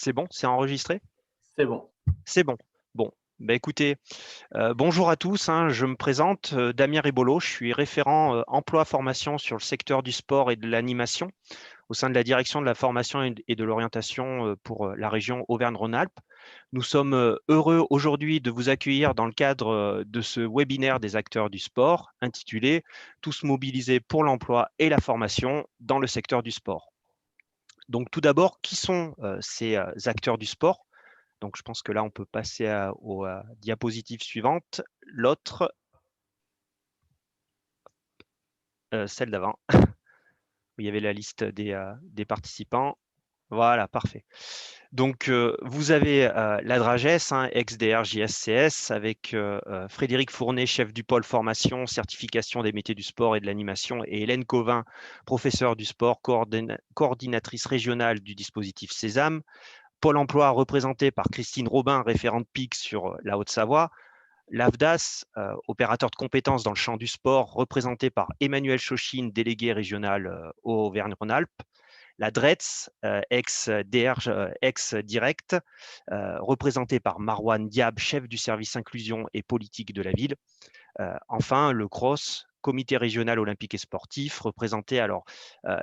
C'est bon? C'est enregistré? C'est bon. C'est bon. Bon, bah, écoutez, bonjour à tous, hein, je me présente, Damien Ribolo, je suis référent, emploi formation sur le secteur du sport et de l'animation au sein de la direction de la formation et de l'orientation, pour, la région Auvergne-Rhône-Alpes. Nous sommes, heureux aujourd'hui de vous accueillir dans le cadre, de ce webinaire des acteurs du sport intitulé «Tous mobilisés pour l'emploi et la formation dans le secteur du sport». Donc tout d'abord, qui sont, ces, acteurs du sport? Donc je pense que là, on peut passer aux diapositives suivantes. L'autre, celle d'avant, où il y avait la liste des participants. Voilà, parfait. Donc, vous avez la Dragès, hein, ex-DRJSCS, avec Frédéric Fournet, chef du pôle formation, certification des métiers du sport et de l'animation, et Hélène Covin, professeure du sport, coordinatrice régionale du dispositif Sésame. Pôle emploi représenté par Christine Robin, référente PIC sur la Haute-Savoie. L'AFDAS, opérateur de compétences dans le champ du sport, représenté par Emmanuel Chauchine, délégué régional au Auvergne-Rhône-Alpes. La DRETS, ex-Direct, représenté par Marwan Diab, chef du service inclusion et politique de la ville. Enfin, le CROSS, comité régional olympique et sportif, représenté, alors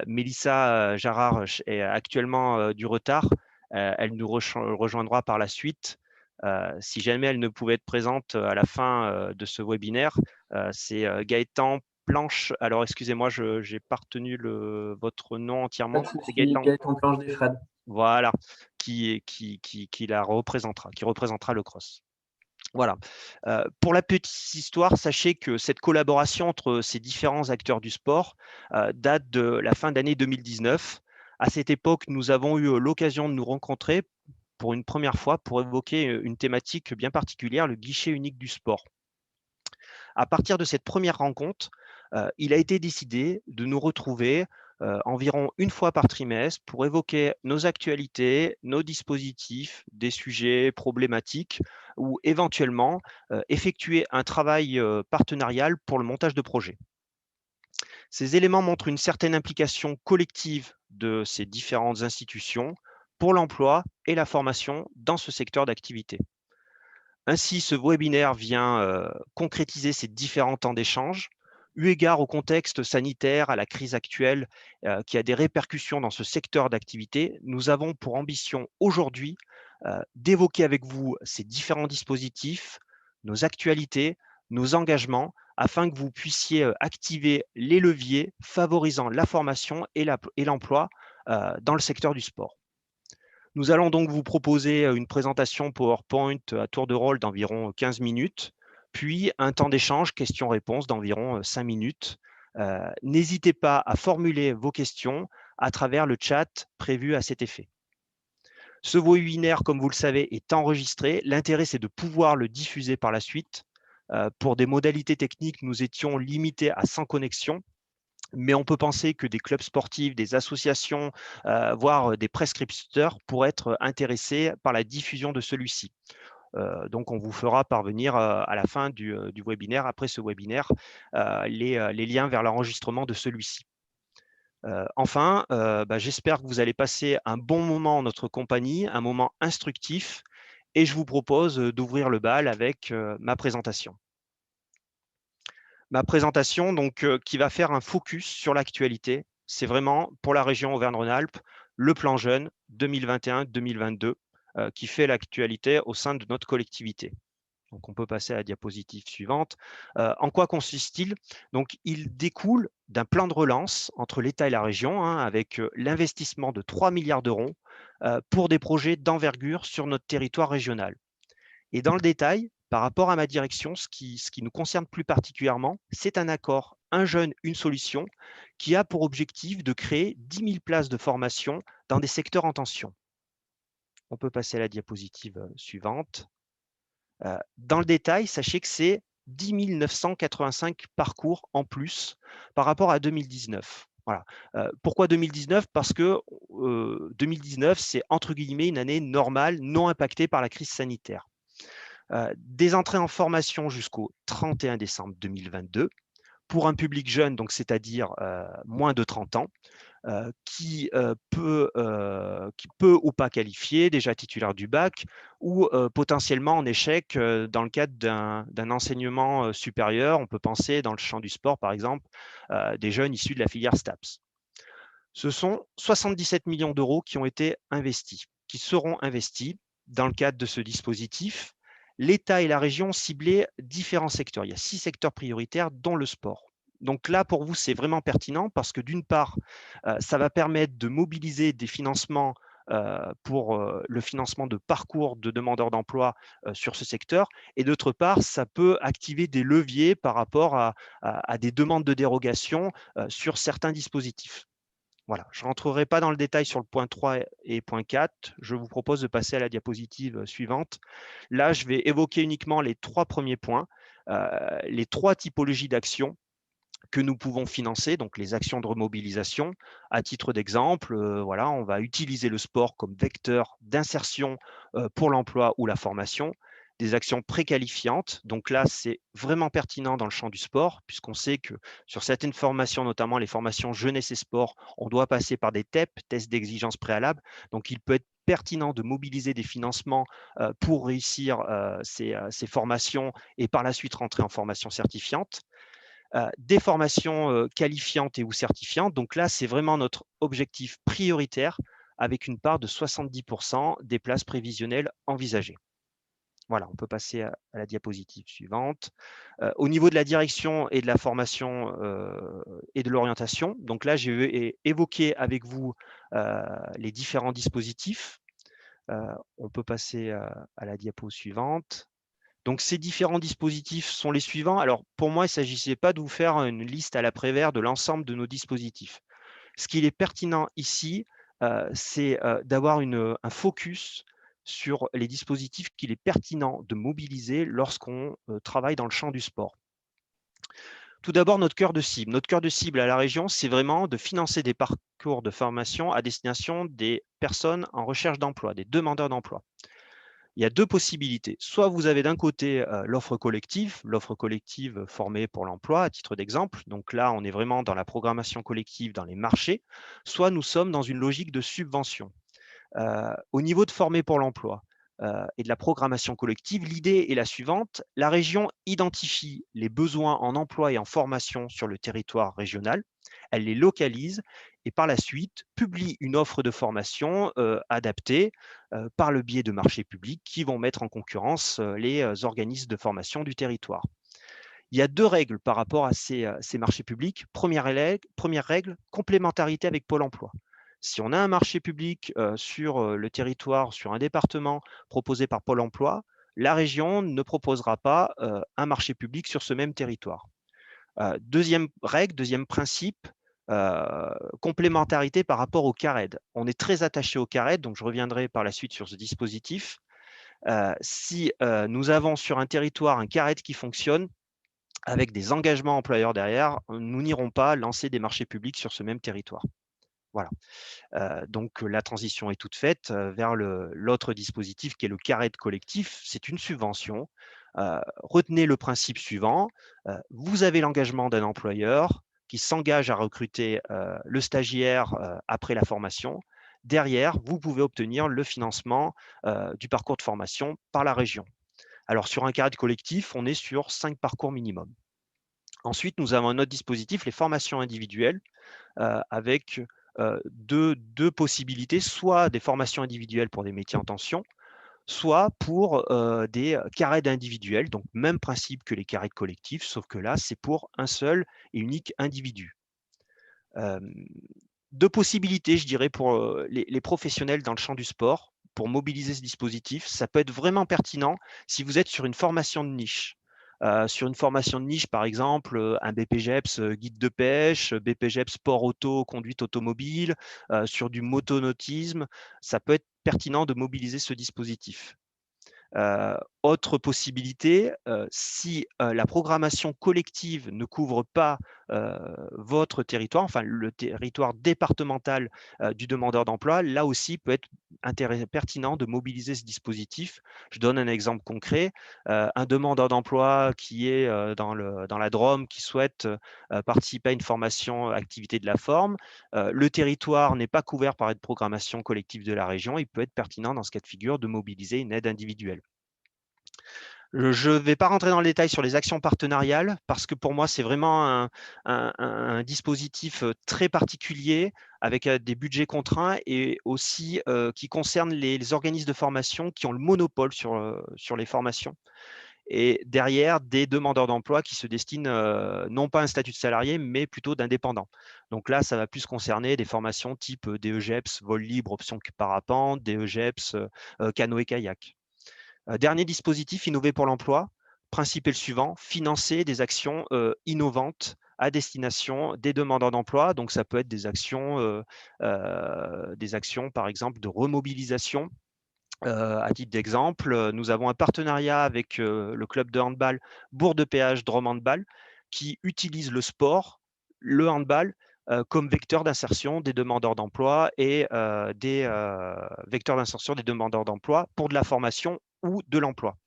Mélissa Jarard est actuellement du retard, elle nous rejoindra par la suite. Si jamais elle ne pouvait être présente à la fin de ce webinaire, c'est Gaëtan Planche. Alors, excusez-moi, je n'ai pas retenu votre nom Pas de entièrement. C'est souci, Gaëtan, Gaëtan Planche des Fred. voilà, qui la représentera, qui représentera le CROSS. Voilà. Pour la petite histoire, sachez que cette collaboration entre ces différents acteurs du sport date de la fin d'année 2019. À cette époque, nous avons eu l'occasion de nous rencontrer pour une première fois pour évoquer une thématique bien particulière, le guichet unique du sport. À partir de cette première rencontre, il a été décidé de nous retrouver environ une fois par trimestre pour évoquer nos actualités, nos dispositifs, des sujets problématiques ou éventuellement effectuer un travail partenarial pour le montage de projets. Ces éléments montrent une certaine implication collective de ces différentes institutions pour l'emploi et la formation dans ce secteur d'activité. Ainsi, ce webinaire vient concrétiser ces différents temps d'échange, eu égard au contexte sanitaire, à la crise actuelle qui a des répercussions dans ce secteur d'activité. Nous avons pour ambition aujourd'hui d'évoquer avec vous ces différents dispositifs, nos actualités, nos engagements, afin que vous puissiez activer les leviers favorisant la formation et l'emploi dans le secteur du sport. Nous allons donc vous proposer une présentation PowerPoint à tour de rôle d'environ 15 minutes, puis un temps d'échange questions-réponses d'environ 5 minutes. N'hésitez pas à formuler vos questions à travers le chat prévu à cet effet. Ce webinaire, comme vous le savez, est enregistré. L'intérêt, c'est de pouvoir le diffuser par la suite. Pour des modalités techniques, nous étions limités à 100 connexions. Mais on peut penser que des clubs sportifs, des associations, voire des prescripteurs pourraient être intéressés par la diffusion de celui-ci. Donc, on vous fera parvenir à la fin du webinaire, après ce webinaire, les liens vers l'enregistrement de celui-ci. Enfin, j'espère que vous allez passer un bon moment en notre compagnie, un moment instructif, et je vous propose d'ouvrir le bal avec ma présentation. Ma présentation, donc, qui va faire un focus sur l'actualité. C'est vraiment, pour la région Auvergne-Rhône-Alpes, le plan jeune 2021-2022 qui fait l'actualité au sein de notre collectivité. Donc, on peut passer à la diapositive suivante. En quoi consiste-t-il? Donc, il découle d'un plan de relance entre l'État et la région, hein, avec l'investissement de 3 milliards d'euros pour des projets d'envergure sur notre territoire régional. Et dans le détail, par rapport à ma direction, ce qui nous concerne plus particulièrement, c'est un accord Un jeune, une solution qui a pour objectif de créer 10 000 places de formation dans des secteurs en tension. On peut passer à la diapositive suivante. Dans le détail, sachez que c'est 10 985 parcours en plus par rapport à 2019. Voilà. Pourquoi 2019? Parce que 2019, c'est entre guillemets une année normale, non impactée par la crise sanitaire. Des entrées en formation jusqu'au 31 décembre 2022 pour un public jeune, donc c'est-à-dire moins de 30 ans. qui peut ou pas qualifier, déjà titulaire du bac, ou potentiellement en échec dans le cadre d'un enseignement supérieur. On peut penser dans le champ du sport, par exemple, des jeunes issus de la filière STAPS. Ce sont 77 millions d'euros qui ont été investis, qui seront investis dans le cadre de ce dispositif. L'État et la région ont ciblé différents secteurs. Il y a 6 secteurs prioritaires, dont le sport. Donc là, pour vous, c'est vraiment pertinent parce que d'une part, ça va permettre de mobiliser des financements pour le financement de parcours de demandeurs d'emploi sur ce secteur. Et d'autre part, ça peut activer des leviers par rapport à des demandes de dérogation sur certains dispositifs. Voilà, je ne rentrerai pas dans le détail sur le point 3 et point 4. Je vous propose de passer à la diapositive suivante. Là, je vais évoquer uniquement les 3 premiers points, les 3 typologies d'actions que nous pouvons financer, donc les actions de remobilisation. À titre d'exemple, voilà, on va utiliser le sport comme vecteur d'insertion pour l'emploi ou la formation. Des actions préqualifiantes. Donc là, c'est vraiment pertinent dans le champ du sport, puisqu'on sait que sur certaines formations, notamment les formations jeunesse et sport, on doit passer par des TEP, tests d'exigence préalable. Donc il peut être pertinent de mobiliser des financements pour réussir ces formations et par la suite rentrer en formation certifiante. Des formations qualifiantes et ou certifiantes. Donc là, c'est vraiment notre objectif prioritaire avec une part de 70% des places prévisionnelles envisagées. Voilà, on peut passer à la diapositive suivante. Au niveau de la direction et de la formation et de l'orientation, donc là, j'ai évoqué avec vous les différents dispositifs. On peut passer à la diapo suivante. Donc, ces différents dispositifs sont les suivants. Alors, pour moi, il ne s'agissait pas de vous faire une liste à la Prévert de l'ensemble de nos dispositifs. Ce qu'il est pertinent ici, c'est d'avoir un focus sur les dispositifs qu'il est pertinent de mobiliser lorsqu'on travaille dans le champ du sport. Tout d'abord, notre cœur de cible. Notre cœur de cible à la région, c'est vraiment de financer des parcours de formation à destination des personnes en recherche d'emploi, des demandeurs d'emploi. Il y a 2 possibilités. Soit vous avez d'un côté l'offre collective formée pour l'emploi, à titre d'exemple. Donc là, on est vraiment dans la programmation collective, dans les marchés. Soit nous sommes dans une logique de subvention. Au niveau de former pour l'emploi et de la programmation collective, l'idée est la suivante. La région identifie les besoins en emploi et en formation sur le territoire régional. Elle les localise et par la suite publie une offre de formation adaptée par le biais de marchés publics qui vont mettre en concurrence les organismes de formation du territoire. Il y a 2 règles par rapport à ces marchés publics. Première règle, complémentarité avec Pôle emploi. Si on a un marché public sur le territoire, sur un département proposé par Pôle emploi, la région ne proposera pas un marché public sur ce même territoire. Deuxième règle, deuxième principe, complémentarité par rapport au CARED. On est très attaché au CARED, donc je reviendrai par la suite sur ce dispositif. Si nous avons sur un territoire un CARED qui fonctionne, avec des engagements employeurs derrière, nous n'irons pas lancer des marchés publics sur ce même territoire. Voilà. Donc la transition est toute faite vers l'autre dispositif qui est le CARED collectif. C'est une subvention. Retenez le principe suivant. Vous avez l'engagement d'un employeur qui s'engage à recruter le stagiaire après la formation. Derrière, vous pouvez obtenir le financement du parcours de formation par la région. Alors sur un CARED collectif, on est sur 5 parcours minimum. Ensuite, nous avons un autre dispositif, les formations individuelles, avec deux possibilités, soit des formations individuelles pour des métiers en tension, soit pour des CARED individuels, donc même principe que les CARED collectifs, sauf que là, c'est pour un seul et unique individu. 2 possibilités, je dirais, pour les professionnels dans le champ du sport, pour mobiliser ce dispositif. Ça peut être vraiment pertinent si vous êtes sur une formation de niche. Sur une formation de niche, par exemple, un BPGEPS guide de pêche, BPGEPS sport auto, conduite automobile, sur du motonautisme, ça peut être pertinent de mobiliser ce dispositif. Autre possibilité, si la programmation collective ne couvre pas votre territoire, enfin le territoire départemental du demandeur d'emploi, là aussi peut être pertinent de mobiliser ce dispositif. Je donne un exemple concret. Un demandeur d'emploi qui est dans la Drôme, qui souhaite participer à une formation activité de la forme, le territoire n'est pas couvert par une programmation collective de la région, il peut être pertinent dans ce cas de figure de mobiliser une aide individuelle. Je ne vais pas rentrer dans le détail sur les actions partenariales parce que pour moi, c'est vraiment un dispositif très particulier avec des budgets contraints et aussi qui concerne les organismes de formation qui ont le monopole sur les formations. Et derrière, des demandeurs d'emploi qui se destinent non pas à un statut de salarié, mais plutôt d'indépendant. Donc là, ça va plus concerner des formations type DEGEPS, vol libre, option parapente, DEGEPS, canoë-kayak. Dernier dispositif innové pour l'emploi, principe est le suivant, financer des actions innovantes à destination des demandeurs d'emploi. Donc, ça peut être des actions, par exemple, de remobilisation. À titre d'exemple, nous avons un partenariat avec le club de handball Bourg-de-Péage Drôme Handball qui utilise le sport, le handball, comme vecteur d'insertion des demandeurs d'emploi et des vecteurs d'insertion des demandeurs d'emploi pour de la formation ou de l'emploi.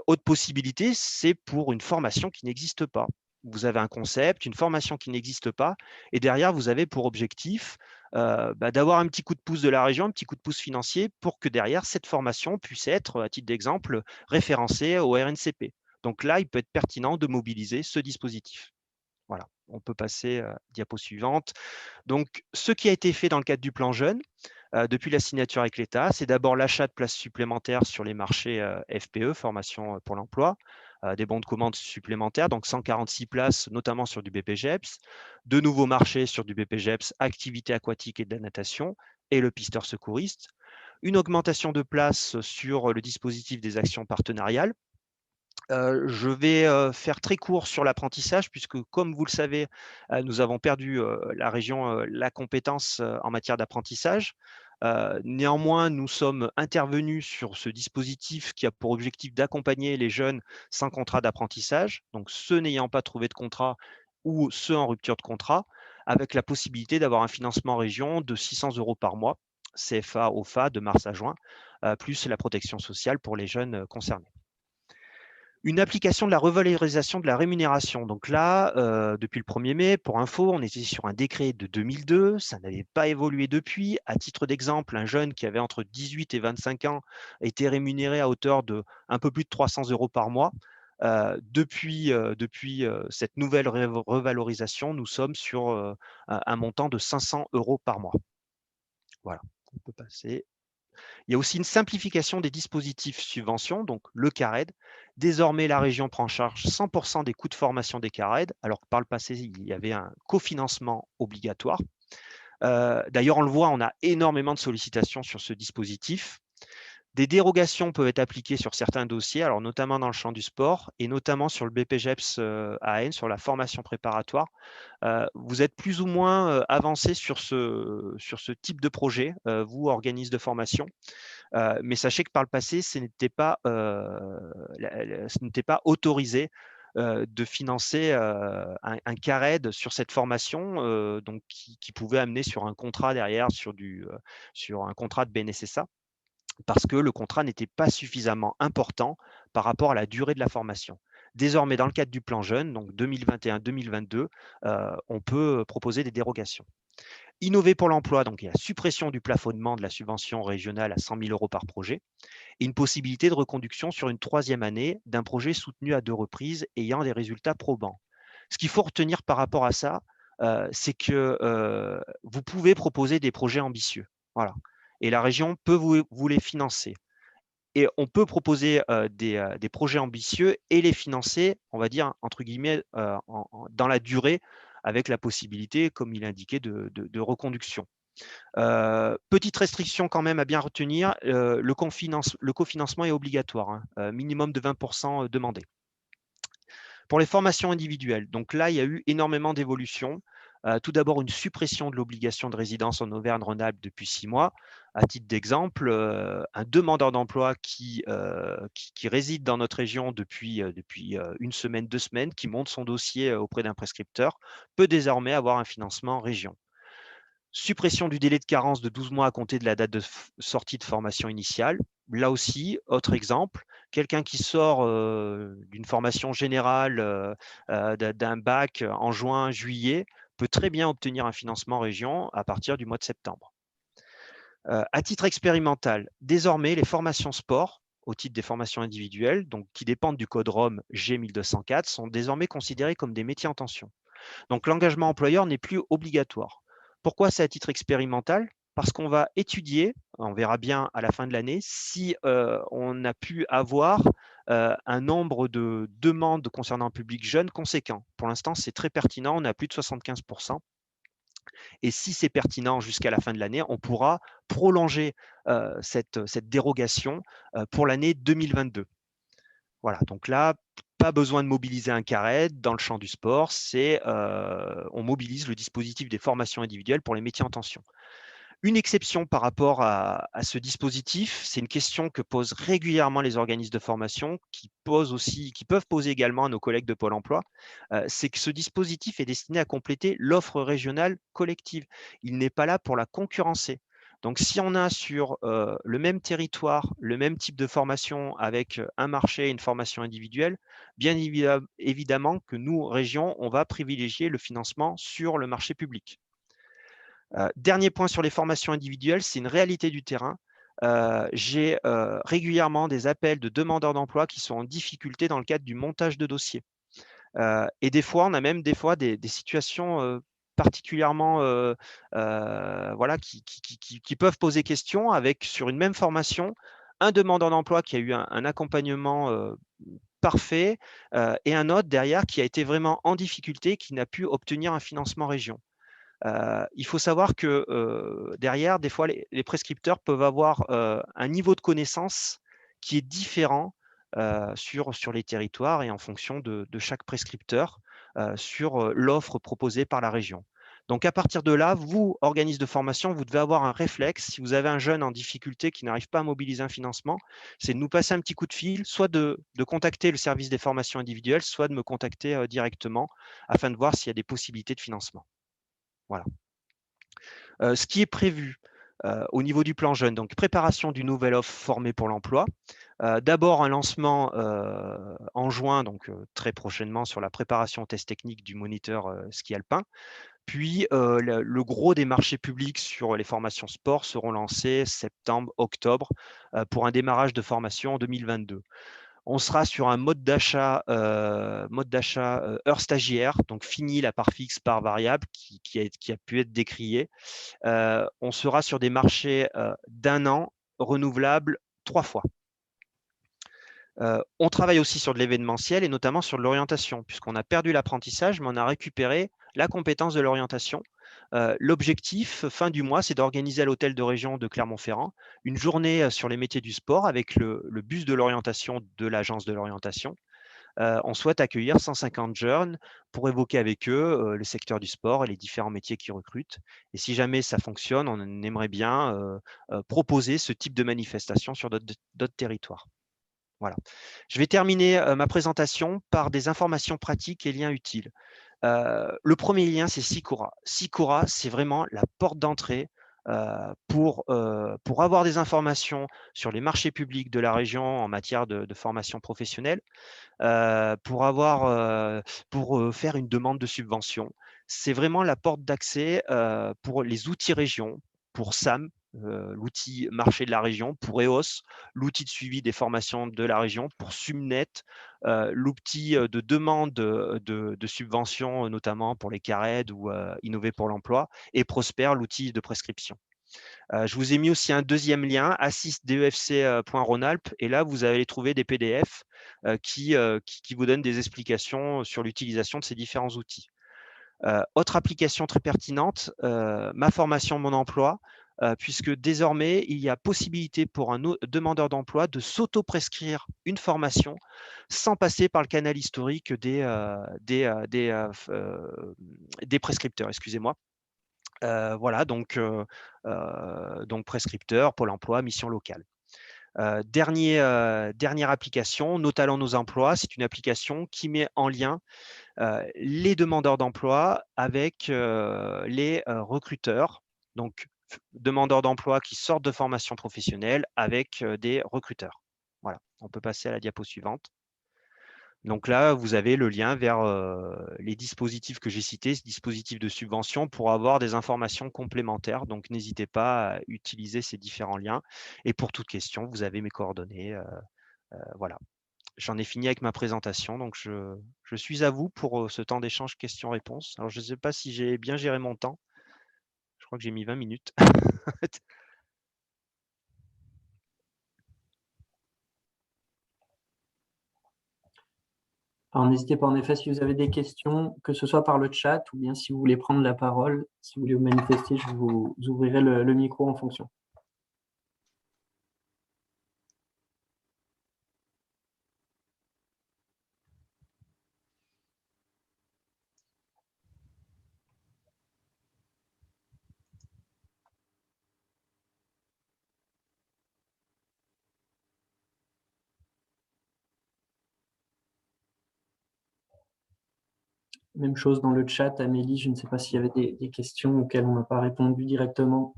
Autre possibilité, c'est pour une formation qui n'existe pas. Vous avez un concept, une formation qui n'existe pas, et derrière, vous avez pour objectif d'avoir un petit coup de pouce de la région, un petit coup de pouce financier pour que derrière, cette formation puisse être, à titre d'exemple, référencée au RNCP. Donc là, il peut être pertinent de mobiliser ce dispositif. Voilà, on peut passer diapo suivante. Donc, ce qui a été fait dans le cadre du plan jeune, depuis la signature avec l'État, c'est d'abord l'achat de places supplémentaires sur les marchés FPE, formation pour l'emploi, des bons de commande supplémentaires, donc 146 places, notamment sur du BPGEPS, de nouveaux marchés sur du BPGEPS, activité aquatique et de la natation, et le pisteur secouriste, une augmentation de places sur le dispositif des actions partenariales. Je vais faire très court sur l'apprentissage puisque, comme vous le savez, nous avons perdu la région la compétence en matière d'apprentissage. Néanmoins, nous sommes intervenus sur ce dispositif qui a pour objectif d'accompagner les jeunes sans contrat d'apprentissage, donc ceux n'ayant pas trouvé de contrat ou ceux en rupture de contrat, avec la possibilité d'avoir un financement région de 600 € par mois, CFA, OFA, de mars à juin, plus la protection sociale pour les jeunes concernés. Une application de la revalorisation de la rémunération. Donc là, depuis le 1er mai, pour info, on était sur un décret de 2002, ça n'avait pas évolué depuis. À titre d'exemple, un jeune qui avait entre 18 et 25 ans était rémunéré à hauteur de un peu plus de 300 € par mois. Depuis cette nouvelle revalorisation, nous sommes sur un montant de 500 € par mois. Voilà, on peut passer. Il y a aussi une simplification des dispositifs subventions, donc le CARED. Désormais, la région prend en charge 100% des coûts de formation des CARED, alors que par le passé, il y avait un cofinancement obligatoire. D'ailleurs, on le voit, on a énormément de sollicitations sur ce dispositif. Des dérogations peuvent être appliquées sur certains dossiers, alors notamment dans le champ du sport et notamment sur le BPGEPS AN, sur la formation préparatoire. Vous êtes plus ou moins avancé sur ce type de projet, vous, organisme de formation. Mais sachez que par le passé, ce n'était pas autorisé de financer un CARED sur cette formation, donc qui pouvait amener sur un contrat derrière, sur un contrat de BNSSA, parce que le contrat n'était pas suffisamment important par rapport à la durée de la formation. Désormais, dans le cadre du plan jeune, donc 2021-2022, on peut proposer des dérogations. Innover pour l'emploi, donc il y a la suppression du plafonnement de la subvention régionale à 100 000 € par projet et une possibilité de reconduction sur une 3e année d'un projet soutenu à 2 reprises ayant des résultats probants. Ce qu'il faut retenir par rapport à ça, c'est que vous pouvez proposer des projets ambitieux. Voilà. Et la région peut vous les financer. Et on peut proposer des projets ambitieux et les financer, on va dire, entre guillemets, dans la durée, avec la possibilité, comme il indiquait, de reconduction. Petite restriction quand même à bien retenir, le cofinancement est obligatoire, hein, minimum de 20% demandé. Pour les formations individuelles, donc là, il y a eu énormément d'évolutions. Tout d'abord, une suppression de l'obligation de résidence en Auvergne-Rhône-Alpes depuis 6 mois. À titre d'exemple, un demandeur d'emploi qui réside dans notre région depuis une semaine, 2 semaines, qui monte son dossier auprès d'un prescripteur, peut désormais avoir un financement région. Suppression du délai de carence de 12 mois à compter de la date de sortie de formation initiale. Là aussi, autre exemple, quelqu'un qui sort d'une formation générale, d'un bac en juin, juillet, peut très bien obtenir un financement région à partir du mois de septembre. À titre expérimental, désormais, les formations sport, au titre des formations individuelles, donc qui dépendent du code ROM G1204, sont désormais considérées comme des métiers en tension. Donc l'engagement employeur n'est plus obligatoire. Pourquoi c'est à titre expérimental? Parce qu'on va étudier, on verra bien à la fin de l'année, si on a pu avoir un nombre de demandes concernant un public jeune conséquent. Pour l'instant, c'est très pertinent, on a plus de 75%. Et si c'est pertinent jusqu'à la fin de l'année, on pourra prolonger cette dérogation pour l'année 2022. Voilà, donc là, pas besoin de mobiliser un carré dans le champ du sport, on mobilise le dispositif des formations individuelles pour les métiers en tension. Une exception par rapport à ce dispositif, c'est une question que posent régulièrement les organismes de formation, qui peuvent poser également à nos collègues de Pôle emploi, c'est que ce dispositif est destiné à compléter l'offre régionale collective. Il n'est pas là pour la concurrencer. Donc, si on a sur le même territoire, le même type de formation avec un marché et une formation individuelle, bien évidemment que nous, régions, on va privilégier le financement sur le marché public. Dernier point sur les formations individuelles, c'est une réalité du terrain. J'ai régulièrement des appels de demandeurs d'emploi qui sont en difficulté dans le cadre du montage de dossiers. Et des fois, on a même des situations particulièrement voilà, qui peuvent poser question avec, sur une même formation, un demandeur d'emploi qui a eu un accompagnement parfait et un autre derrière qui a été vraiment en difficulté, qui n'a pu obtenir un financement région. Il faut savoir que derrière, des fois, les prescripteurs peuvent avoir un niveau de connaissance qui est différent sur les territoires et en fonction de chaque prescripteur sur l'offre proposée par la région. Donc, à partir de là, vous, organisme de formation, vous devez avoir un réflexe. Si vous avez un jeune en difficulté qui n'arrive pas à mobiliser un financement, c'est de nous passer un petit coup de fil, soit de contacter le service des formations individuelles, soit de me contacter directement afin de voir s'il y a des possibilités de financement. Voilà. Ce qui est prévu au niveau du plan jeune, donc préparation d'une nouvelle offre formée pour l'emploi. D'abord un lancement en juin, donc très prochainement, sur la préparation au test technique du moniteur ski alpin. Puis le gros des marchés publics sur les formations sport seront lancés septembre, octobre pour un démarrage de formation en 2022. On sera sur un mode d'achat heure stagiaire, donc fini la part fixe, part variable qui a pu être décriée. On sera sur des marchés d'1 an, renouvelables 3 fois. On travaille aussi sur de l'événementiel et notamment sur de l'orientation, puisqu'on a perdu l'apprentissage, mais on a récupéré la compétence de l'orientation. L'objectif, fin du mois, c'est d'organiser à l'hôtel de région de Clermont-Ferrand une journée sur les métiers du sport avec le bus de l'orientation de l'agence de l'orientation. On souhaite accueillir 150 jeunes pour évoquer avec eux le secteur du sport et les différents métiers qu'ils recrutent. Et si jamais ça fonctionne, on aimerait bien proposer ce type de manifestation sur d'autres territoires. Voilà. Je vais terminer ma présentation par des informations pratiques et liens utiles. Le premier lien, c'est Sicora. Sicora, c'est vraiment la porte d'entrée pour avoir des informations sur les marchés publics de la région en matière de formation professionnelle, pour faire une demande de subvention. C'est vraiment la porte d'accès pour les outils région, pour SAM, l'outil marché de la région, pour EOS, l'outil de suivi des formations de la région, pour Subnet, l'outil de demande de subventions, notamment pour les CARED ou Innover pour l'emploi, et Prosper, l'outil de prescription. Je vous ai mis aussi un deuxième lien, assistdefc.rhône-alpes, et là, vous allez trouver des PDF qui vous donnent des explications sur l'utilisation de ces différents outils. Autre application très pertinente, Ma formation, mon emploi. puisque désormais, il y a possibilité pour un demandeur d'emploi de s'auto-prescrire une formation sans passer par le canal historique des prescripteurs, excusez-moi. Voilà, donc prescripteur, Pôle emploi, mission locale. Dernière application, Nos talents, nos emplois, c'est une application qui met en lien les demandeurs d'emploi avec les recruteurs. Donc, demandeurs d'emploi qui sortent de formation professionnelle avec des recruteurs. Voilà, on peut passer à la diapo suivante. Donc là, vous avez le lien vers les dispositifs que j'ai cités, ces dispositifs de subvention, pour avoir des informations complémentaires. Donc, n'hésitez pas à utiliser ces différents liens. Et pour toute question, vous avez mes coordonnées. Voilà. J'en ai fini avec ma présentation. Donc, je suis à vous pour ce temps d'échange questions-réponses. Alors, je ne sais pas si j'ai bien géré mon temps. Je crois que j'ai mis 20 minutes. Alors, n'hésitez pas, en effet, si vous avez des questions, que ce soit par le chat ou bien si vous voulez prendre la parole, si vous voulez vous manifester, je vous ouvrirai le micro en fonction. Même chose dans le chat, Amélie, je ne sais pas s'il y avait des questions auxquelles on n'a pas répondu directement.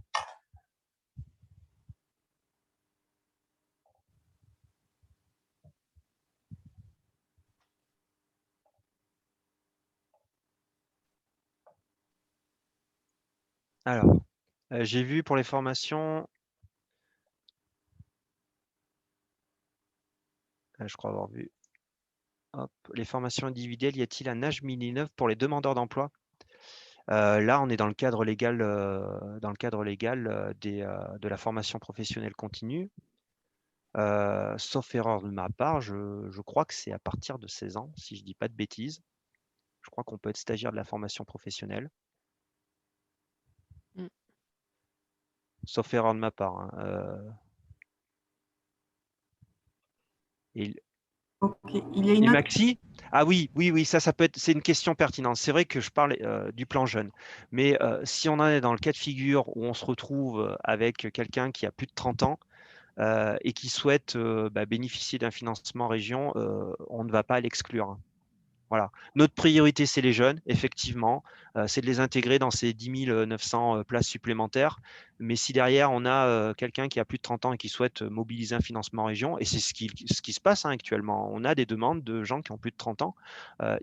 Alors, j'ai vu pour les formations, je crois avoir vu. Hop, les formations individuelles, y a-t-il un âge minimum pour les demandeurs d'emploi? Là, on est dans le cadre légal, de la formation professionnelle continue. Sauf erreur de ma part, je crois que c'est à partir de 16 ans, si je ne dis pas de bêtises. Je crois qu'on peut être stagiaire de la formation professionnelle. Sauf erreur de ma part, hein. Ok, il y a une Et autre... Maxi? Ah oui, ça peut être, c'est une question pertinente. C'est vrai que je parle du plan jeune, mais si on en est dans le cas de figure où on se retrouve avec quelqu'un qui a plus de 30 ans et qui souhaite bénéficier d'un financement région, on ne va pas l'exclure, hein. Voilà. Notre priorité, c'est les jeunes, effectivement. C'est de les intégrer dans ces 10 900 places supplémentaires. Mais si derrière, on a quelqu'un qui a plus de 30 ans et qui souhaite mobiliser un financement région, et c'est ce qui se passe, hein, actuellement, on a des demandes de gens qui ont plus de 30 ans,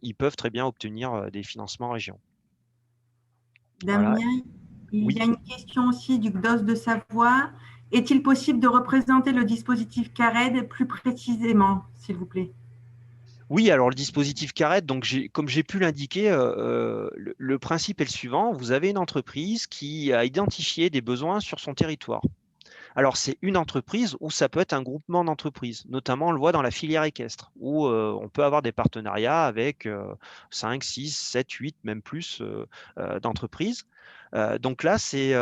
ils peuvent très bien obtenir des financements région. Voilà. Damien, il Oui. y a une question aussi du CDOS de Savoie. Est-il possible de représenter le dispositif CARED plus précisément, s'il vous plaît? Oui, alors le dispositif CARET, donc comme j'ai pu l'indiquer, le principe est le suivant. Vous avez une entreprise qui a identifié des besoins sur son territoire. Alors, c'est une entreprise ou ça peut être un groupement d'entreprises. Notamment, on le voit dans la filière équestre, où on peut avoir des partenariats avec 5, 6, 7, 8, même plus d'entreprises. Donc là, c'est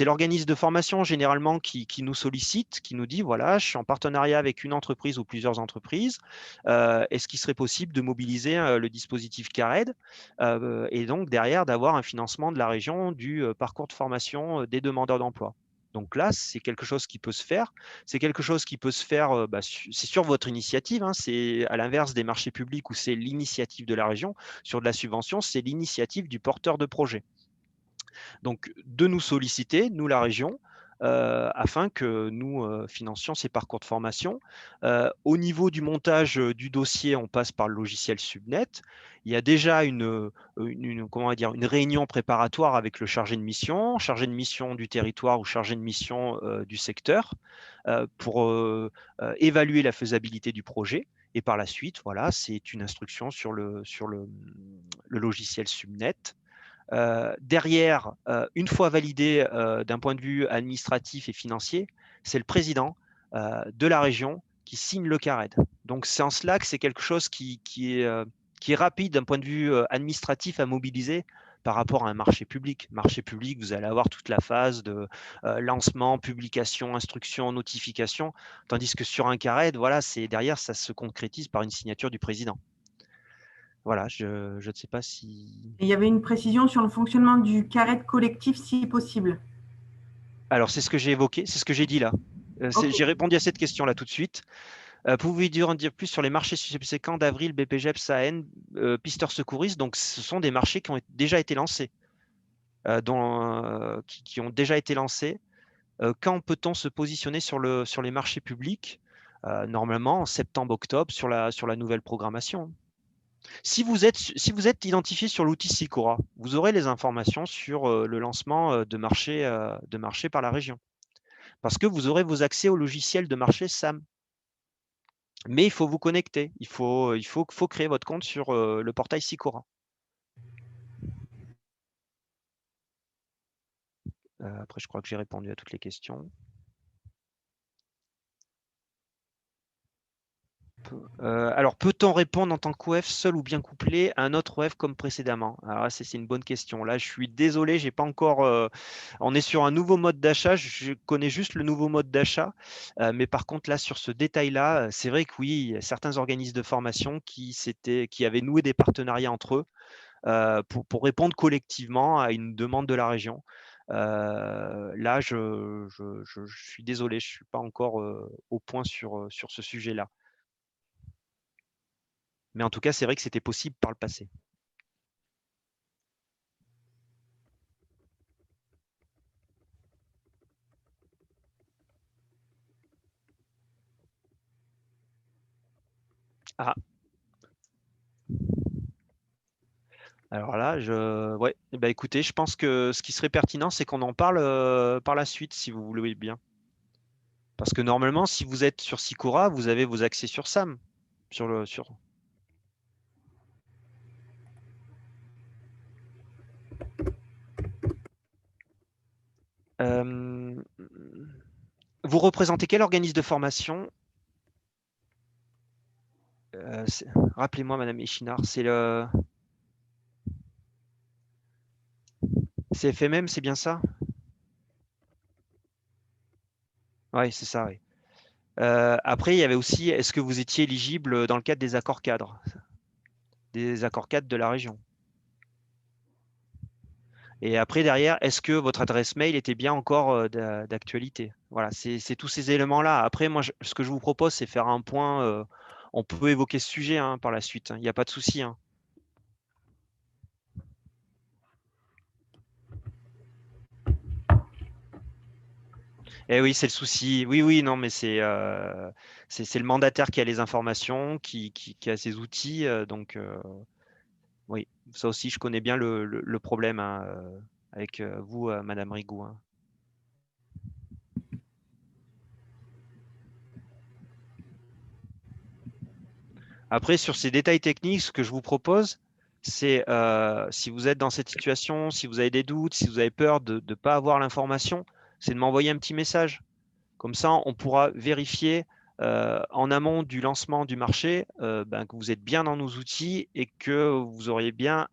l'organisme de formation généralement qui nous sollicite, qui nous dit, voilà, je suis en partenariat avec une entreprise ou plusieurs entreprises. Est-ce qu'il serait possible de mobiliser le dispositif CARED et donc derrière d'avoir un financement de la région du parcours de formation des demandeurs d'emploi? Donc là, c'est quelque chose qui peut se faire. C'est quelque chose qui peut se faire, c'est sur votre initiative, hein. C'est à l'inverse des marchés publics où c'est l'initiative de la région. Sur de la subvention, c'est l'initiative du porteur de projet. Donc, de nous solliciter, nous la région, afin que nous financions ces parcours de formation. Au niveau du montage du dossier, on passe par le logiciel Subnet. Il y a déjà comment dire, une réunion préparatoire avec le chargé de mission du territoire ou chargé de mission du secteur pour évaluer la faisabilité du projet. Et par la suite, voilà, c'est une instruction sur le logiciel Subnet. Derrière, une fois validé d'un point de vue administratif et financier, c'est le président de la région qui signe le CARED. Donc c'est en cela que c'est quelque chose qui est rapide d'un point de vue administratif à mobiliser par rapport à un marché public. Marché public, vous allez avoir toute la phase de lancement, publication, instruction, notification, tandis que sur un CARED, voilà, derrière, ça se concrétise par une signature du président. Voilà, je ne sais pas si… Et il y avait une précision sur le fonctionnement du CARED collectif, si possible. Alors, c'est ce que j'ai évoqué, c'est ce que j'ai dit là. Ok. J'ai répondu à cette question-là tout de suite. Pouvez-vous en dire plus sur les marchés subséquents d'Avril, BPGEP, SAN, Pisteur Secouriste? Donc, ce sont des marchés qui ont déjà été lancés. Qui ont déjà été lancés. Quand peut-on se positionner sur les marchés publics? Normalement, en septembre-octobre, sur la nouvelle programmation. Si vous êtes identifié sur l'outil Sicora, vous aurez les informations sur le lancement de marché par la région. Parce que vous aurez vos accès au logiciel de marché SAM. Mais il faut vous connecter. Il faut créer votre compte sur le portail Sicora. Après, je crois que j'ai répondu à toutes les questions. Alors, peut-on répondre en tant qu'OF seul ou bien couplé à un autre OF comme précédemment? Alors, c'est une bonne question. Là, je suis désolé, j'ai pas encore. On est sur un nouveau mode d'achat. Je connais juste le nouveau mode d'achat. Mais par contre, là, sur ce détail-là, c'est vrai que oui, il y a certains organismes de formation qui avaient noué des partenariats entre eux pour répondre collectivement à une demande de la région. Là, je suis désolé, je ne suis pas encore au point sur ce sujet-là. Mais en tout cas, c'est vrai que c'était possible par le passé. Ah. Alors là, ouais, bah écoutez, je pense que ce qui serait pertinent, c'est qu'on en parle par la suite, si vous voulez bien. Parce que normalement, si vous êtes sur Sicora, vous avez vos accès sur SAM. Vous représentez quel organisme de formation? Rappelez-moi, Madame Echinard, c'est le CFMM, c'est bien ça? Oui, c'est ça, oui. Après, il y avait aussi, est-ce que vous étiez éligible dans le cadre des accords cadres de la région? Et après, derrière, est-ce que votre adresse mail était bien encore d'actualité? Voilà, c'est tous ces éléments-là. Après, moi, ce que je vous propose, c'est faire un point. On peut évoquer ce sujet hein, par la suite. Il n'y a pas de souci. Hein. Eh oui, c'est le souci. Oui, oui, non, mais c'est le mandataire qui a les informations, qui a ses outils. Donc, oui, ça aussi, je connais bien le problème hein, avec vous, Madame Rigou. Hein. Après, sur ces détails techniques, ce que je vous propose, c'est si vous êtes dans cette situation, si vous avez des doutes, si vous avez peur de ne pas avoir l'information, c'est de m'envoyer un petit message. Comme ça, on pourra vérifier en amont du lancement du marché que vous êtes bien dans nos outils et que vous aurez bien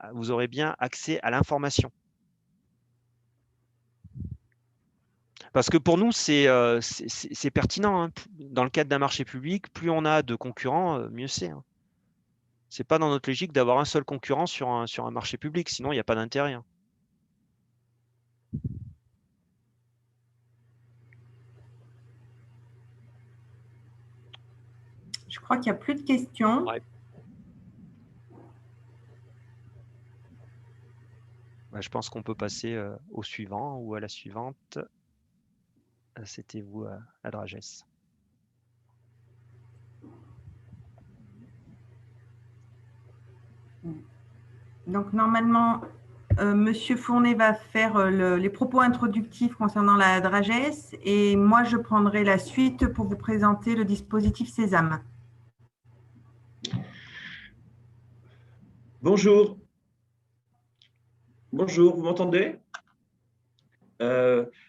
accès à l'information. Parce que pour nous, c'est pertinent. Hein. Dans le cadre d'un marché public, plus on a de concurrents, mieux c'est. Hein. C'est pas dans notre logique d'avoir un seul concurrent sur un marché public, sinon il n'y a pas d'intérêt. Hein. Je crois qu'il n'y a plus de questions. Ouais. Je pense qu'on peut passer au suivant ou à la suivante. C'était vous, à Dragès. Donc, normalement, Monsieur Fournet va faire les propos introductifs concernant la Dragès et moi, je prendrai la suite pour vous présenter le dispositif Sésame. Bonjour. Bonjour, vous m'entendez?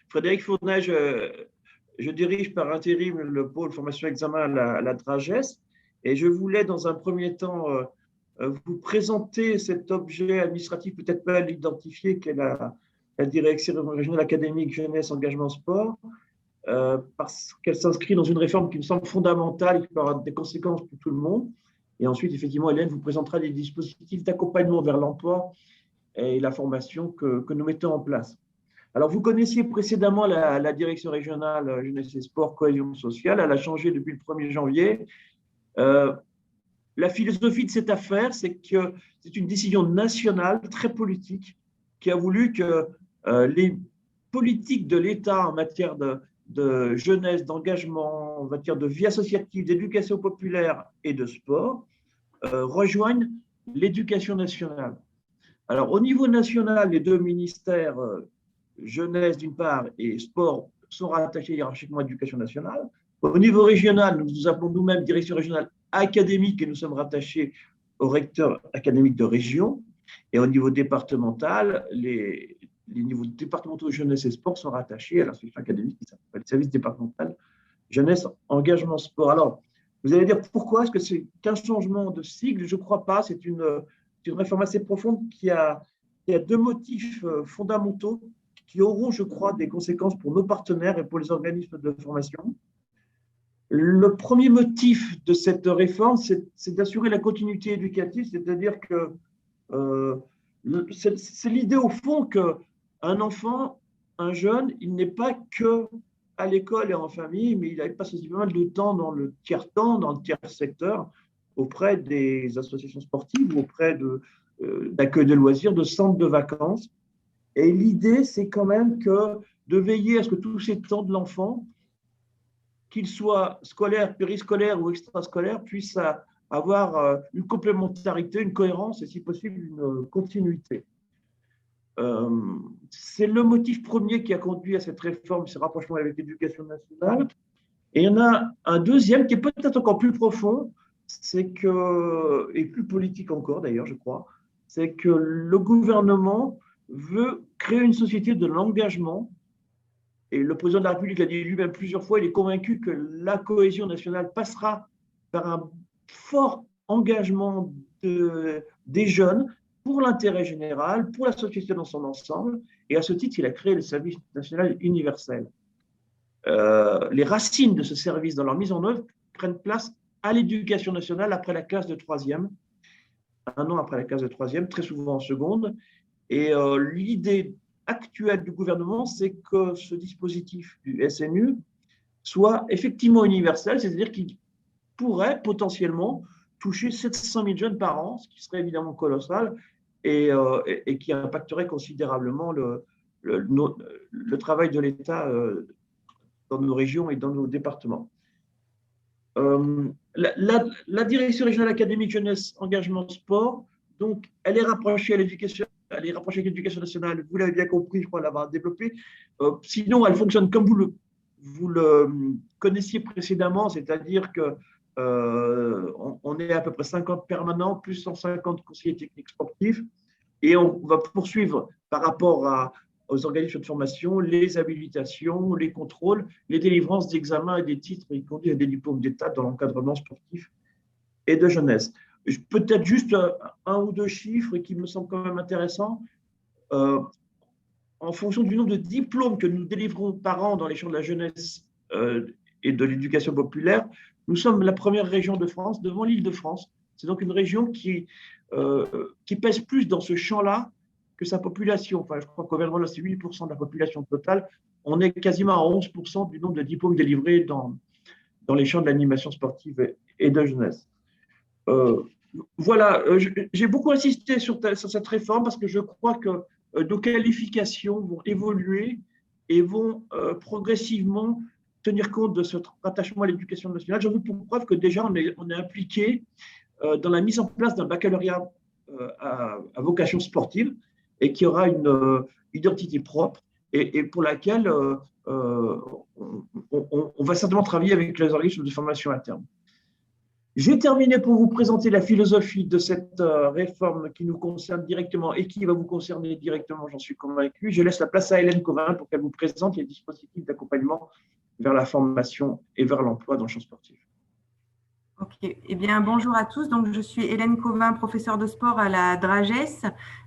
Frédéric Fournet, je dirige par intérim le pôle formation examen à la Dragès et je voulais dans un premier temps vous présentez cet objet administratif peut-être pas l'identifier, qu'est la direction régionale académique jeunesse, engagement, sport, parce qu'elle s'inscrit dans une réforme qui me semble fondamentale et qui peut avoir des conséquences pour tout le monde. Et ensuite, effectivement, Hélène vous présentera des dispositifs d'accompagnement vers l'emploi et la formation que nous mettons en place. Alors, vous connaissiez précédemment la direction régionale jeunesse et sport, cohésion sociale. Elle a changé depuis le 1er janvier. La philosophie de cette affaire, c'est que c'est une décision nationale, très politique, qui a voulu que les politiques de l'État en matière de jeunesse, d'engagement, en matière de vie associative, d'éducation populaire et de sport, rejoignent l'éducation nationale. Alors, au niveau national, les deux ministères, jeunesse d'une part et sport, sont rattachés hiérarchiquement à l'éducation nationale. Au niveau régional, nous nous appelons nous-mêmes direction régionale académique et nous sommes rattachés au recteur académique de région. Et au niveau départemental, les niveaux départementaux jeunesse et sport sont rattachés à l'instruction académique qui s'appelle le service départemental jeunesse, engagement, sport. Alors, vous allez dire pourquoi est-ce que c'est qu'un changement de sigle? Je ne crois pas. C'est une réforme assez profonde qui a deux motifs fondamentaux qui auront, je crois, des conséquences pour nos partenaires et pour les organismes de formation. Le premier motif de cette réforme, c'est d'assurer la continuité éducative, c'est-à-dire que c'est l'idée au fond qu'un enfant, un jeune, il n'est pas que à l'école et en famille, mais il passe aussi pas mal de temps dans le tiers-temps, dans le tiers-secteur, auprès des associations sportives, auprès d'accueil de loisirs, de centres de vacances. Et l'idée, c'est quand même de veiller à ce que tous ces temps de l'enfant, qu'ils soient scolaires, périscolaires ou extrascolaires, puissent avoir une complémentarité, une cohérence et si possible une continuité. C'est le motif premier qui a conduit à cette réforme, ce rapprochement avec l'éducation nationale. Et il y en a un deuxième qui est peut-être encore plus profond, et plus politique encore d'ailleurs, je crois, c'est que le gouvernement veut créer une société de l'engagement. Et le président de la République l'a dit lui-même plusieurs fois, il est convaincu que la cohésion nationale passera par un fort engagement des jeunes pour l'intérêt général, pour la société dans son ensemble. Et à ce titre, il a créé le service national universel. Les racines de ce service dans leur mise en œuvre prennent place à l'éducation nationale après la classe de 3e, un an après la classe de 3e, très souvent en seconde. Et l'idée actuelle du gouvernement, c'est que ce dispositif du SNU soit effectivement universel, c'est-à-dire qu'il pourrait potentiellement toucher 700 000 jeunes par an, ce qui serait évidemment colossal et qui impacterait considérablement le travail de l'État dans nos régions et dans nos départements. La direction régionale académique jeunesse, engagement, sport, donc elle est rapprochée à l'éducation. Elle est rapprochée avec l'éducation nationale, vous l'avez bien compris, je crois l'avoir développé. Sinon, elle fonctionne comme vous le connaissiez précédemment, c'est-à-dire qu'on est à peu près 50 permanents, plus 150 conseillers techniques sportifs, et on va poursuivre par rapport aux organismes de formation, les habilitations, les contrôles, les délivrances d'examens et des titres, y compris des diplômes d'État dans l'encadrement sportif et de jeunesse. Peut-être juste un ou deux chiffres qui me semblent quand même intéressants. En fonction du nombre de diplômes que nous délivrons par an dans les champs de la jeunesse et de l'éducation populaire, nous sommes la première région de France devant l'Île-de-France. C'est donc une région qui pèse plus dans ce champ-là que sa population. Enfin, je crois qu'au gouvernement, c'est 8% de la population totale. On est quasiment à 11% du nombre de diplômes délivrés dans les champs de l'animation sportive et de jeunesse. Voilà, j'ai beaucoup insisté sur cette réforme parce que je crois que nos qualifications vont évoluer et vont progressivement tenir compte de ce rattachement à l'éducation nationale. J'en veux pour preuve que déjà on est impliqué dans la mise en place d'un baccalauréat à vocation sportive et qui aura une identité propre et pour laquelle on va certainement travailler avec les organismes de formation à terme. J'ai terminé pour vous présenter la philosophie de cette réforme qui nous concerne directement et qui va vous concerner directement, j'en suis convaincu. Je laisse la place à Hélène Covin pour qu'elle vous présente les dispositifs d'accompagnement vers la formation et vers l'emploi dans le champ sportif. Ok, eh bien bonjour à tous. Donc je suis Hélène Covin, professeure de sport à la Dragès,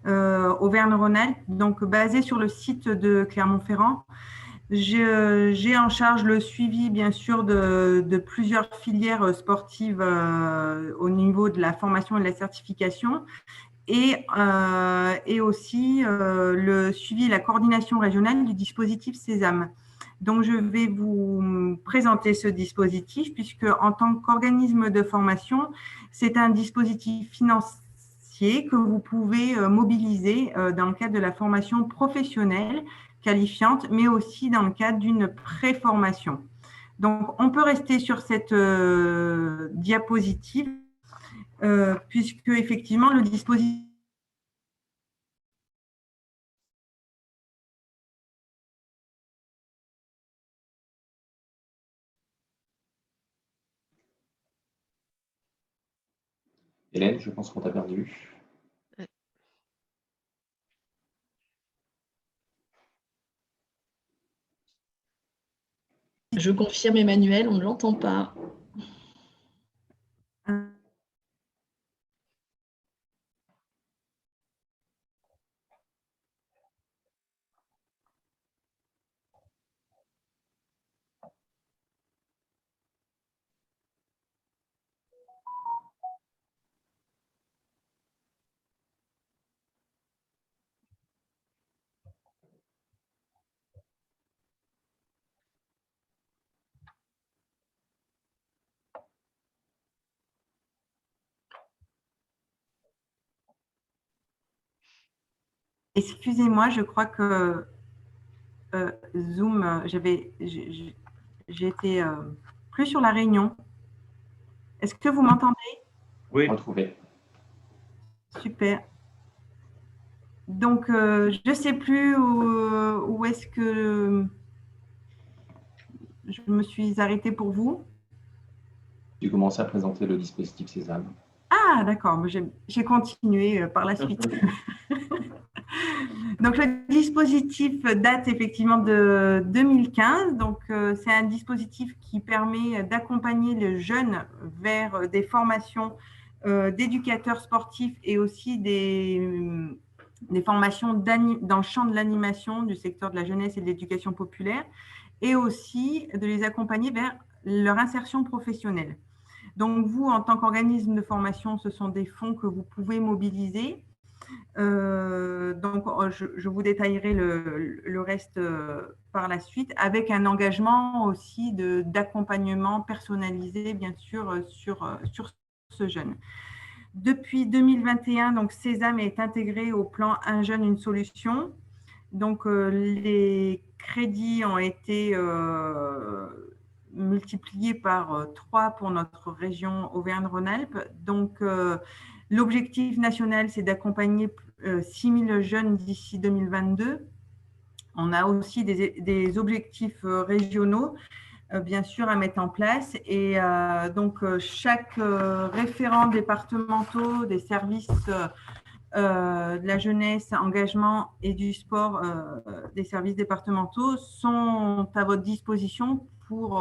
Auvergne-Rhône-Alpes, donc basée sur le site de Clermont-Ferrand. J'ai en charge le suivi, bien sûr, de plusieurs filières sportives au niveau de la formation et de la certification et aussi le suivi et la coordination régionale du dispositif Sésame. Donc, je vais vous présenter ce dispositif puisque, en tant qu'organisme de formation, c'est un dispositif financier que vous pouvez mobiliser dans le cadre de la formation professionnelle qualifiante, mais aussi dans le cadre d'une préformation. Donc, on peut rester sur cette diapositive puisque, effectivement, le dispositif Hélène, je pense qu'on t'a perdu. Je confirme, Emmanuel, on ne l'entend pas. Excusez-moi, je crois que Zoom, j'étais plus sur la réunion. Est-ce que vous m'entendez? Oui. Retrouvé. Super. Donc, je ne sais plus où est-ce que je me suis arrêtée pour vous. Tu commences à présenter le dispositif Sésame. Ah, d'accord, j'ai continué par la suite. Donc, le dispositif date effectivement de 2015. Donc, c'est un dispositif qui permet d'accompagner les jeunes vers des formations d'éducateurs sportifs et aussi des formations dans le champ de l'animation du secteur de la jeunesse et de l'éducation populaire, et aussi de les accompagner vers leur insertion professionnelle. Donc, vous, en tant qu'organisme de formation, ce sont des fonds que vous pouvez mobiliser. Donc, je vous détaillerai le reste par la suite, avec un engagement aussi d'accompagnement personnalisé, bien sûr, sur ce jeune. Depuis 2021, donc, Sésame est intégré au plan Un jeune, une solution. Donc, les crédits ont été multipliés par 3 pour notre région Auvergne-Rhône-Alpes. Donc, l'objectif national, c'est d'accompagner 6 000 jeunes d'ici 2022. On a aussi des objectifs régionaux, bien sûr, à mettre en place. Et donc, chaque référent départementaux des services de la jeunesse, engagement et du sport des services départementaux sont à votre disposition pour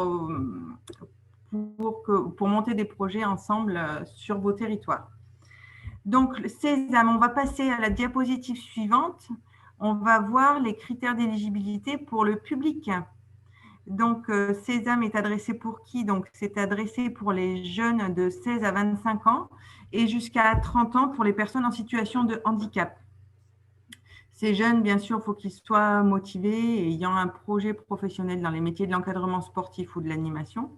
monter des projets ensemble sur vos territoires. Donc, Sésame, on va passer à la diapositive suivante. On va voir les critères d'éligibilité pour le public. Donc, Sésame est adressé pour qui? Donc, c'est adressé pour les jeunes de 16 à 25 ans et jusqu'à 30 ans pour les personnes en situation de handicap. Ces jeunes, bien sûr, il faut qu'ils soient motivés et ayant un projet professionnel dans les métiers de l'encadrement sportif ou de l'animation.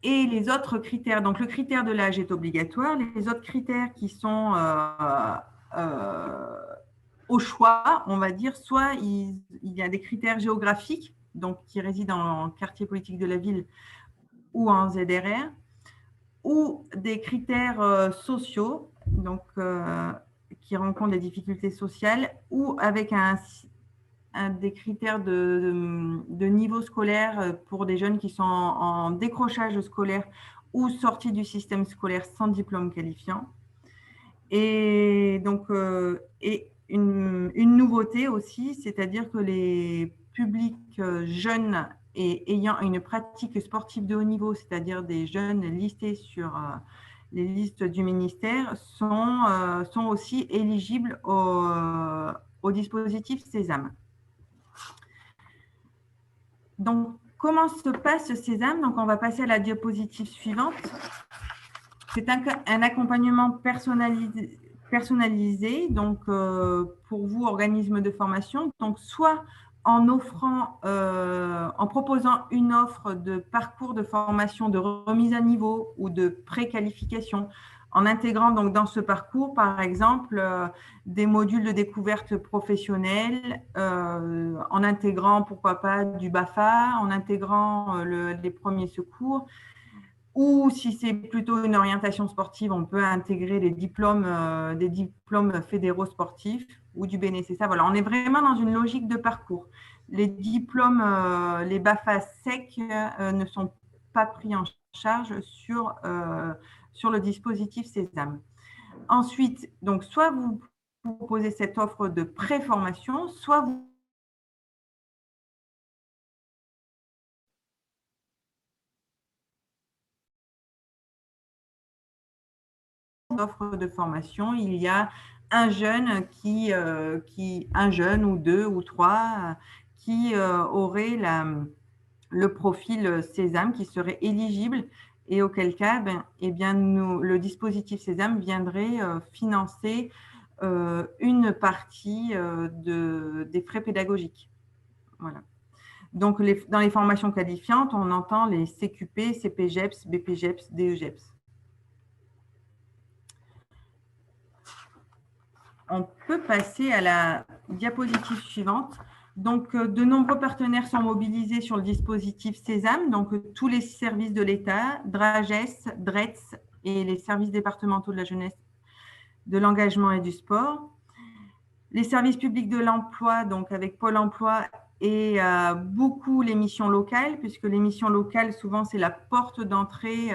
Et les autres critères, donc le critère de l'âge est obligatoire. Les autres critères qui sont au choix, on va dire, soit il y a des critères géographiques, donc qui résident dans le quartier politique de la ville ou en ZRR, ou des critères sociaux, donc qui rencontrent des difficultés sociales, ou avec des critères de niveau scolaire pour des jeunes qui sont en décrochage scolaire ou sortis du système scolaire sans diplôme qualifiant. Et donc, une nouveauté aussi, c'est-à-dire que les publics jeunes et ayant une pratique sportive de haut niveau, c'est-à-dire des jeunes listés sur les listes du ministère, sont aussi éligibles au dispositif Sésame. Donc, comment se passe Sésame? Donc, on va passer à la diapositive suivante. C'est un accompagnement personnalisé, donc pour vous, organisme de formation. Donc, soit en proposant une offre de parcours de formation, de remise à niveau ou de préqualification, en intégrant donc dans ce parcours, par exemple, des modules de découverte professionnelle, en intégrant, pourquoi pas, du BAFA, en intégrant les premiers secours, ou si c'est plutôt une orientation sportive, on peut intégrer des diplômes fédéraux sportifs ou du BNSSA. Voilà, on est vraiment dans une logique de parcours. Les diplômes, les BAFA SEC ne sont pas pris en charge sur le dispositif Sésame. Ensuite, donc, soit vous proposez cette offre de pré-formation, soit vous offre de formation, il y a un jeune un jeune ou deux ou trois qui aurait le profil Sésame, qui serait éligible, et auquel cas, le dispositif Sésame viendrait financer une partie des frais pédagogiques. Voilà. Donc, dans les formations qualifiantes, on entend les CQP, CPGEPS, BPGEPS, DEGEPS. On peut passer à la diapositive suivante. Donc, de nombreux partenaires sont mobilisés sur le dispositif Sésame, donc tous les services de l'État, DRAGES, DRETS et les services départementaux de la jeunesse, de l'engagement et du sport. Les services publics de l'emploi, donc avec Pôle emploi, et beaucoup les missions locales, puisque les missions locales, souvent, c'est la porte d'entrée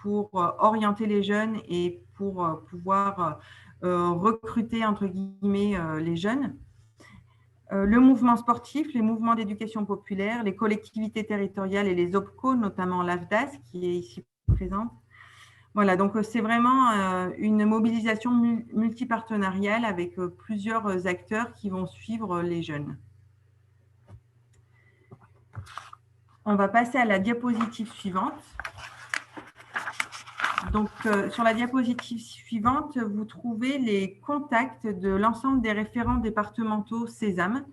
pour orienter les jeunes et pour pouvoir recruter, entre guillemets, les jeunes. Le mouvement sportif, les mouvements d'éducation populaire, les collectivités territoriales et les OPCO, notamment l'AFDAS, qui est ici présente. Voilà, donc c'est vraiment une mobilisation multipartenariale avec plusieurs acteurs qui vont suivre les jeunes. On va passer à la diapositive suivante. Donc, sur la diapositive suivante, vous trouvez les contacts de l'ensemble des référents départementaux Sésame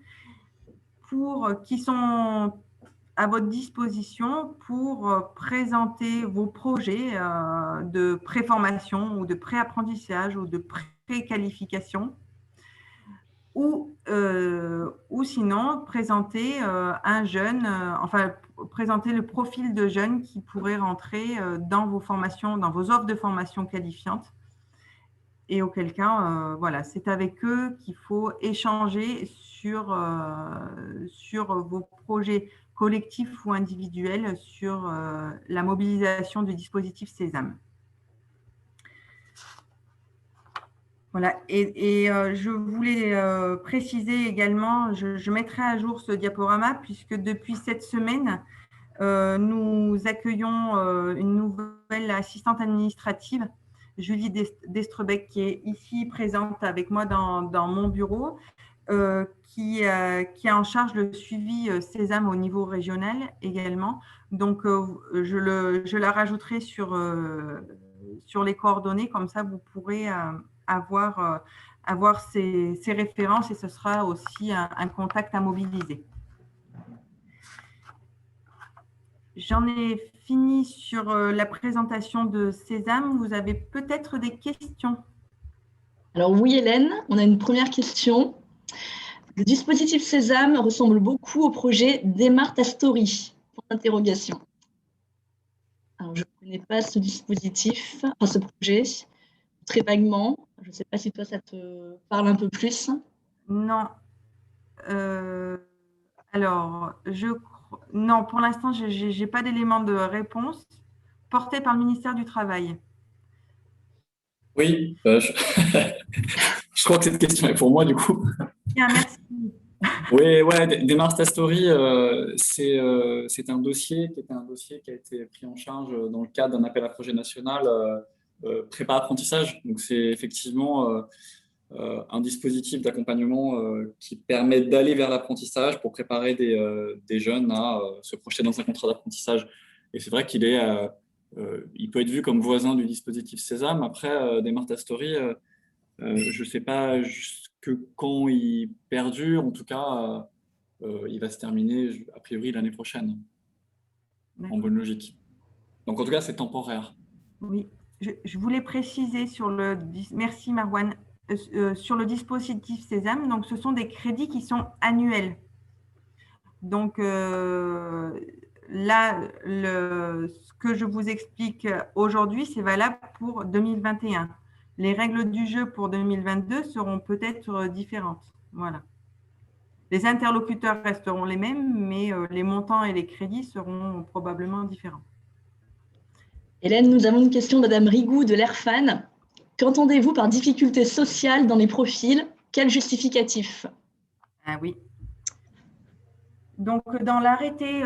qui sont à votre disposition pour présenter vos projets de préformation ou de préapprentissage ou de préqualification, ou sinon présenter un jeune, présenter le profil de jeune qui pourrait rentrer dans vos formations, dans vos offres de formation qualifiantes, et auquel cas, voilà, c'est avec eux qu'il faut échanger sur vos projets collectifs ou individuels, sur la mobilisation du dispositif Sésame. Voilà, et je voulais préciser également, je mettrai à jour ce diaporama, puisque depuis cette semaine, nous accueillons une nouvelle assistante administrative, Julie Destrebec, qui est ici présente avec moi dans mon bureau, qui a en charge le suivi Sésame au niveau régional également. Donc, je la rajouterai sur les coordonnées, comme ça vous pourrez avoir ces références, et ce sera aussi un contact à mobiliser. J'en ai fini sur la présentation de Sésame. Vous avez peut-être des questions? Alors oui, Hélène, on a une première question. Le dispositif Sésame ressemble beaucoup au projet Démarre ta story. Point d'interrogation. Alors, je ne connais pas ce dispositif, enfin ce projet, très vaguement. Je ne sais pas si toi, ça te parle un peu plus. Non. Alors, non, pour l'instant, je n'ai pas d'éléments de réponse portés par le ministère du Travail. Oui, je crois que cette question est pour moi, du coup. Bien, merci. Oui, ouais, Démarche ta story, c'est un dossier qui a été pris en charge dans le cadre d'un appel à projet national prépa apprentissage. Donc c'est effectivement un dispositif d'accompagnement qui permet d'aller vers l'apprentissage pour préparer des jeunes à se projeter dans un contrat d'apprentissage. Et c'est vrai il peut être vu comme voisin du dispositif Sésame. Après, Démarche ta story, je ne sais pas jusque quand il perdure. En tout cas, il va se terminer a priori l'année prochaine, en bonne logique. Donc en tout cas, c'est temporaire. Oui, je voulais préciser merci Marwan, sur le dispositif Sésame. Donc, ce sont des crédits qui sont annuels. Donc, là, ce que je vous explique aujourd'hui, c'est valable pour 2021. Les règles du jeu pour 2022 seront peut-être différentes. Voilà. Les interlocuteurs resteront les mêmes, mais les montants et les crédits seront probablement différents. Hélène, nous avons une question de Madame Rigou de l'Airfan. Qu'entendez-vous par difficulté sociale dans les profils? Quel justificatif? Ah oui. Donc, dans l'arrêté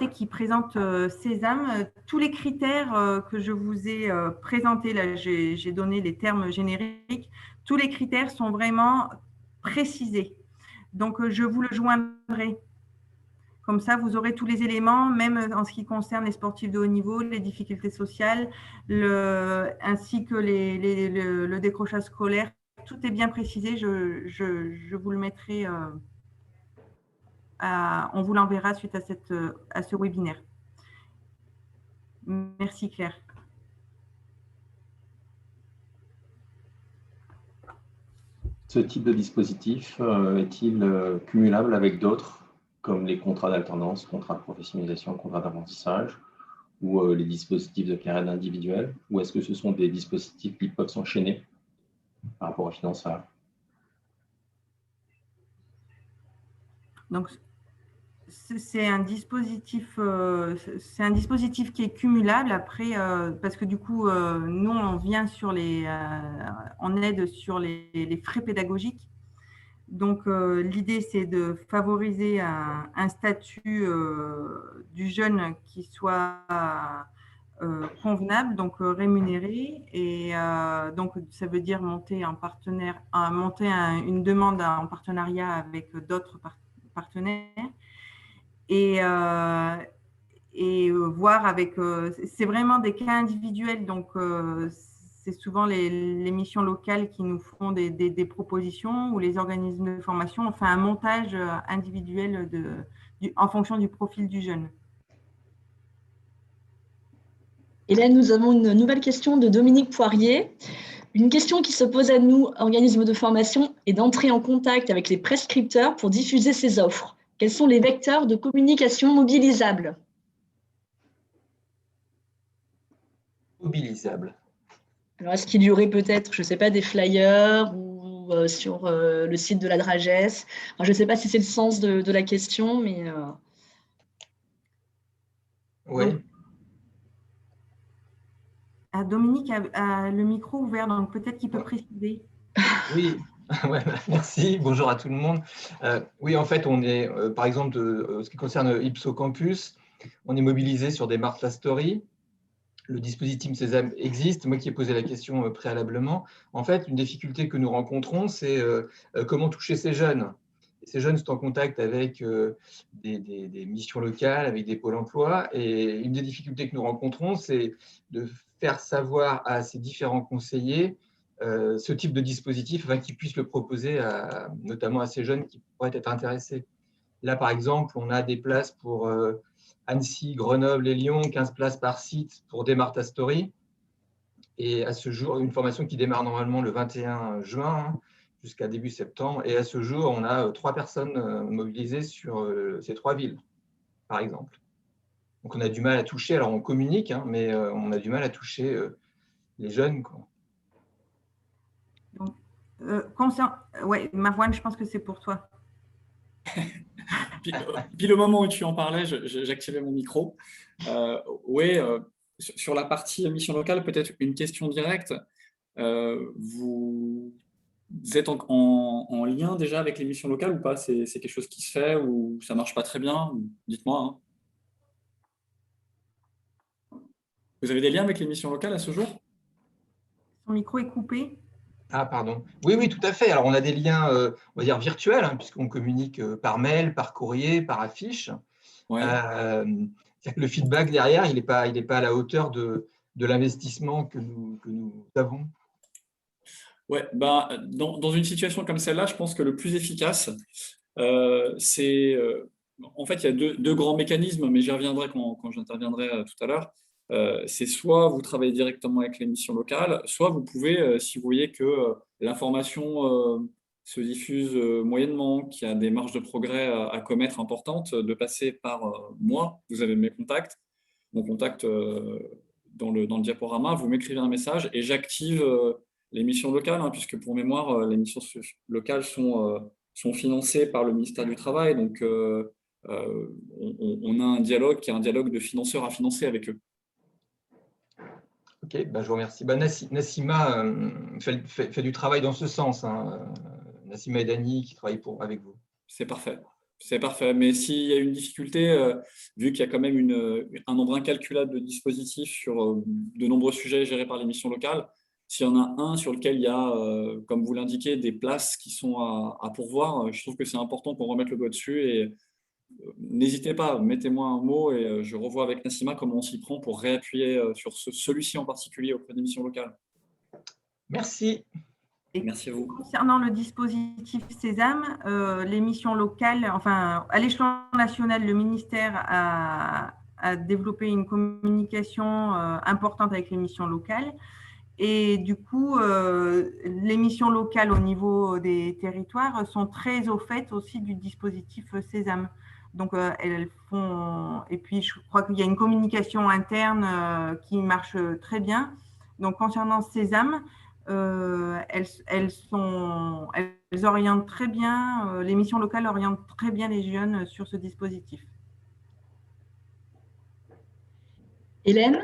qui présente Sésame, tous les critères que je vous ai présentés, là, j'ai donné les termes génériques, tous les critères sont vraiment précisés. Donc, je vous le joindrai. Comme ça, vous aurez tous les éléments, même en ce qui concerne les sportifs de haut niveau, les difficultés sociales, ainsi que le décrochage scolaire. Tout est bien précisé. Je vous le mettrai, on vous l'enverra suite à ce webinaire. Merci Claire. Ce type de dispositif est-il cumulable avec d'autres, comme les contrats d'alternance, contrats de professionnalisation, contrats d'apprentissage, ou les dispositifs de carrière individuelle, ou est-ce que ce sont des dispositifs qui peuvent s'enchaîner par rapport au financement? Donc, c'est un dispositif qui est cumulable après, parce que du coup, nous, on vient on aide sur les frais pédagogiques. Donc, l'idée, c'est de favoriser un statut du jeune qui soit convenable, donc rémunéré. Et donc, ça veut dire monter une demande en partenariat avec d'autres partenaires. Et voir avec… c'est vraiment des cas individuels, donc c'est souvent les missions locales qui nous font des propositions ou les organismes de formation. On fait un montage individuel en fonction du profil du jeune. Hélène, nous avons une nouvelle question de Dominique Poirier. Une question qui se pose à nous, organismes de formation, est d'entrer en contact avec les prescripteurs pour diffuser ces offres. Quels sont les vecteurs de communication mobilisables? Mobilisables. Alors, est-ce qu'il y aurait peut-être, je ne sais pas, des flyers ou sur le site de la Dragès? Enfin, je ne sais pas si c'est le sens de la question, mais… Oui. Dominique a le micro ouvert, donc peut-être qu'il peut préciser. Oui, ouais, merci. Bonjour à tout le monde. Oui, en fait, on est, par exemple, ce qui concerne Ipso Campus, on est mobilisé sur des Martha Story. Le dispositif Sésame existe. Moi qui ai posé la question préalablement, en fait, une difficulté que nous rencontrons, c'est comment toucher ces jeunes. Et ces jeunes sont en contact avec des missions locales, avec des pôles emploi. Et une des difficultés que nous rencontrons, c'est de faire savoir à ces différents conseillers ce type de dispositif afin qu'ils puissent le proposer notamment à ces jeunes qui pourraient être intéressés. Là, par exemple, on a des places pour Annecy, Grenoble et Lyon, 15 places par site pour Démarche ta story. Et à ce jour, une formation qui démarre normalement le 21 juin jusqu'à début septembre. Et à ce jour, on a 3 personnes mobilisées sur ces 3 villes, par exemple. Donc, on a du mal à toucher. Alors, on communique, mais on a du mal à toucher les jeunes, quoi. Donc, ouais, Marwan, je pense que c'est pour toi. Puis le moment où tu en parlais, j'activais mon micro. Oui, sur la partie mission locale, peut-être une question directe. Vous Vous êtes en lien déjà avec les missions locales ou pas? C'est quelque chose qui se fait ou ça ne marche pas très bien? Dites-moi. Hein. Vous avez des liens avec les missions locales à ce jour? Son micro est coupé. Ah, pardon. Oui, oui, tout à fait. Alors, on a des liens, on va dire, virtuels, hein, puisqu'on communique par mail, par courrier, par affiche. Ouais. C'est-à-dire que le feedback derrière, il n'est pas à la hauteur de l'investissement que nous avons. Ouais, ben, dans une situation comme celle-là, je pense que le plus efficace, c'est… en fait, il y a deux grands mécanismes, mais j'y reviendrai quand j'interviendrai tout à l'heure. C'est soit vous travaillez directement avec les missions locales, soit vous pouvez, si vous voyez que l'information se diffuse moyennement, qu'il y a des marges de progrès à commettre importantes, de passer par moi. Vous avez mes contacts. Mon contact dans le diaporama, vous m'écrivez un message et j'active les missions locales, hein, puisque pour mémoire, les missions locales sont financées par le ministère du Travail. Donc, on a un dialogue qui est un dialogue de financeur à financer avec eux. Ok, ben, je vous remercie. Ben, Nassima fait du travail dans ce sens. Hein. Nassima et Dany qui travaillent avec vous. C'est parfait. C'est parfait. Mais s'il y a une difficulté, vu qu'il y a quand même un nombre incalculable de dispositifs sur de nombreux sujets gérés par les missions locales, s'il y en a un sur lequel il y a, comme vous l'indiquez, des places qui sont à pourvoir, je trouve que c'est important qu'on remette le doigt dessus. Et n'hésitez pas, mettez-moi un mot et je revois avec Nassima comment on s'y prend pour réappuyer sur celui-ci en particulier auprès des missions locales. Merci. Et merci à vous. Concernant le dispositif Sésame, les missions locales, enfin, à l'échelon national, le ministère a développé une communication importante avec les missions locales. Et du coup, les missions locales au niveau des territoires sont très au fait aussi du dispositif Sésame. Donc, elles font… Et puis, je crois qu'il y a une communication interne qui marche très bien. Donc, concernant Sésame, elles orientent très bien, les missions locales orientent très bien les jeunes sur ce dispositif. Hélène,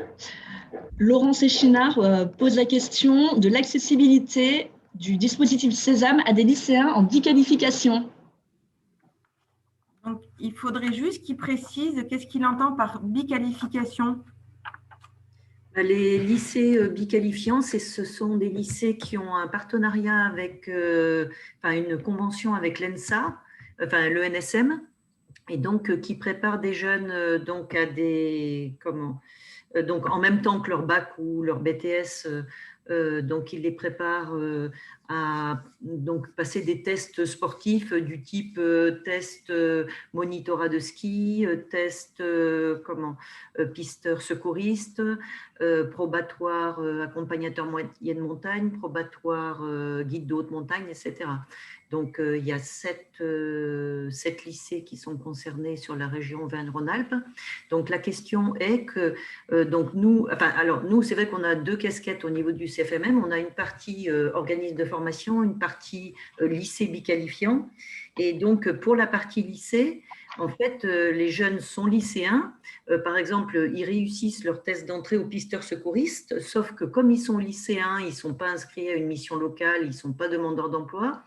Laurence Échinard pose la question de l'accessibilité du dispositif Sésame à des lycéens en 10 qualifications. Donc, il faudrait juste qu'il précise qu'est-ce qu'il entend par biqualification. Les lycées biqualifiants, ce sont des lycées qui ont un partenariat avec une convention avec l'ENSA, enfin l'ENSM, et donc qui préparent des jeunes donc à des donc en même temps que leur bac ou leur BTS. Donc, ils les préparent à donc, passer des tests sportifs du type test monitorat de ski, test pisteur secouriste, probatoire accompagnateur moyenne montagne, probatoire guide de haute montagne, etc. Donc, il y a 7 lycées qui sont concernés sur la région Auvergne-Rhône-Alpes. Donc, la question est que donc nous, c'est vrai qu'on a 2 casquettes au niveau du CFMM. On a une partie organisme de formation, une partie lycée biqualifiant. Et donc, pour la partie lycée, en fait, les jeunes sont lycéens. Par exemple, ils réussissent leur test d'entrée au pisteur secouriste, sauf que comme ils sont lycéens, ils ne sont pas inscrits à une mission locale, ils ne sont pas demandeurs d'emploi.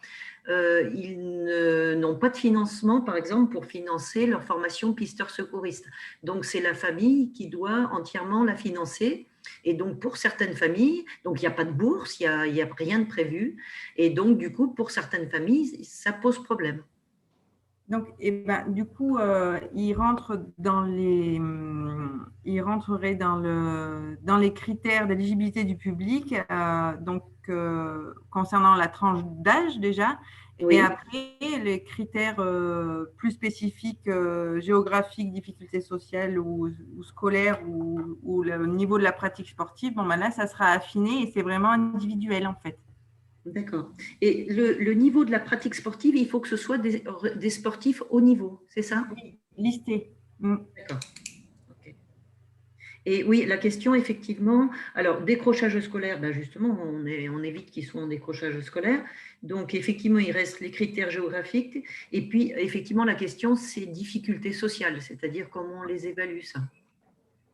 Ils n'ont pas de financement, par exemple, pour financer leur formation pisteur secouriste. Donc, c'est la famille qui doit entièrement la financer. Et donc, pour certaines familles, donc il n'y a pas de bourse, il n'y a rien de prévu. Et donc, du coup, pour certaines familles, ça pose problème. Donc, du coup, il rentrerait dans les critères d'éligibilité du public, concernant la tranche d'âge déjà, oui. Et après les critères plus spécifiques géographiques, difficultés sociales ou scolaires ou le niveau de la pratique sportive. Bon, là, ça sera affiné et c'est vraiment individuel en fait. D'accord. Et le niveau de la pratique sportive, il faut que ce soit des sportifs haut niveau, c'est ça? Oui, listés. D'accord. Okay. Et oui, la question, effectivement, alors décrochage scolaire, justement, on évite qu'ils soient en décrochage scolaire. Donc, effectivement, il reste les critères géographiques. Et puis, effectivement, la question, c'est difficultés sociales, c'est-à-dire comment on les évalue, ça?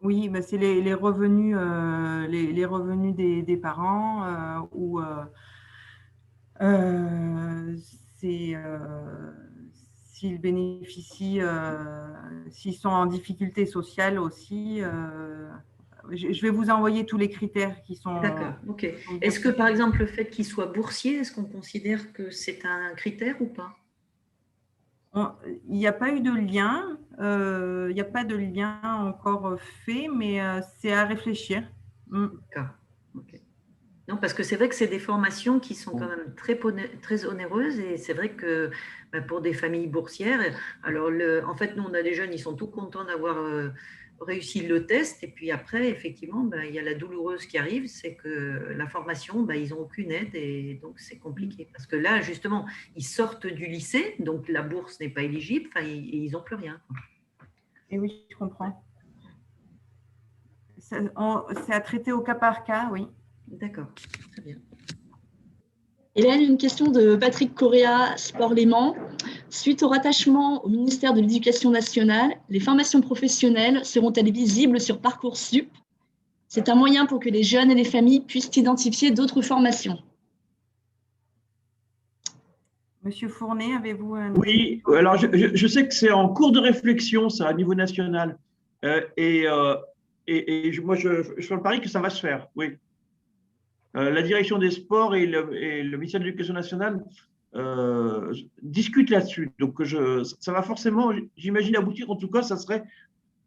Oui, c'est les revenus, les revenus des parents S'ils bénéficient, s'ils sont en difficulté sociale aussi. Je vais vous envoyer tous les critères qui sont… D'accord, ok. Est-ce que, par exemple, le fait qu'ils soient boursiers, est-ce qu'on considère que c'est un critère ou pas? Il n'y a pas eu de lien, il n'y a pas de lien encore fait, mais c'est à réfléchir. D'accord, ok. Non, parce que c'est vrai que c'est des formations qui sont quand même très onéreuses et c'est vrai que pour des familles boursières, alors en fait, nous, on a des jeunes, ils sont tout contents d'avoir réussi le test et puis après, effectivement, il y a la douloureuse qui arrive, c'est que la formation, ils n'ont aucune aide et donc c'est compliqué. Parce que là, justement, ils sortent du lycée, donc la bourse n'est pas éligible, ils n'ont plus rien. Et oui, je comprends. C'est à traiter au cas par cas, oui. D'accord, très bien. Hélène, une question de Patrick Correa, Sport Léman. Suite au rattachement au ministère de l'Éducation nationale, les formations professionnelles seront-elles visibles sur Parcoursup? C'est un moyen pour que les jeunes et les familles puissent identifier d'autres formations. Monsieur Fournet, avez-vous un… Oui, alors je sais que c'est en cours de réflexion, ça, à niveau national. Moi, je fais le pari que ça va se faire, oui. La direction des sports et le ministère de l'Éducation nationale discutent là-dessus. Donc, ça va forcément, j'imagine, aboutir. En tout cas, ça serait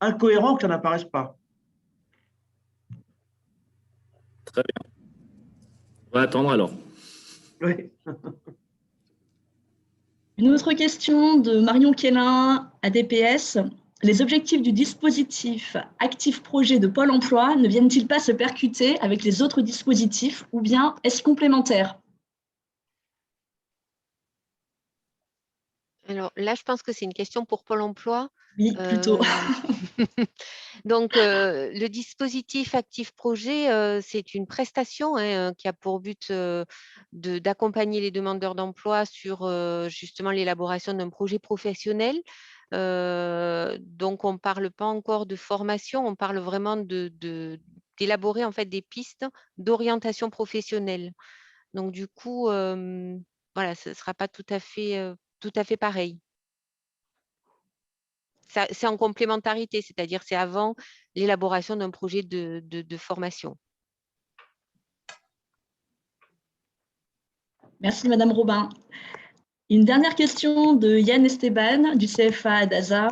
incohérent que ça n'apparaisse pas. Très bien. On va attendre alors. Oui. Une autre question de Marion Quélin, ADPS. Les objectifs du dispositif Actif Projet de Pôle emploi ne viennent-ils pas se percuter avec les autres dispositifs ou bien est-ce complémentaire? Alors là, je pense que c'est une question pour Pôle emploi. Oui, plutôt. Donc, le dispositif Actif Projet, c'est une prestation qui a pour but d'accompagner les demandeurs d'emploi sur justement l'élaboration d'un projet professionnel. Donc, on ne parle pas encore de formation, on parle vraiment d'élaborer en fait des pistes d'orientation professionnelle. Donc, du coup, voilà, ce ne sera pas tout à fait pareil. C'est en complémentarité, c'est-à-dire c'est avant l'élaboration d'un projet de formation. Merci Madame Robin. Une dernière question de Yann Esteban du CFA d'Aza.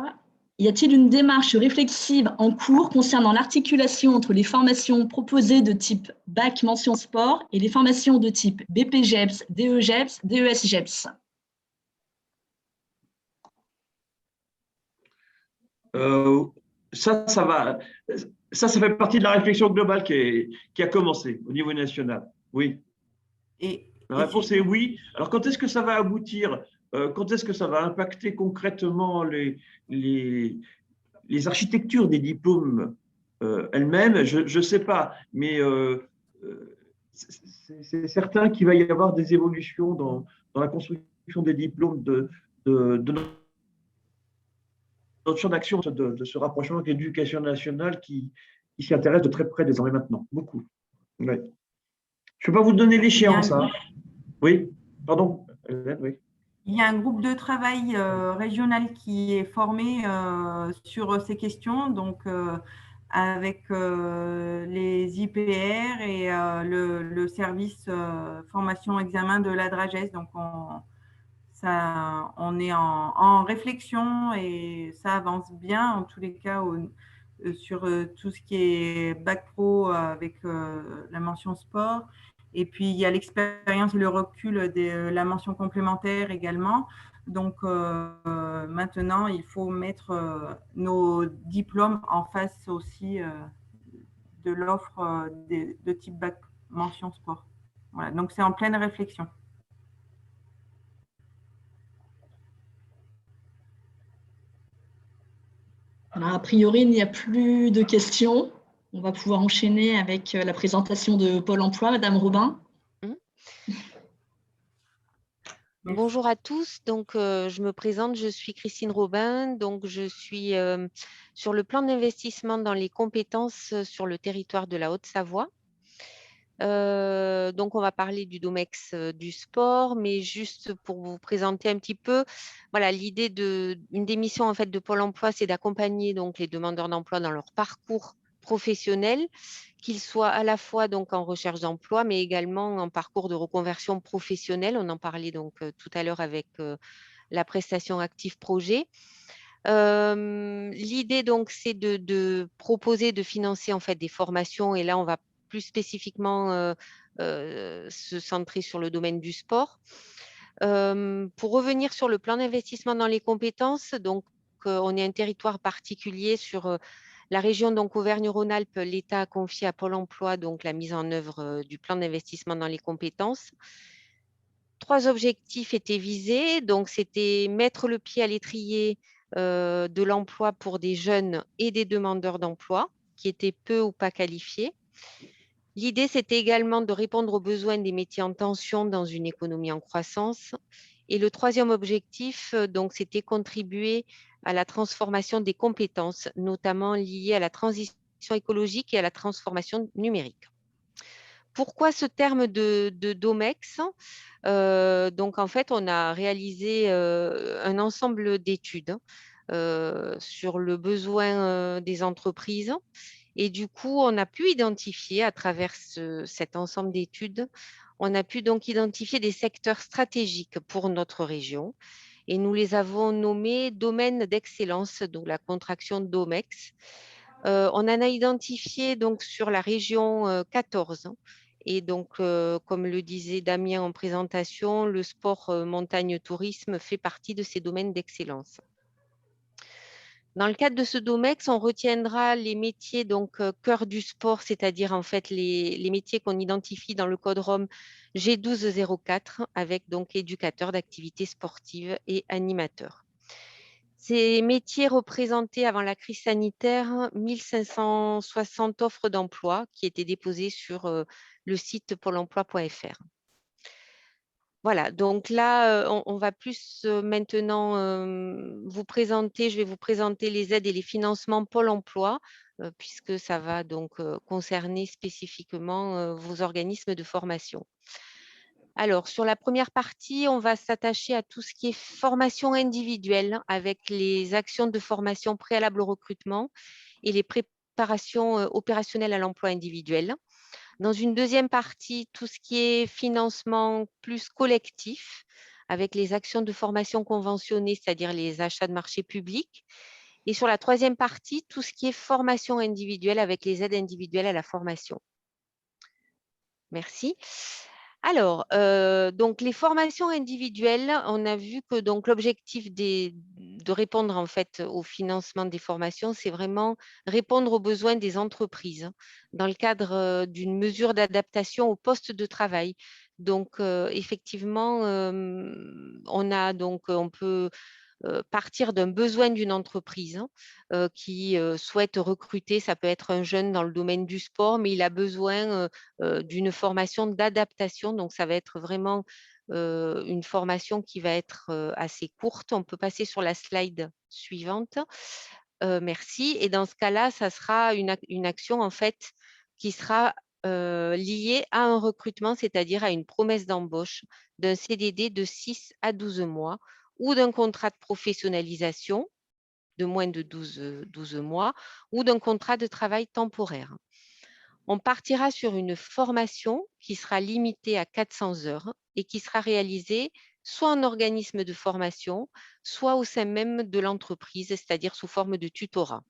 Y a-t-il une démarche réflexive en cours concernant l'articulation entre les formations proposées de type bac mention sport et les formations de type BPGEPS, DEGEPS, DESGEPS? Ça fait partie de la réflexion globale qui a commencé au niveau national. Oui. La réponse est oui. Alors, quand est-ce que ça va aboutir? Quand est-ce que ça va impacter concrètement les architectures des diplômes elles-mêmes? Je ne sais pas, mais c'est certain qu'il va y avoir des évolutions dans la construction des diplômes de notre champ d'action de ce rapprochement avec l'éducation nationale qui s'y intéresse de très près désormais maintenant, beaucoup. Ouais. Je ne peux pas vous donner l'échéance. Hein. Oui, pardon. Oui. Il y a un groupe de travail régional qui est formé sur ces questions, donc avec les IPR et le service formation-examen de la DRAGES. Donc, on est en réflexion et ça avance bien, en tous les cas, sur tout ce qui est bac pro avec la mention sport. Et puis, il y a l'expérience et le recul de la mention complémentaire également. Donc, maintenant, il faut mettre nos diplômes en face aussi de l'offre de type bac mention sport. Voilà, donc c'est en pleine réflexion. Alors, a priori, il n'y a plus de questions. On va pouvoir enchaîner avec la présentation de Pôle emploi. Madame Robin. Bonjour à tous. Donc, je me présente, je suis Christine Robin. Donc, je suis sur le plan d'investissement dans les compétences sur le territoire de la Haute-Savoie. Donc, on va parler du Domex du sport, mais juste pour vous présenter un petit peu, voilà, l'idée une des missions en fait de Pôle emploi, c'est d'accompagner donc les demandeurs d'emploi dans leur parcours professionnel, qu'ils soient à la fois donc en recherche d'emploi, mais également en parcours de reconversion professionnelle. On en parlait donc tout à l'heure avec la prestation active projet. L'idée donc c'est de proposer, de financer en fait des formations, et là on va plus spécifiquement se centrer sur le domaine du sport. Pour revenir sur le plan d'investissement dans les compétences, donc on est un territoire particulier sur la région donc Auvergne-Rhône-Alpes. L'État a confié à Pôle emploi donc la mise en œuvre du plan d'investissement dans les compétences. 3 objectifs étaient visés, donc c'était mettre le pied à l'étrier de l'emploi pour des jeunes et des demandeurs d'emploi qui étaient peu ou pas qualifiés. L'idée, c'était également de répondre aux besoins des métiers en tension dans une économie en croissance. Et le 3e objectif, donc, c'était contribuer à la transformation des compétences, notamment liées à la transition écologique et à la transformation numérique. Pourquoi ce terme de Domex? Donc, en fait, on a réalisé un ensemble d'études sur le besoin des entreprises. Et du coup, on a pu identifier à travers cet ensemble d'études, on a pu donc identifier des secteurs stratégiques pour notre région. Et nous les avons nommés domaines d'excellence, donc la contraction Domex. On en a identifié donc sur la région 14. Et donc, comme le disait Damien en présentation, le sport montagne-tourisme fait partie de ces domaines d'excellence. Dans le cadre de ce Domex, on retiendra les métiers donc cœur du sport, c'est-à-dire en fait les métiers qu'on identifie dans le code ROM G1204 avec donc éducateur d'activités sportives et animateurs. Ces métiers représentaient avant la crise sanitaire 1560 offres d'emploi qui étaient déposées sur le site pôle emploi.fr. Voilà, donc là, on va plus maintenant je vais vous présenter les aides et les financements Pôle emploi, puisque ça va donc concerner spécifiquement vos organismes de formation. Alors, sur la première partie, on va s'attacher à tout ce qui est formation individuelle avec les actions de formation préalable au recrutement et les préparations opérationnelles à l'emploi individuel. Dans une deuxième partie, tout ce qui est financement plus collectif avec les actions de formation conventionnées, c'est-à-dire les achats de marché public. Et sur la troisième partie, tout ce qui est formation individuelle avec les aides individuelles à la formation. Merci. Alors, donc les formations individuelles, on a vu que donc l'objectif de répondre en fait au financement des formations, c'est vraiment répondre aux besoins des entreprises dans le cadre d'une mesure d'adaptation au poste de travail. Donc, effectivement, on peut partir d'un besoin d'une entreprise qui souhaite recruter. Ça peut être un jeune dans le domaine du sport, mais il a besoin d'une formation d'adaptation. Donc, ça va être vraiment une formation qui va être assez courte. On peut passer sur la slide suivante. Merci. Et dans ce cas-là, ça sera une action en fait qui sera liée à un recrutement, c'est-à-dire à une promesse d'embauche d'un CDD de 6 à 12 mois ou d'un contrat de professionnalisation de moins de 12 mois ou d'un contrat de travail temporaire. On partira sur une formation qui sera limitée à 400 heures et qui sera réalisée soit en organisme de formation, soit au sein même de l'entreprise, c'est-à-dire sous forme de tutorat.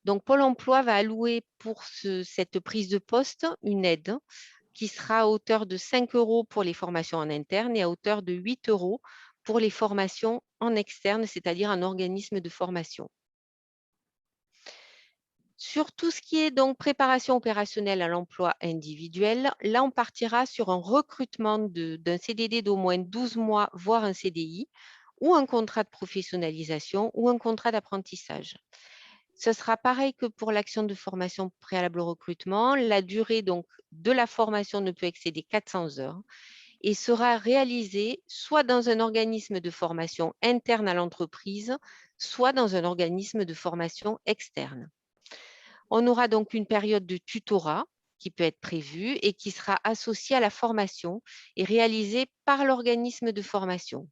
Donc, Pôle emploi va allouer pour cette prise de poste une aide qui sera à hauteur de 5 € pour les formations en interne et à hauteur de 8 € pour les formations en externe, c'est-à-dire un organisme de formation. Sur tout ce qui est donc préparation opérationnelle à l'emploi individuel, là, on partira sur un recrutement d'un CDD d'au moins 12 mois, voire un CDI, ou un contrat de professionnalisation ou un contrat d'apprentissage. Ce sera pareil que pour l'action de formation préalable au recrutement. La durée donc, de la formation ne peut excéder 400 heures et sera réalisée soit dans un organisme de formation interne à l'entreprise, soit dans un organisme de formation externe. On aura donc une période de tutorat qui peut être prévu et qui sera associé à la formation et réalisé par l'organisme de formation.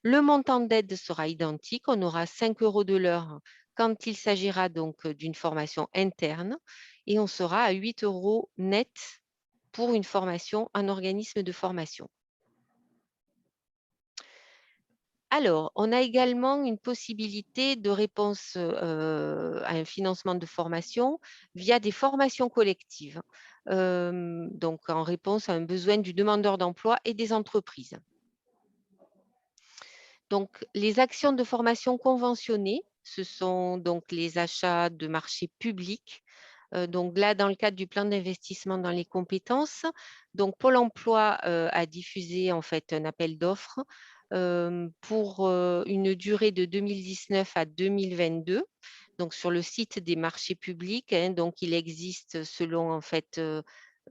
Le montant d'aide sera identique, on aura 5 € de l'heure quand il s'agira donc d'une formation interne et on sera à 8 € net pour une formation en organisme de formation. Alors, on a également une possibilité de réponse à un financement de formation via des formations collectives, donc en réponse à un besoin du demandeur d'emploi et des entreprises. Donc, les actions de formation conventionnées, ce sont donc les achats de marché public. Donc là, dans le cadre du plan d'investissement dans les compétences, donc Pôle emploi a diffusé en fait un appel d'offres pour une durée de 2019 à 2022. Donc sur le site des marchés publics, hein, donc il existe selon en fait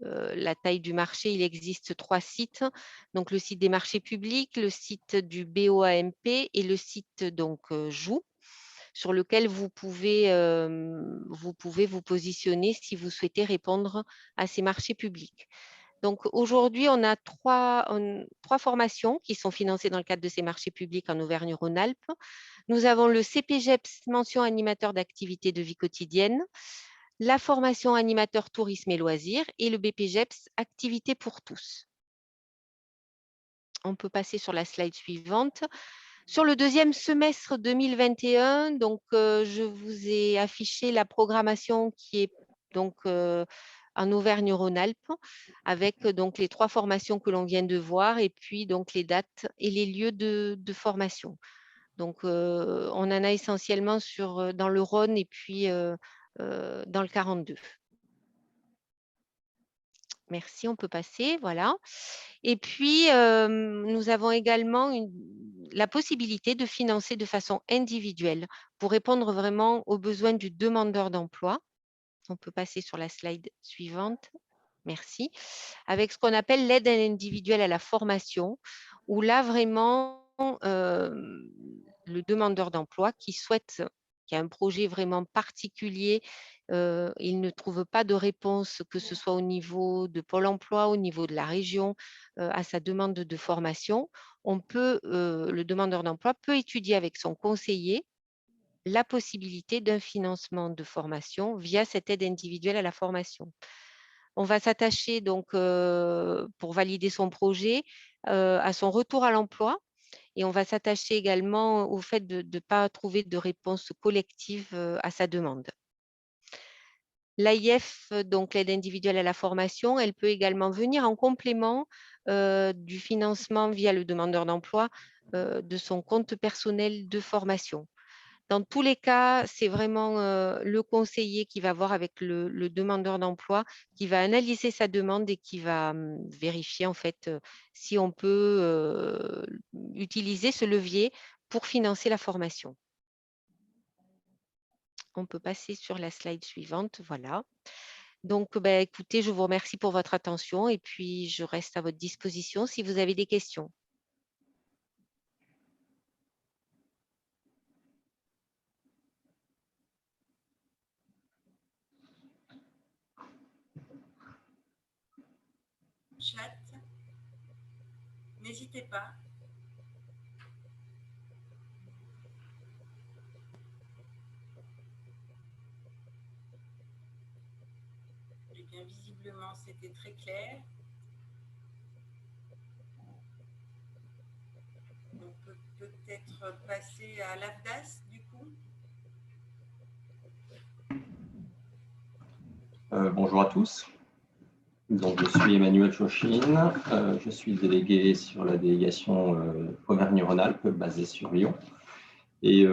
la taille du marché, il existe 3 sites. Donc le site des marchés publics, le site du BOAMP et le site donc Joux, sur lequel vous pouvez vous positionner si vous souhaitez répondre à ces marchés publics. Donc aujourd'hui, on a trois formations qui sont financées dans le cadre de ces marchés publics en Auvergne-Rhône-Alpes. Nous avons le CPGEPS, mention animateur d'activités de vie quotidienne, la formation animateur tourisme et loisirs et le BPGEPS, activités pour tous. On peut passer sur la slide suivante. Sur le deuxième semestre 2021, donc, je vous ai affiché la programmation qui est donc, en Auvergne-Rhône-Alpes avec donc, les 3 formations que l'on vient de voir et puis donc, les dates et les lieux de formation. Donc, on en a essentiellement dans le Rhône et puis dans le 42. Merci, on peut passer, voilà. Et puis, nous avons également la possibilité de financer de façon individuelle pour répondre vraiment aux besoins du demandeur d'emploi. On peut passer sur la slide suivante. Merci. Avec ce qu'on appelle l'aide individuelle à la formation, où là, vraiment, le demandeur d'emploi qui a un projet vraiment particulier, il ne trouve pas de réponse, que ce soit au niveau de Pôle emploi, au niveau de la région, à sa demande de formation, le demandeur d'emploi peut étudier avec son conseiller la possibilité d'un financement de formation via cette aide individuelle à la formation. On va s'attacher donc, pour valider son projet, à son retour à l'emploi. Et on va s'attacher également au fait de ne pas trouver de réponse collective à sa demande. L'AIF, donc l'aide individuelle à la formation, elle peut également venir en complément du financement via le demandeur d'emploi de son compte personnel de formation. Dans tous les cas, c'est vraiment le conseiller qui va voir avec le demandeur d'emploi, qui va analyser sa demande et qui va vérifier en fait si on peut utiliser ce levier pour financer la formation. On peut passer sur la slide suivante, voilà. Donc, écoutez, je vous remercie pour votre attention et puis je reste à votre disposition si vous avez des questions. Chat, n'hésitez pas. Eh bien, visiblement, c'était très clair. On peut peut-être passer à l'AFDAS, du coup. Bonjour à tous. Donc, je suis Emmanuel Chauchine, je suis délégué sur la délégation Auvergne-Rhône-Alpes basée sur Lyon et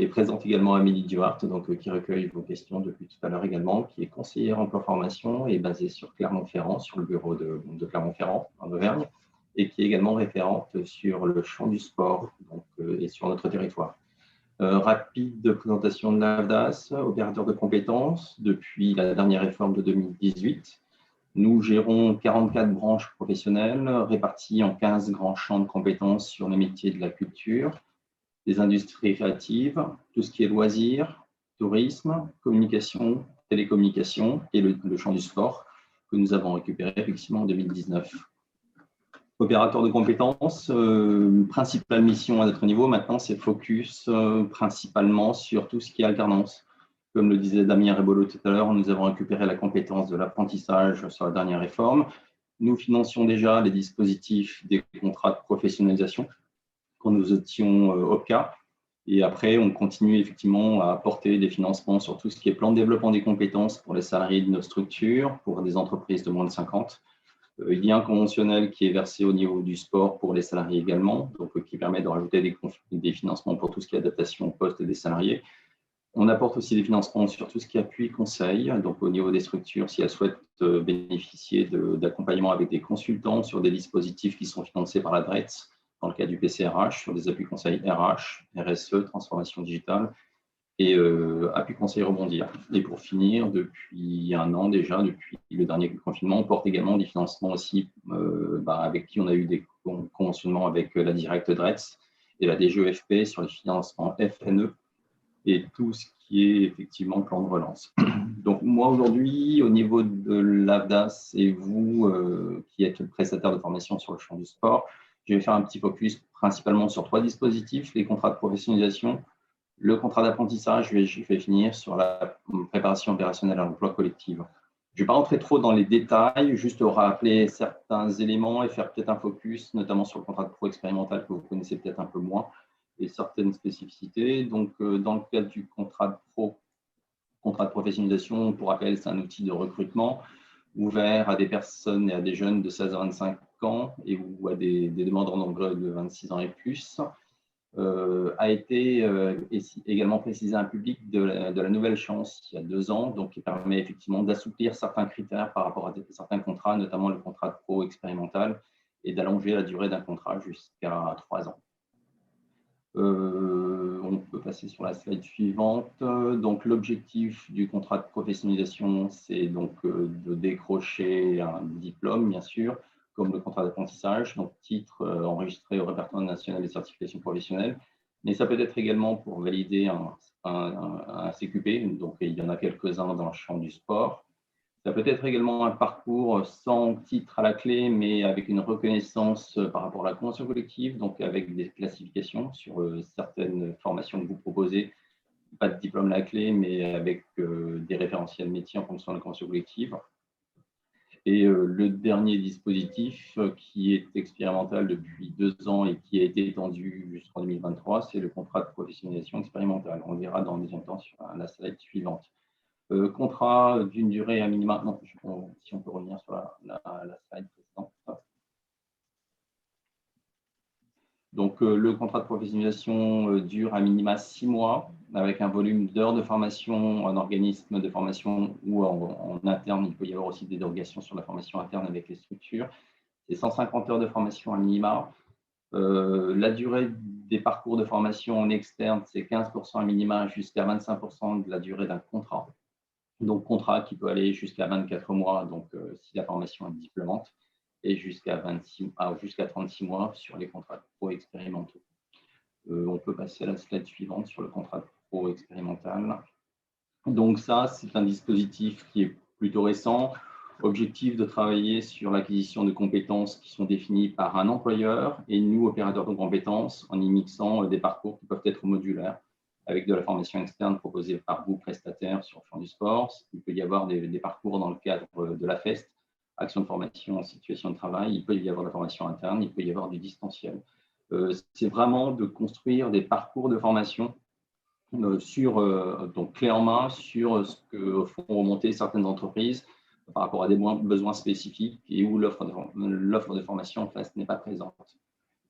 présente également Amélie Duhart, donc, qui recueille vos questions depuis tout à l'heure également, qui est conseillère emploi-formation et basée sur Clermont-Ferrand, sur le bureau de Clermont-Ferrand en Auvergne, et qui est également référente sur le champ du sport donc, et sur notre territoire. Rapide présentation de l'AFDAS, opérateur de compétences depuis la dernière réforme de 2018. Nous gérons 44 branches professionnelles réparties en 15 grands champs de compétences sur les métiers de la culture, des industries créatives, tout ce qui est loisirs, tourisme, communication, télécommunications et le champ du sport que nous avons récupéré effectivement en 2019. Opérateur de compétences, principale mission à notre niveau maintenant, c'est focus principalement sur tout ce qui est alternance. Comme le disait Damien Rebolo tout à l'heure, nous avons récupéré la compétence de l'apprentissage sur la dernière réforme. Nous financions déjà les dispositifs des contrats de professionnalisation quand nous étions OPCA. Et après, on continue effectivement à apporter des financements sur tout ce qui est plan de développement des compétences pour les salariés de nos structures, pour des entreprises de moins de 50. Il y a un conventionnel qui est versé au niveau du sport pour les salariés également, donc qui permet de rajouter des financements pour tout ce qui est adaptation au poste des salariés. On apporte aussi des financements sur tout ce qui est appui conseil, donc au niveau des structures, si elles souhaitent bénéficier d'accompagnement avec des consultants sur des dispositifs qui sont financés par la DRETS, dans le cas du PCRH, sur des appuis conseils RH, RSE, transformation digitale, et appui conseil rebondir. Et pour finir, depuis un an déjà, depuis le dernier confinement, on porte également des financements aussi avec qui on a eu des conventionnements avec la Direct DRETS et la DGEFP sur les financements FNE et tout ce qui est effectivement plan de relance. Donc moi aujourd'hui, au niveau de l'AFDAS et vous qui êtes le prestataire de formation sur le champ du sport, je vais faire un petit focus principalement sur 3 dispositifs, les contrats de professionnalisation, le contrat d'apprentissage, je vais finir sur la préparation opérationnelle à l'emploi collectif. Je ne vais pas rentrer trop dans les détails, juste rappeler certains éléments et faire peut-être un focus, notamment sur le contrat de pro expérimental que vous connaissez peut-être un peu moins, et certaines spécificités. Donc, dans le cadre du contrat de professionnalisation, pour rappel, c'est un outil de recrutement ouvert à des personnes et à des jeunes de 16 à 25 ans ou à des demandeurs d'emploi de 26 ans et plus. A été également précisé un public de la nouvelle chance il y a 2 ans, donc qui permet effectivement d'assouplir certains critères par rapport à certains contrats, notamment le contrat de pro expérimental, et d'allonger la durée d'un contrat jusqu'à 3 ans. On peut passer sur la slide suivante. Donc l'objectif du contrat de professionnalisation, c'est donc de décrocher un diplôme, bien sûr, comme le contrat d'apprentissage, donc titre enregistré au répertoire national des certifications professionnelles. Mais ça peut être également pour valider un CQP, donc il y en a quelques-uns dans le champ du sport. Ça peut être également un parcours sans titre à la clé, mais avec une reconnaissance par rapport à la convention collective, donc avec des classifications sur certaines formations que vous proposez, pas de diplôme à la clé, mais avec des référentiels métiers en fonction de la convention collective. Et le dernier dispositif qui est expérimental depuis 2 ans et qui a été étendu jusqu'en 2023, c'est le contrat de professionnalisation expérimentale. On le verra dans les temps sur la slide suivante. Contrat d'une durée à minima. Non, si on peut revenir sur la slide précédente. Donc, le contrat de professionnalisation dure à minima 6 mois avec un volume d'heures de formation en organisme de formation ou en interne. Il peut y avoir aussi des dérogations sur la formation interne avec les structures. C'est 150 heures de formation à minima. La durée des parcours de formation en externe, c'est 15% à minima jusqu'à 25% de la durée d'un contrat. Donc, contrat qui peut aller jusqu'à 24 mois, donc si la formation est diplômante, et jusqu'à 36 mois sur les contrats de pro expérimentaux. On peut passer à la slide suivante sur le contrat de pro expérimental. Donc ça, c'est un dispositif qui est plutôt récent. Objectif de travailler sur l'acquisition de compétences qui sont définies par un employeur et nous, opérateurs de compétences, en y mixant des parcours qui peuvent être modulaires, avec de la formation externe proposée par vous, prestataires, sur le champ du sport. Il peut y avoir des parcours dans le cadre de la FEST, action de formation en situation de travail. Il peut y avoir de la formation interne, il peut y avoir du distanciel. C'est vraiment de construire des parcours de formation donc clé en main sur ce que font remonter certaines entreprises par rapport à des besoins spécifiques et où l'offre de formation en face n'est pas présente.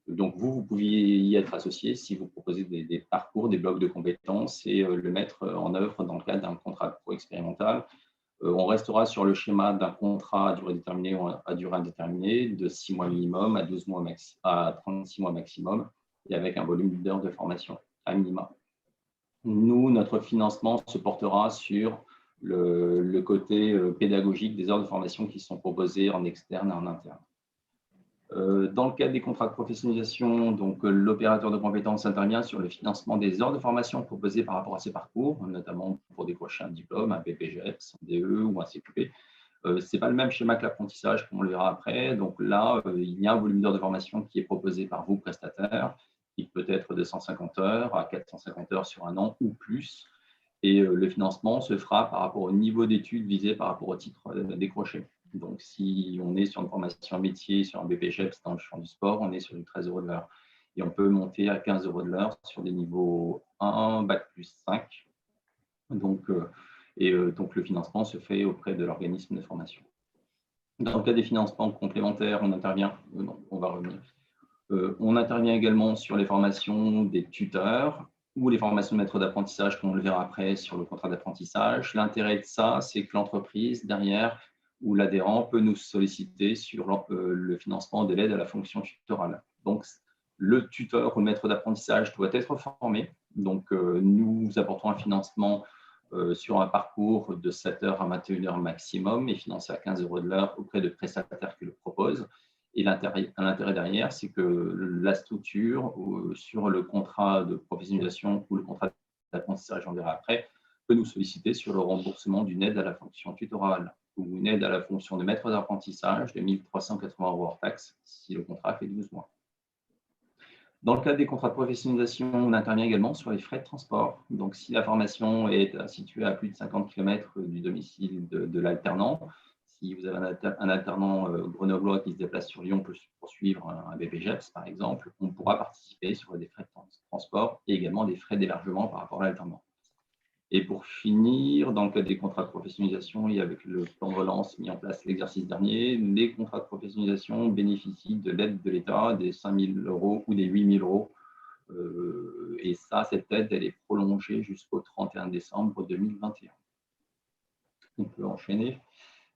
Donc, vous pouviez y être associé si vous proposez des parcours, des blocs de compétences et le mettre en œuvre dans le cadre d'un contrat de pro expérimental. On restera sur le schéma d'un contrat à durée déterminée ou à durée indéterminée de 6 mois minimum à 12 mois à 36 mois maximum et avec un volume d'heures de formation à minima. Nous, notre financement se portera sur le côté pédagogique des heures de formation qui sont proposées en externe et en interne. Dans le cadre des contrats de professionnalisation, donc l'opérateur de compétences intervient sur le financement des heures de formation proposées par rapport à ces parcours, notamment pour décrocher un diplôme, un BPGEPS, un DE ou un CQP. Ce n'est pas le même schéma que l'apprentissage, comme on le verra après. Donc là, il y a un volume d'heures de formation qui est proposé par vous, prestataires, qui peut être de 150 heures à 450 heures sur un an ou plus. Et le financement se fera par rapport au niveau d'études visé par rapport au titre décroché. Donc, si on est sur une formation métier, sur un BPGEPS dans le champ du sport, on est sur du 13 € de l'heure. Et on peut monter à 15 € de l'heure sur des niveaux 1, Bac plus 5. Donc, donc, le financement se fait auprès de l'organisme de formation. Dans le cas des financements complémentaires, on intervient, on va revenir. On intervient également sur les formations des tuteurs ou les formations de maîtres d'apprentissage, comme on le verra après sur le contrat d'apprentissage. L'intérêt de ça, c'est que l'entreprise, derrière, ou l'adhérent peut nous solliciter sur le financement de l'aide à la fonction tutorale. Donc, le tuteur ou le maître d'apprentissage doit être formé. Donc, nous apportons un financement sur un parcours de 7 heures à 21 heures maximum et financé à 15 € de l'heure auprès de prestataires qui le proposent. Et l'intérêt derrière, c'est que la structure, sur le contrat de professionnalisation ou le contrat d'apprentissage, on verra après, peut nous solliciter sur le remboursement d'une aide à la fonction tutorale ou une aide à la fonction de maître d'apprentissage de 1 380 € hors taxe si le contrat fait 12 mois. Dans le cadre des contrats de professionnalisation, on intervient également sur les frais de transport. Donc, si la formation est située à plus de 50 km du domicile de l'alternant, si vous avez un alternant grenoblois qui se déplace sur Lyon pour suivre un BPGEPS, par exemple, on pourra participer sur des frais de transport et également des frais d'hébergement par rapport à l'alternant. Et pour finir, dans le cadre des contrats de professionnalisation et avec le plan de relance mis en place l'exercice dernier, les contrats de professionnalisation bénéficient de l'aide de l'État des 5 000 € ou des 8 000 €. Et ça, cette aide, elle est prolongée jusqu'au 31 décembre 2021. On peut enchaîner.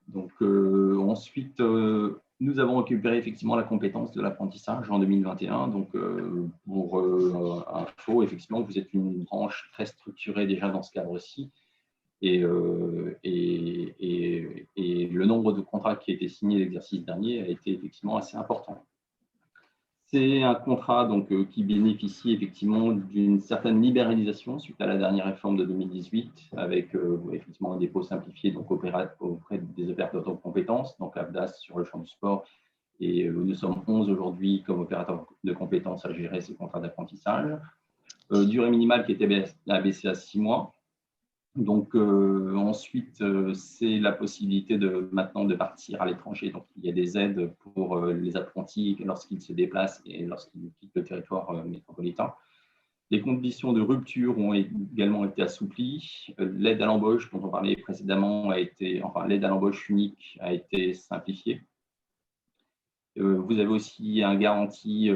Donc, ensuite, nous avons récupéré effectivement la compétence de l'apprentissage en 2021. Donc, pour info, effectivement, vous êtes une branche très structurée déjà dans ce cadre-ci. Et le nombre de contrats qui a été signé l'exercice dernier a été effectivement assez important. C'est un contrat donc, qui bénéficie effectivement d'une certaine libéralisation suite à la dernière réforme de 2018 avec effectivement un dépôt simplifié donc, auprès des opérateurs de compétences, donc ABDAS sur le champ du sport. Et nous sommes 11 aujourd'hui comme opérateurs de compétences à gérer ces contrats d'apprentissage. Durée minimale qui était abaissée à 6 mois. Donc ensuite, c'est la possibilité maintenant de partir à l'étranger. Donc il y a des aides pour les apprentis lorsqu'ils se déplacent et lorsqu'ils quittent le territoire métropolitain. Les conditions de rupture ont également été assouplies. L'aide à l'embauche dont on parlait précédemment l'aide à l'embauche unique a été simplifiée. Vous avez aussi un garantie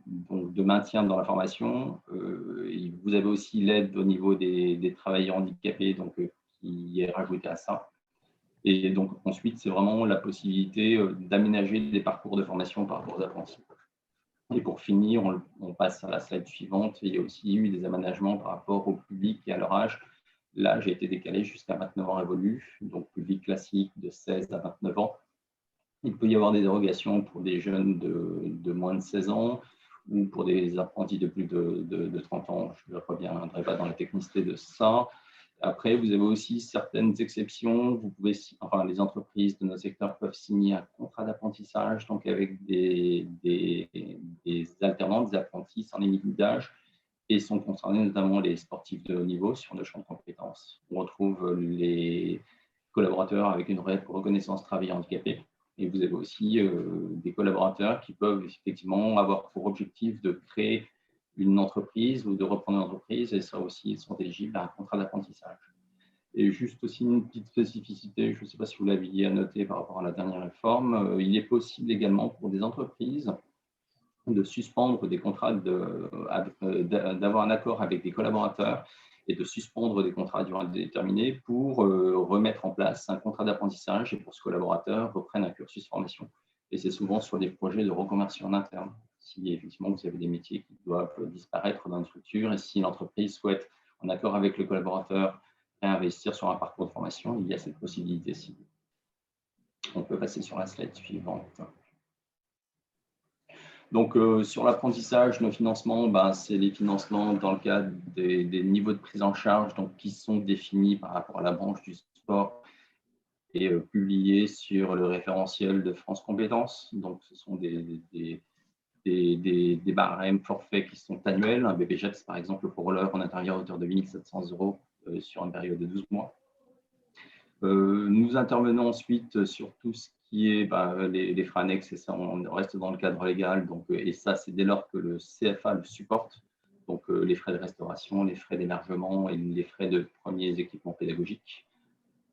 donc de maintien dans la formation. Vous avez aussi l'aide au niveau des travailleurs handicapés donc, qui est rajoutée à ça. Et donc ensuite, c'est vraiment la possibilité d'aménager des parcours de formation par rapport aux apprentis. Et pour finir, on passe à la slide suivante. Il y a aussi eu des aménagements par rapport au public et à leur âge. L'âge a été décalé jusqu'à 29 ans révolus, donc public classique de 16 à 29 ans. Il peut y avoir des dérogations pour des jeunes de moins de 16 ans ou pour des apprentis de plus de 30 ans. Je ne reviendrai pas dans la technicité de ça. Après, vous avez aussi certaines exceptions. Vous pouvez, les entreprises de notre secteur peuvent signer un contrat d'apprentissage donc avec des alternants, des apprentis sans limite d'âge et sont concernés notamment les sportifs de haut niveau sur nos champs de compétences. On retrouve les collaborateurs avec une reconnaissance travailleur handicapé. Et vous avez aussi des collaborateurs qui peuvent effectivement avoir pour objectif de créer une entreprise ou de reprendre une entreprise, et ça aussi, ils sont éligibles à un contrat d'apprentissage. Et juste aussi une petite spécificité, je ne sais pas si vous l'aviez à noter par rapport à la dernière réforme, il est possible également pour des entreprises de suspendre des contrats, d'avoir un accord avec des collaborateurs et de suspendre des contrats à durée indéterminée pour remettre en place un contrat d'apprentissage et pour ce collaborateur reprenne un cursus formation. Et c'est souvent sur des projets de reconversion en interne. Si effectivement vous avez des métiers qui doivent disparaître dans une structure et si l'entreprise souhaite, en accord avec le collaborateur, réinvestir sur un parcours de formation, il y a cette possibilité-ci. On peut passer sur la slide suivante. Donc, sur l'apprentissage, nos financements, c'est les financements dans le cadre des niveaux de prise en charge donc, qui sont définis par rapport à la branche du sport et publiés sur le référentiel de France Compétences. Donc, ce sont des barèmes forfaits qui sont annuels. Un BPJEPS, par exemple, pour roller, on intervient à hauteur de 8 700 € sur une période de 12 mois. Nous intervenons ensuite sur tout ce qui est les frais annexes, et ça, on reste dans le cadre légal. Donc, et ça, c'est dès lors que le CFA le supporte. Donc, les frais de restauration, les frais d'hébergement et les frais de premiers équipements pédagogiques.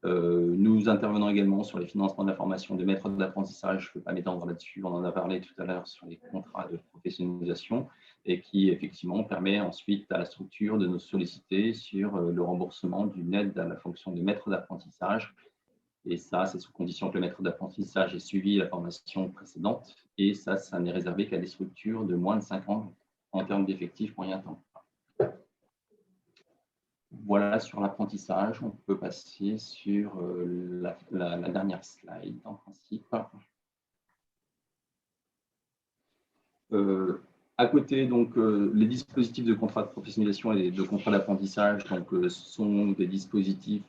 Nous intervenons également sur les financements de la formation de maîtres d'apprentissage. Je ne peux pas m'étendre là-dessus, on en a parlé tout à l'heure sur les contrats de professionnalisation et qui effectivement permet ensuite à la structure de nous solliciter sur le remboursement d'une aide à la fonction de maître d'apprentissage. Et ça, c'est sous condition que le maître d'apprentissage ait suivi la formation précédente. Et ça n'est réservé qu'à des structures de moins de 5 ans en termes d'effectifs moyen temps. Voilà sur l'apprentissage. On peut passer sur la dernière slide en principe. À côté, donc, les dispositifs de contrat de professionnalisation et de contrat d'apprentissage sont des dispositifs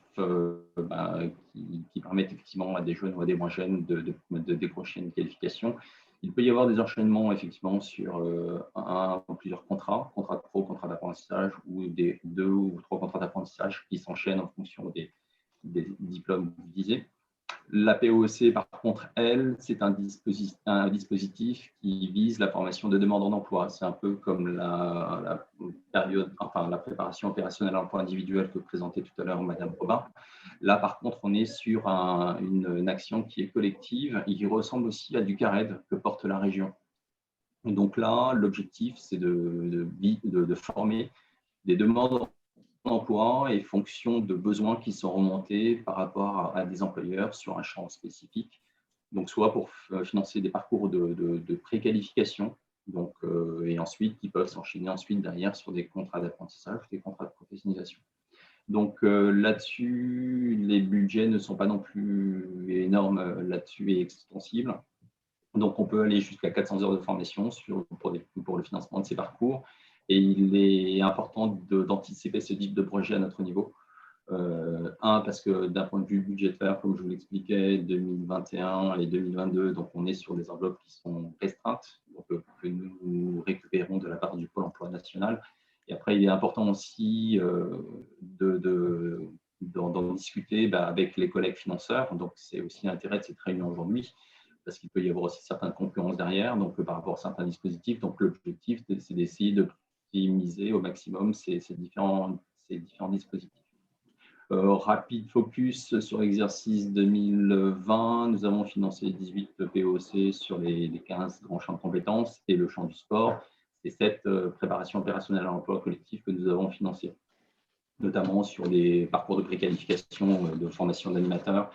qui permettent effectivement à des jeunes ou à des moins jeunes de décrocher une qualification. Il peut y avoir des enchaînements effectivement sur un ou plusieurs contrats de pro, contrat d'apprentissage ou des 2 ou 3 contrats d'apprentissage qui s'enchaînent en fonction des diplômes visés. La POEC, par contre, elle, c'est un dispositif qui vise la formation de demandeurs d'emploi. C'est un peu comme la préparation opérationnelle à l'emploi individuel que présentait tout à l'heure Madame Robin. Là, par contre, on est sur une action qui est collective et qui ressemble aussi à du CARED que porte la région. Et donc là, l'objectif, c'est de former des demandeurs d'emploi et fonction de besoins qui sont remontés par rapport à des employeurs sur un champ spécifique. Donc, soit pour financer des parcours de préqualification, et ensuite, qui peuvent s'enchaîner ensuite derrière sur des contrats d'apprentissage, des contrats de professionnalisation. Donc là-dessus, les budgets ne sont pas non plus énormes là-dessus et extensibles. Donc, on peut aller jusqu'à 400 heures de formation pour le financement de ces parcours. Et il est important d'anticiper ce type de projet à notre niveau. Parce que d'un point de vue budgétaire, comme je vous l'expliquais, 2021 et 2022, donc on est sur des enveloppes qui sont restreintes, donc, que nous récupérons de la part du Pôle emploi national. Et après, il est important aussi d'en discuter avec les collègues financeurs. Donc, c'est aussi l'intérêt de cette réunion aujourd'hui, parce qu'il peut y avoir aussi certaines concurrences derrière, donc par rapport à certains dispositifs. Donc, l'objectif, c'est d'essayer de optimiser au maximum ces différents dispositifs. Rapide focus sur l'exercice 2020, nous avons financé 18 POC sur les 15 grands champs de compétences et le champ du sport. C'est cette préparation opérationnelle à l'emploi collectif que nous avons financé, notamment sur des parcours de préqualification, de formation d'animateurs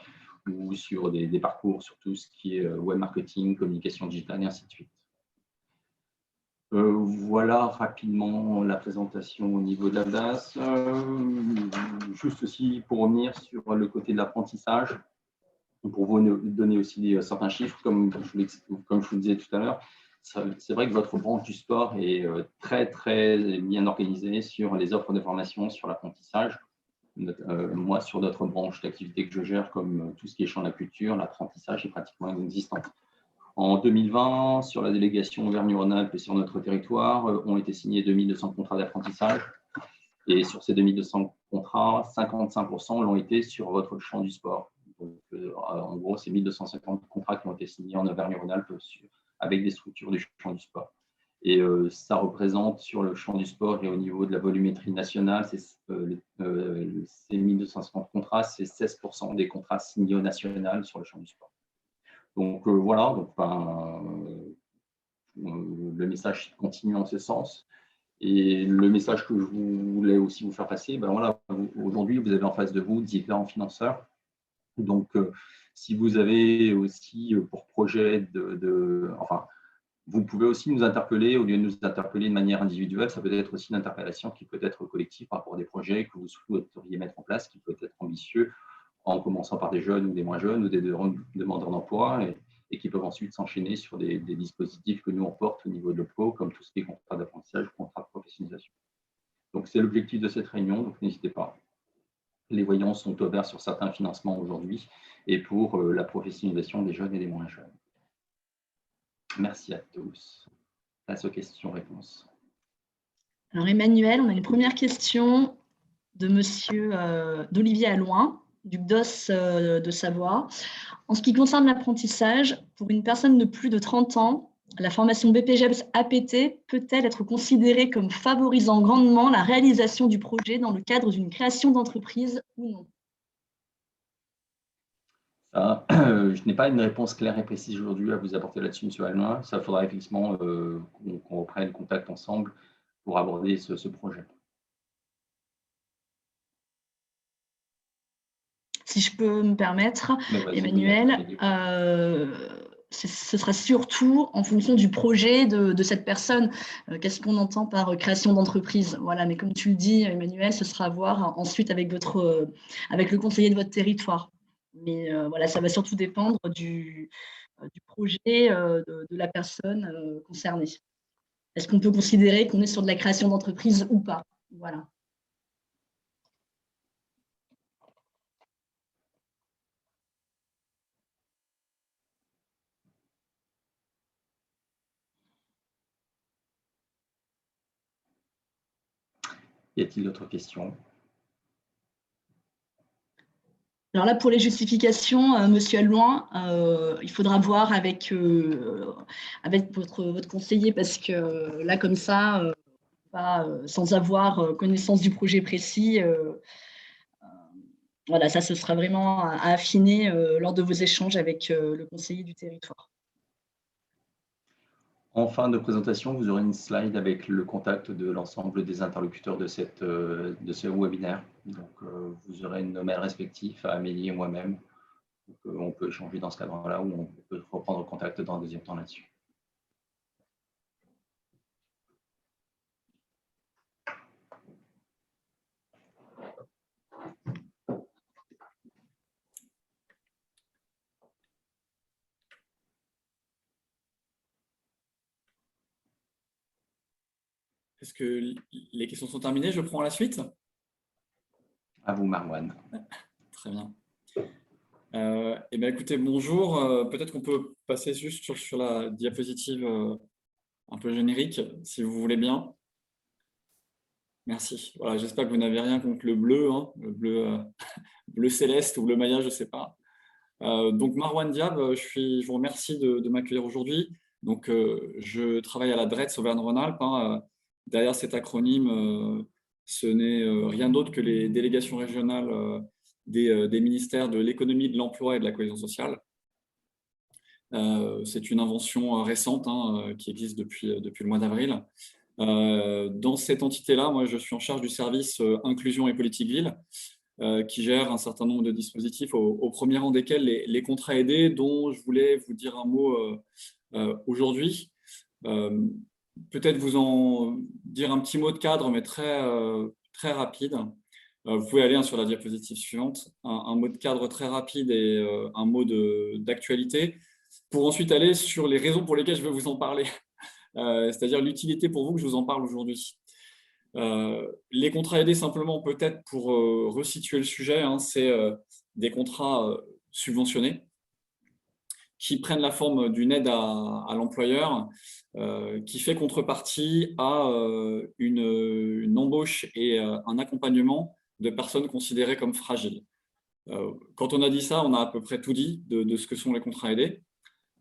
ou sur des parcours sur tout ce qui est web marketing, communication digitale et ainsi de suite. Voilà rapidement la présentation au niveau de l'ADAS. Juste aussi pour revenir sur le côté de l'apprentissage, pour vous donner aussi certains chiffres, comme je vous disais tout à l'heure, c'est vrai que votre branche du sport est très, très bien organisée sur les offres de formation sur l'apprentissage. Moi, sur d'autres branches d'activité que je gère, comme tout ce qui est champ de la culture, l'apprentissage est pratiquement inexistant. En 2020, sur la délégation Auvergne-Rhône-Alpes et sur notre territoire, ont été signés 2200 contrats d'apprentissage. Et sur ces 2200 contrats, 55% l'ont été sur votre champ du sport. Donc, en gros, c'est 1250 contrats qui ont été signés en Auvergne-Rhône-Alpes avec des structures du champ du sport. Et ça représente sur le champ du sport et au niveau de la volumétrie nationale, ces 1250 contrats, c'est 16% des contrats signés au national sur le champ du sport. Donc voilà, le message continue en ce sens. Et le message que je voulais aussi vous faire passer, voilà, aujourd'hui, vous avez en face de vous différents financeurs. Donc, si vous avez aussi pour projet vous pouvez aussi nous interpeller, au lieu de nous interpeller de manière individuelle, ça peut être aussi une interpellation qui peut être collective par rapport à des projets que vous souhaiteriez mettre en place, qui peut être ambitieux, en commençant par des jeunes ou des moins jeunes ou des demandeurs d'emploi. et qui peuvent ensuite s'enchaîner sur des dispositifs que nous on porte au niveau de l'OPCO, comme tout ce qui est contrat d'apprentissage, contrat de professionnalisation. Donc c'est l'objectif de cette réunion, donc n'hésitez pas. Les voyants sont ouverts sur certains financements aujourd'hui et pour la professionnalisation des jeunes et des moins jeunes. Merci à tous. Place aux questions-réponses. Alors Emmanuel, on a une première question d'Olivier Allouin, du GDOS de Savoie. En ce qui concerne l'apprentissage, pour une personne de plus de 30 ans, la formation BPGEPS APT peut-elle être considérée comme favorisant grandement la réalisation du projet dans le cadre d'une création d'entreprise ou non? Je n'ai pas une réponse claire et précise aujourd'hui à vous apporter là-dessus, M. Allouin. Ça faudra effectivement qu'on reprenne contact ensemble pour aborder ce projet. Si je peux me permettre, Emmanuel, ce sera surtout en fonction du projet de cette personne. Qu'est-ce qu'on entend par création d'entreprise? Voilà, mais comme tu le dis, Emmanuel, ce sera à voir ensuite avec le conseiller de votre territoire. Mais voilà, ça va surtout dépendre du projet de la personne concernée. Est-ce qu'on peut considérer qu'on est sur de la création d'entreprise ou pas? Voilà. Y a-t-il d'autres questions? Alors là, pour les justifications, Monsieur Allouin, il faudra voir avec votre conseiller, parce que là, comme ça, sans avoir connaissance du projet précis, voilà, ça, ce sera vraiment à affiner lors de vos échanges avec le conseiller du territoire. En fin de présentation, vous aurez une slide avec le contact de l'ensemble des interlocuteurs de ce webinaire. Donc, vous aurez nos mails respectifs à Amélie et moi-même. On peut échanger dans ce cadre-là ou on peut reprendre contact dans un deuxième temps là-dessus. Est-ce que les questions sont terminées? Je prends la suite. À vous, Marwan. Très bien. Eh bien, écoutez, bonjour. Peut-être qu'on peut passer juste sur la diapositive un peu générique, si vous voulez bien. Merci. Voilà, j'espère que vous n'avez rien contre le bleu, hein, le bleu céleste ou bleu Maya, je ne sais pas. Donc, Marwan Diab, je vous remercie de m'accueillir aujourd'hui. Donc, je travaille à la DRETS Auvergne-Rhône-Alpes. Derrière cet acronyme, ce n'est rien d'autre que les délégations régionales des ministères de l'économie, de l'emploi et de la cohésion sociale. C'est une invention récente qui existe depuis le mois d'avril. Dans cette entité-là, moi, je suis en charge du service inclusion et politique ville, qui gère un certain nombre de dispositifs, au premier rang desquels les contrats aidés, dont je voulais vous dire un mot aujourd'hui. Peut-être vous en dire un petit mot de cadre, mais très rapide. Vous pouvez aller sur la diapositive suivante. Un mot de cadre très rapide et un mot d'actualité, pour ensuite aller sur les raisons pour lesquelles je vais vous en parler, c'est-à-dire l'utilité pour vous que je vous en parle aujourd'hui. Les contrats aidés, simplement, peut-être pour resituer le sujet, c'est des contrats subventionnés qui prennent la forme d'une aide à l'employeur, qui fait contrepartie à une embauche et un accompagnement de personnes considérées comme fragiles. Quand on a dit ça, on a à peu près tout dit de ce que sont les contrats aidés.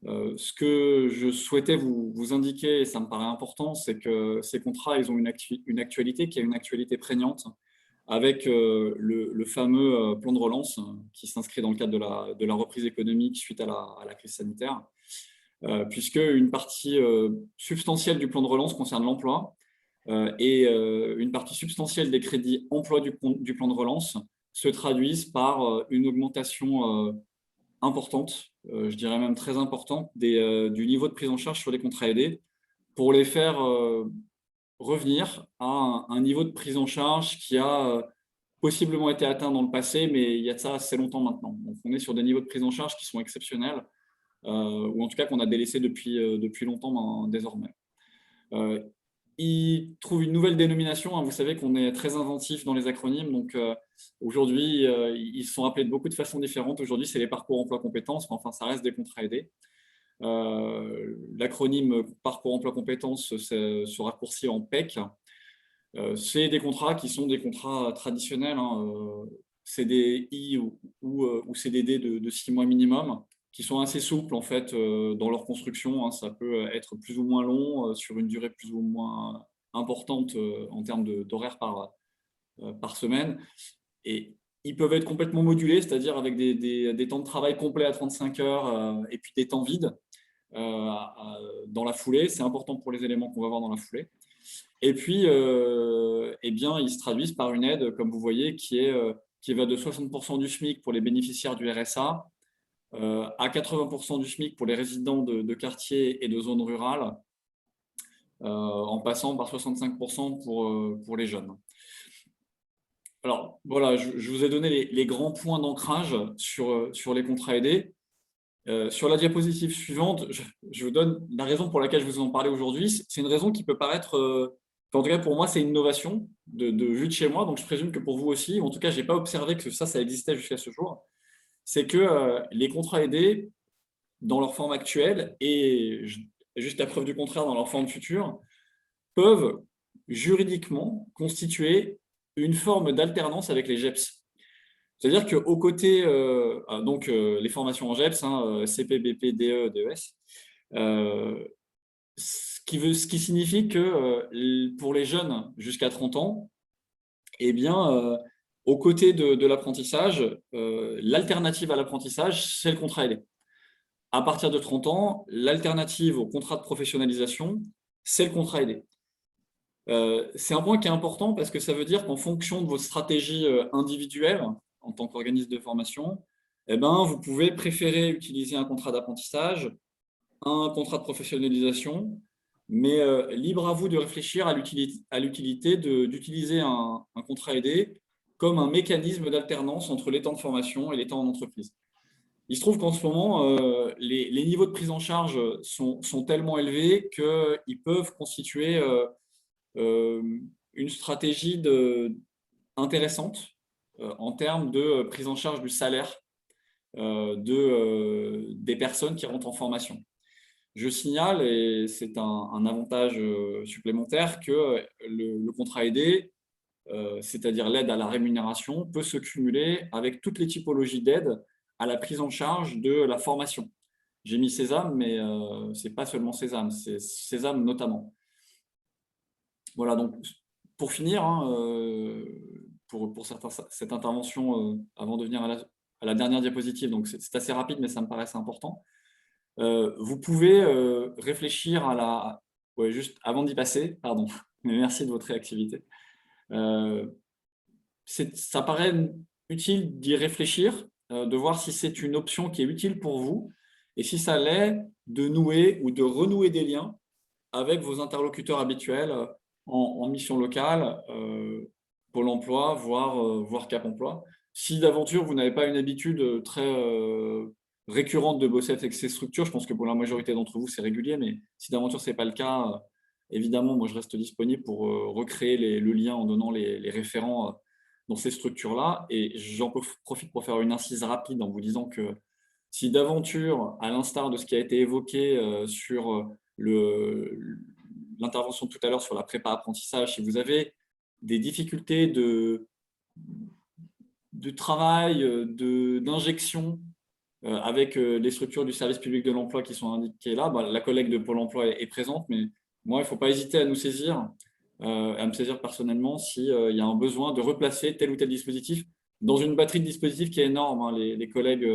Ce que je souhaitais vous indiquer, et ça me paraît important, c'est que ces contrats, ils ont une actualité qui est une actualité prégnante, avec le fameux plan de relance qui s'inscrit dans le cadre de la reprise économique suite à la crise sanitaire, puisque une partie substantielle du plan de relance concerne l'emploi et une partie substantielle des crédits emploi du plan de relance se traduisent par une augmentation importante, je dirais même très importante, du niveau de prise en charge sur les contrats aidés, pour les faire revenir à un niveau de prise en charge qui a possiblement été atteint dans le passé, mais il y a de ça assez longtemps maintenant. Donc, on est sur des niveaux de prise en charge qui sont exceptionnels. ou en tout cas qu'on a délaissé depuis longtemps désormais. Ils trouvent une nouvelle dénomination. Vous savez qu'on est très inventif dans les acronymes. Donc, aujourd'hui, ils sont appelés de beaucoup de façons différentes. Aujourd'hui, c'est les parcours emploi compétences. Enfin, ça reste des contrats aidés. L'acronyme parcours emploi compétences se raccourcit en PEC. C'est des contrats qui sont des contrats traditionnels, CDI ou CDD de 6 mois minimum, qui sont assez souples en fait dans leur construction. Ça peut être plus ou moins long, sur une durée plus ou moins importante en termes d'horaire par semaine. Et ils peuvent être complètement modulés, c'est-à-dire avec des temps de travail complets à 35 heures et puis des temps vides dans la foulée. C'est important pour les éléments qu'on va voir dans la foulée. Et puis, eh bien, ils se traduisent par une aide, comme vous voyez, qui va de 60% du SMIC pour les bénéficiaires du RSA, à 80% du SMIC pour les résidents de quartier et de zones rurales, en passant par 65% pour les jeunes. Alors, voilà, je vous ai donné les grands points d'ancrage sur les contrats aidés. Sur la diapositive suivante, je vous donne la raison pour laquelle je vous en parlais aujourd'hui. C'est une raison qui peut paraître, en tout cas pour moi, c'est une innovation de vue de chez moi, donc je présume que pour vous aussi, en tout cas, je n'ai pas observé que ça existait jusqu'à ce jour. C'est que les contrats aidés, dans leur forme actuelle, et juste à preuve du contraire dans leur forme future, peuvent juridiquement constituer une forme d'alternance avec les GEPS. C'est-à-dire qu'au côté, les formations en GEPS, CP, BP, DE, DES, ce qui signifie que pour les jeunes jusqu'à 30 ans, eh bien, aux côtés de l'apprentissage, l'alternative à l'apprentissage, c'est le contrat aidé. À partir de 30 ans, l'alternative au contrat de professionnalisation, c'est le contrat aidé. C'est un point qui est important parce que ça veut dire qu'en fonction de votre stratégie individuelle, en tant qu'organisme de formation, eh ben, vous pouvez préférer utiliser un contrat d'apprentissage, un contrat de professionnalisation, mais libre à vous de réfléchir à l'utilité d'utiliser un contrat aidé comme un mécanisme d'alternance entre les temps de formation et les temps en entreprise. Il se trouve qu'en ce moment, les niveaux de prise en charge sont tellement élevés qu'ils peuvent constituer une stratégie intéressante en termes de prise en charge du salaire des personnes qui rentrent en formation. Je signale, et c'est un avantage supplémentaire, que le contrat aidé, c'est-à-dire l'aide à la rémunération, peut se cumuler avec toutes les typologies d'aide à la prise en charge de la formation. J'ai mis Sésame, mais ce n'est pas seulement Sésame, c'est Sésame notamment. Voilà, donc pour finir, pour cette intervention, avant de venir à la dernière diapositive, donc c'est assez rapide, mais ça me paraissait important. Vous pouvez réfléchir à la... Ouais, juste avant d'y passer, pardon, mais merci de votre réactivité. Ça paraît utile d'y réfléchir, de voir si c'est une option qui est utile pour vous, et si ça l'est, de nouer ou de renouer des liens avec vos interlocuteurs habituels en mission locale, Pôle emploi, voire Cap emploi. Si d'aventure, vous n'avez pas une habitude très récurrente de bosser avec ces structures, je pense que pour la majorité d'entre vous, c'est régulier, mais si d'aventure, ce n'est pas le cas, évidemment, moi, je reste disponible pour recréer le lien en donnant les référents dans ces structures-là. Et j'en profite pour faire une incise rapide en vous disant que si d'aventure, à l'instar de ce qui a été évoqué sur l'intervention de tout à l'heure sur la prépa apprentissage, si vous avez des difficultés de travail, d'injection avec les structures du service public de l'emploi qui sont indiquées là, la collègue de Pôle emploi est présente, mais moi, il ne faut pas hésiter à nous saisir, à me saisir personnellement s'il y a un besoin de replacer tel ou tel dispositif dans une batterie de dispositifs qui est énorme. Les collègues,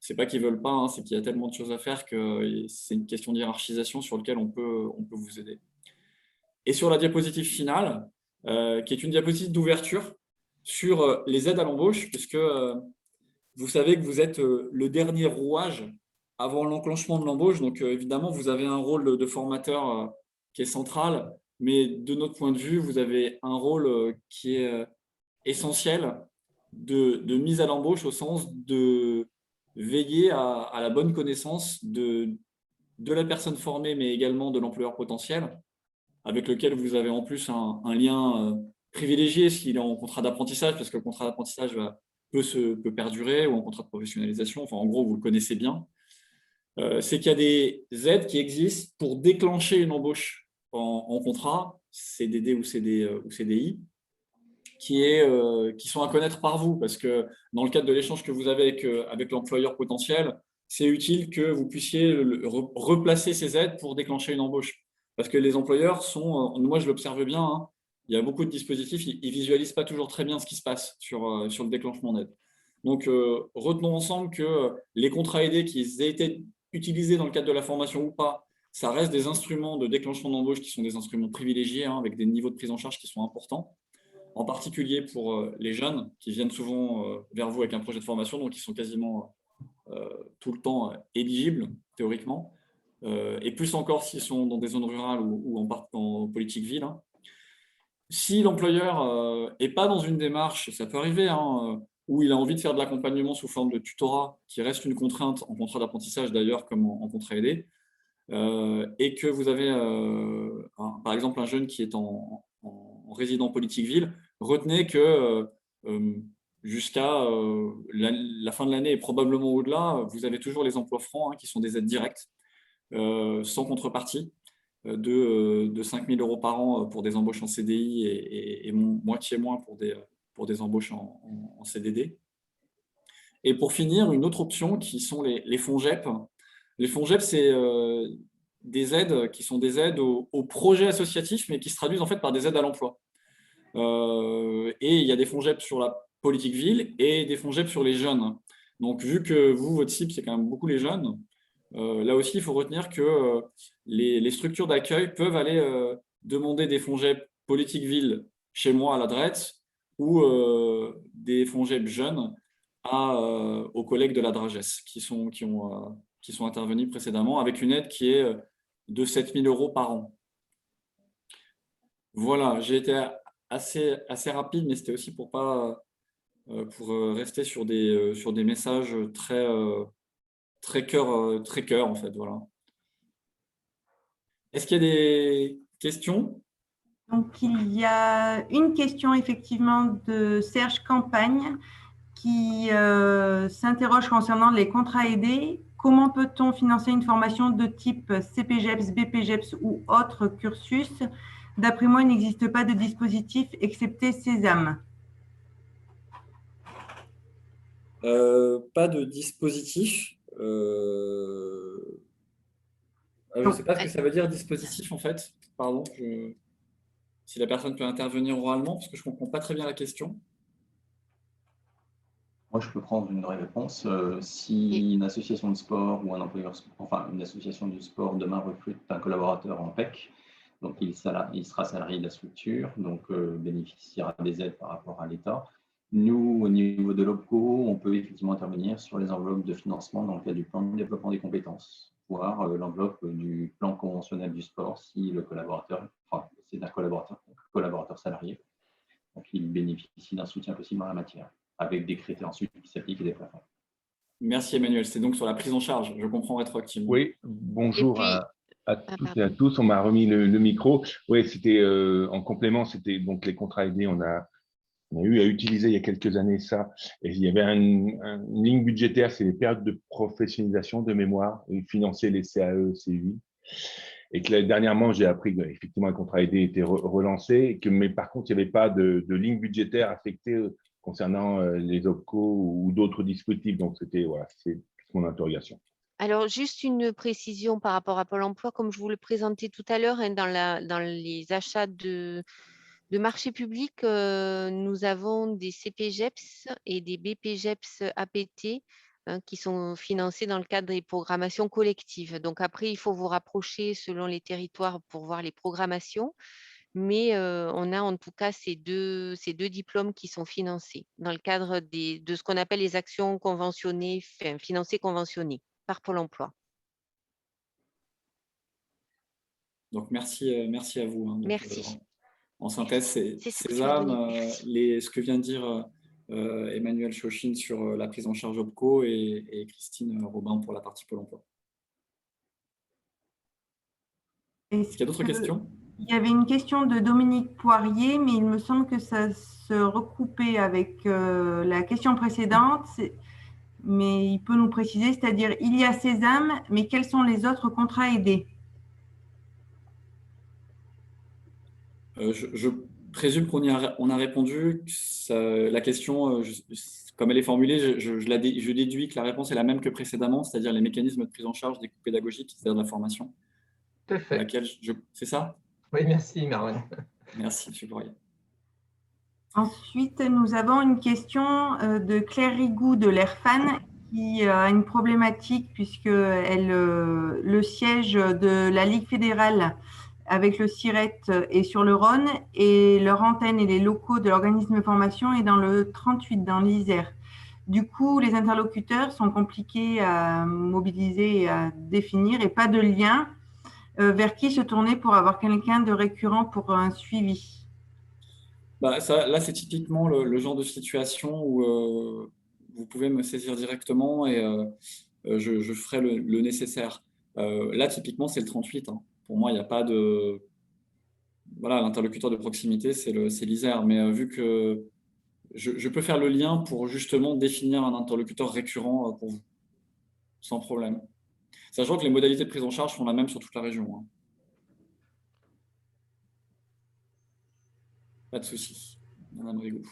ce n'est pas qu'ils ne veulent pas, c'est qu'il y a tellement de choses à faire que c'est une question de hiérarchisation sur laquelle on peut vous aider. Et sur la diapositive finale, qui est une diapositive d'ouverture sur les aides à l'embauche, puisque vous savez que vous êtes le dernier rouage avant l'enclenchement de l'embauche. Donc, évidemment, vous avez un rôle de formateur qui est central, mais de notre point de vue, vous avez un rôle qui est essentiel de mise à l'embauche au sens veiller à la bonne connaissance de la personne formée, mais également de l'employeur potentiel, avec lequel vous avez en plus un lien privilégié s'il est en contrat d'apprentissage, parce que le contrat d'apprentissage peut perdurer, ou en contrat de professionnalisation, enfin en gros, vous le connaissez bien. C'est qu'il y a des aides qui existent pour déclencher une embauche en contrat, CDD ou CDI, qui sont à connaître par vous, parce que dans le cadre de l'échange que vous avez avec l'employeur potentiel, c'est utile que vous puissiez replacer ces aides pour déclencher une embauche. Parce que les employeurs sont, moi je l'observe bien, hein, il y a beaucoup de dispositifs, ils ne visualisent pas toujours très bien ce qui se passe sur le déclenchement d'aide. Donc, retenons ensemble que les contrats aidés, qu'ils aient été utilisés dans le cadre de la formation ou pas, ça reste des instruments de déclenchement d'embauche qui sont des instruments privilégiés, hein, avec des niveaux de prise en charge qui sont importants, en particulier pour les jeunes qui viennent souvent vers vous avec un projet de formation, donc ils sont quasiment tout le temps éligibles, théoriquement, et plus encore s'ils sont dans des zones rurales ou en politique ville. Hein. Si l'employeur n'est pas dans une démarche, ça peut arriver, hein, où il a envie de faire de l'accompagnement sous forme de tutorat, qui reste une contrainte en contrat d'apprentissage d'ailleurs, comme en contrat aidé, et que vous avez par exemple un jeune qui est en résident politique ville, retenez que jusqu'à la fin de l'année et probablement au-delà, vous avez toujours les emplois francs, hein, qui sont des aides directes, sans contrepartie, de 5 000 € par an pour des embauches en CDI et moitié moins pour des embauches en CDD. Et pour finir, une autre option qui sont les fonds GEP. Les fonds GEP, c'est des aides qui sont des aides aux projets associatifs, mais qui se traduisent en fait par des aides à l'emploi. Et il y a des fonds GEP sur la politique ville et des fonds GEP sur les jeunes. Donc, vu que votre cible, c'est quand même beaucoup les jeunes, là aussi, il faut retenir que les structures d'accueil peuvent aller demander des fonds GEP politique ville chez moi à la DRET ou des fonds GEP jeunes aux collègues de la DRAGES qui sont intervenus précédemment avec une aide qui est de 7 000 € par an. Voilà, j'ai été assez rapide, mais c'était aussi pour rester sur des messages très cœur en fait. Voilà. Est-ce qu'il y a des questions? Donc, il y a une question effectivement de Serge Campagne qui s'interroge concernant les contrats aidés. Comment peut-on financer une formation de type CPGEPS, BPGEPS ou autre cursus? D'après moi, il n'existe pas de dispositif excepté Sésame. Pas de dispositif. Je ne sais pas ce que ça veut dire dispositif en fait. Pardon, si la personne peut intervenir oralement, parce que je ne comprends pas très bien la question. Moi, je peux prendre une réponse. Si une association de sport ou un employeur, enfin une association du sport demain recrute un collaborateur en PEC, donc il sera salarié de la structure, donc bénéficiera des aides par rapport à l'État. Nous, au niveau de l'OPCO, on peut effectivement intervenir sur les enveloppes de financement dans le cadre du plan de développement des compétences, voire l'enveloppe du plan conventionnel du sport si le collaborateur, enfin, c'est un collaborateur salarié, donc il bénéficie d'un soutien possible en la matière, avec des critères ensuite qui s'appliquent et des plafonds. Merci Emmanuel, c'est donc sur la prise en charge, je comprends rétroactivement. Oui, bonjour à toutes et à tous, on m'a remis le micro. Oui, c'était en complément, c'était donc les contrats aidés, on a eu à utiliser il y a quelques années ça, et il y avait une ligne budgétaire, c'est les périodes de professionnalisation de mémoire, et financer les CAE, CUI. Et que dernièrement, j'ai appris qu'effectivement, le contrat aidé était relancé, mais par contre, il n'y avait pas de ligne budgétaire affectée concernant les OPCO ou d'autres dispositifs. Donc, c'est mon interrogation. Alors, juste une précision par rapport à Pôle emploi, comme je vous le présentais tout à l'heure, hein, dans les achats de marché public, nous avons des CPGEPS et des BPGEPS APT qui sont financés dans le cadre des programmations collectives. Donc après, il faut vous rapprocher selon les territoires pour voir les programmations, mais on a en tout cas ces deux diplômes qui sont financés dans le cadre de ce qu'on appelle les actions conventionnées, financées conventionnées par Pôle emploi. Donc merci à vous. Hein, donc, merci. en synthèse, c'est Sésame, ce que vient de dire Emmanuel Chauchine sur la prise en charge OPCO et Christine Robin pour la partie Pôle emploi. Est-ce qu'il y a d'autres questions? Il y avait une question de Dominique Poirier, mais il me semble que ça se recoupait avec la question précédente. Mais il peut nous préciser, c'est-à-dire il y a Sésame, mais quels sont les autres contrats aidés? Je présume qu'on a répondu. La question, comme elle est formulée, je déduis que la réponse est la même que précédemment, c'est-à-dire les mécanismes de prise en charge des coûts pédagogiques, c'est-à-dire de la formation. Tout à fait. C'est ça? Oui, merci Marwan. Merci, M. Poirier. Ensuite, nous avons une question de Claire Rigoux de l'ERFAN qui a une problématique puisque le siège de la Ligue fédérale avec le CIRET est sur le Rhône et leur antenne et les locaux de l'organisme de formation est dans le 38, dans l'Isère. Du coup, les interlocuteurs sont compliqués à mobiliser et à définir et pas de lien vers qui se tourner pour avoir quelqu'un de récurrent pour un suivi. Là, c'est typiquement le genre de situation où vous pouvez me saisir directement et je ferai le nécessaire. Là, typiquement, c'est le 38. Hein. Pour moi, il n'y a pas de... Voilà, l'interlocuteur de proximité, c'est l'Isère. Mais vu que je peux faire le lien pour justement définir un interlocuteur récurrent pour vous, sans problème. Sachant que les modalités de prise en charge sont la même sur toute la région. Hein. Pas de souci, Madame Rigoux.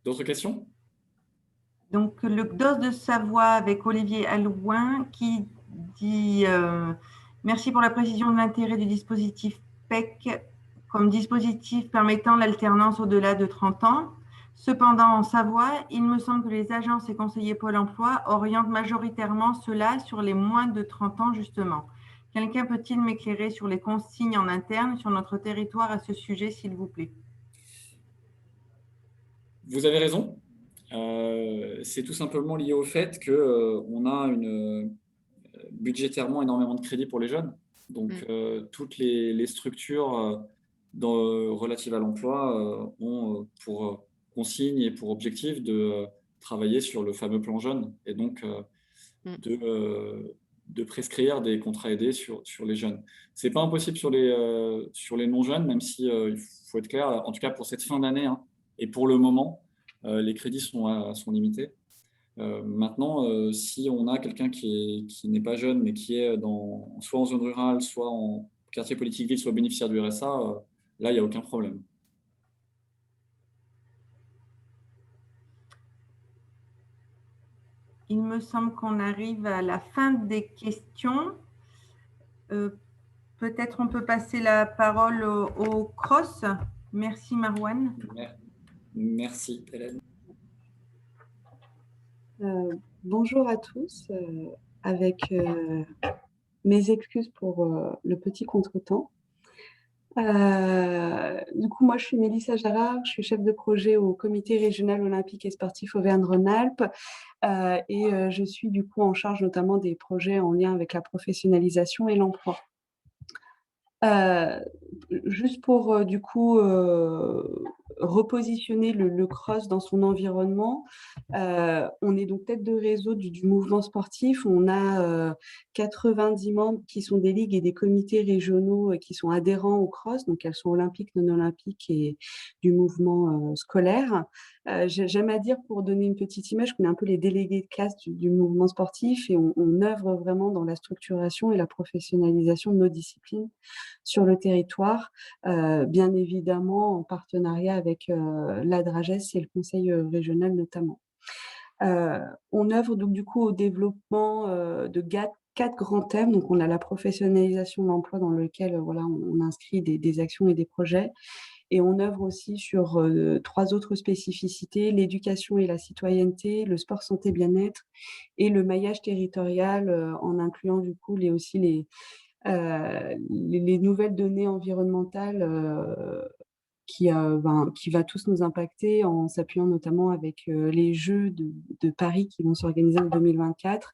D'autres questions? Donc, le DOS de Savoie avec Olivier Allouin qui dit merci pour la précision de l'intérêt du dispositif PEC comme dispositif permettant l'alternance au-delà de 30 ans. Cependant, en Savoie, il me semble que les agences et conseillers Pôle emploi orientent majoritairement cela sur les moins de 30 ans, justement. Quelqu'un peut-il m'éclairer sur les consignes en interne sur notre territoire à ce sujet, s'il vous plaît? Vous avez raison. C'est tout simplement lié au fait qu'on a budgétairement énormément de crédits pour les jeunes. Donc, toutes les structures relatives à l'emploi ont pour consigne et pour objectif de travailler sur le fameux plan jeune et donc de prescrire des contrats aidés sur les jeunes. Ce n'est pas impossible sur les non-jeunes, même si il faut être clair, en tout cas pour cette fin d'année hein, et pour le moment, les crédits sont limités. Maintenant, si on a quelqu'un qui n'est pas jeune, mais qui est soit en zone rurale, soit en quartier politique ville, soit bénéficiaire du RSA, là, il n'y a aucun problème. Il me semble qu'on arrive à la fin des questions. Peut-être on peut passer la parole au CROSS. Merci Marwan. Merci Hélène. Bonjour à tous, avec mes excuses pour le petit contretemps. Du coup, moi, je suis Mélissa Jarard, je suis chef de projet au Comité régional olympique et sportif Auvergne-Rhône-Alpes et je suis du coup en charge notamment des projets en lien avec la professionnalisation et l'emploi. Juste pour du coup repositionner le CROSS dans son environnement, on est donc tête de réseau du mouvement sportif. On a 90 membres qui sont des ligues et des comités régionaux qui sont adhérents au CROSS, donc elles sont olympiques, non olympiques et du mouvement scolaire. J'aime à dire, pour donner une petite image, qu'on est un peu les délégués de classe du mouvement sportif et on œuvre vraiment dans la structuration et la professionnalisation de nos disciplines sur le territoire, bien évidemment en partenariat avec la DRAGES et le conseil régional notamment. On œuvre donc du coup au développement de 4 grands thèmes. Donc on a la professionnalisation de l'emploi dans lequel voilà, on inscrit des actions et des projets. Et on œuvre aussi sur 3 autres spécificités, l'éducation et la citoyenneté, le sport santé bien-être et le maillage territorial en incluant du coup aussi les nouvelles données environnementales qui va tous nous impacter en s'appuyant notamment avec les Jeux de Paris qui vont s'organiser en 2024,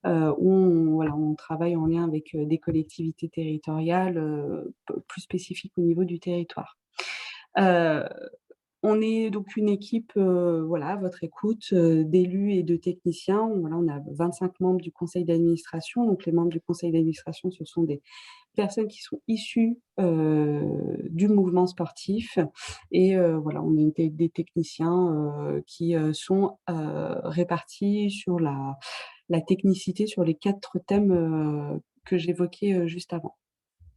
où on travaille en lien avec des collectivités territoriales plus spécifiques au niveau du territoire. On est donc une équipe voilà, à votre écoute, d'élus et de techniciens. Voilà, on a 25 membres du conseil d'administration. Donc, les membres du conseil d'administration, ce sont des personnes qui sont issues du mouvement sportif. Et voilà, on est des techniciens qui sont répartis sur la technicité sur les 4 thèmes que j'évoquais juste avant.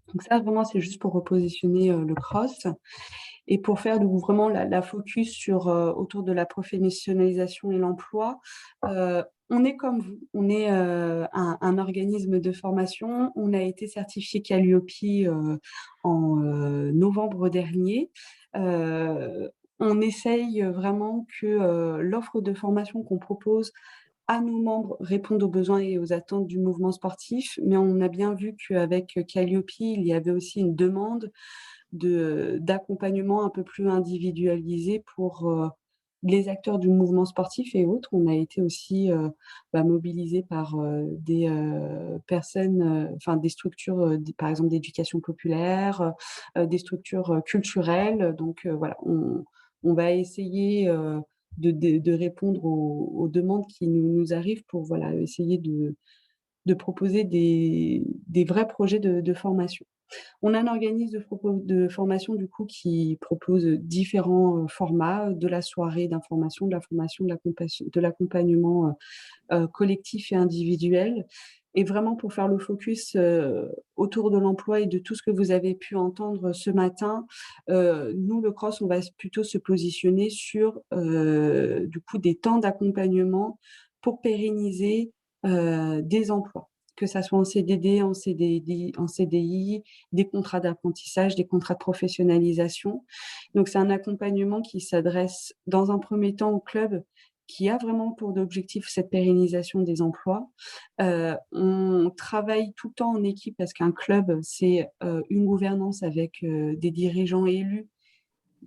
Donc ça, vraiment, c'est juste pour repositionner le CROSS. Et pour faire donc, vraiment la focus sur, autour de la professionnalisation et l'emploi, on est comme vous, on est un organisme de formation. On a été certifié Calliope en novembre dernier. On essaye vraiment que l'offre de formation qu'on propose à nos membres réponde aux besoins et aux attentes du mouvement sportif, mais on a bien vu qu'avec Calliope, il y avait aussi une demande d'accompagnement un peu plus individualisé pour les acteurs du mouvement sportif et autres. On a été aussi mobilisés par des personnes, enfin des structures, par exemple d'éducation populaire, des structures culturelles. Donc voilà, on va essayer de répondre aux demandes qui nous arrivent pour voilà, essayer de proposer des vrais projets de formation. On a un organisme de formation du coup qui propose différents formats, de la soirée d'information, de la formation, de l'accompagnement collectif et individuel. Et vraiment pour faire le focus autour de l'emploi et de tout ce que vous avez pu entendre ce matin, nous, le CROSS, on va plutôt se positionner sur du coup des temps d'accompagnement pour pérenniser des emplois, que ça soit en CDD, en CDI, des contrats d'apprentissage, des contrats de professionnalisation. Donc, c'est un accompagnement qui s'adresse dans un premier temps au club qui a vraiment pour objectif cette pérennisation des emplois. On travaille tout le temps en équipe parce qu'un club, c'est une gouvernance avec des dirigeants élus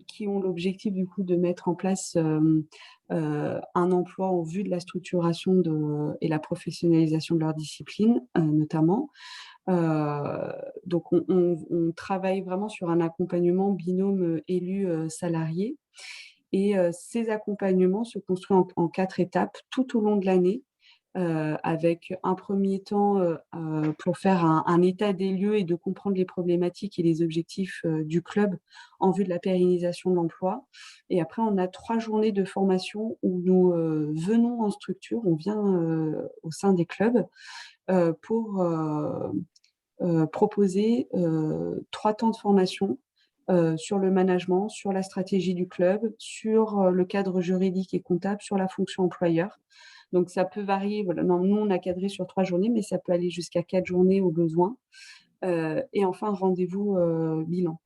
qui ont l'objectif du coup de mettre en place un emploi en vue de la structuration et la professionnalisation de leur discipline, notamment. Donc, on travaille vraiment sur un accompagnement binôme élu-salarié. Et ces accompagnements se construisent en 4 étapes tout au long de l'année. Avec un premier temps pour faire un état des lieux et de comprendre les problématiques et les objectifs du club en vue de la pérennisation de l'emploi. Et après, on a 3 journées de formation où nous venons en structure, on vient au sein des clubs pour proposer 3 temps de formation sur le management, sur la stratégie du club, sur le cadre juridique et comptable, sur la fonction employeur. Donc, ça peut varier. Voilà. Non, nous, on a cadré sur 3 journées, mais ça peut aller jusqu'à 4 journées au besoin. Et enfin, rendez-vous bilan.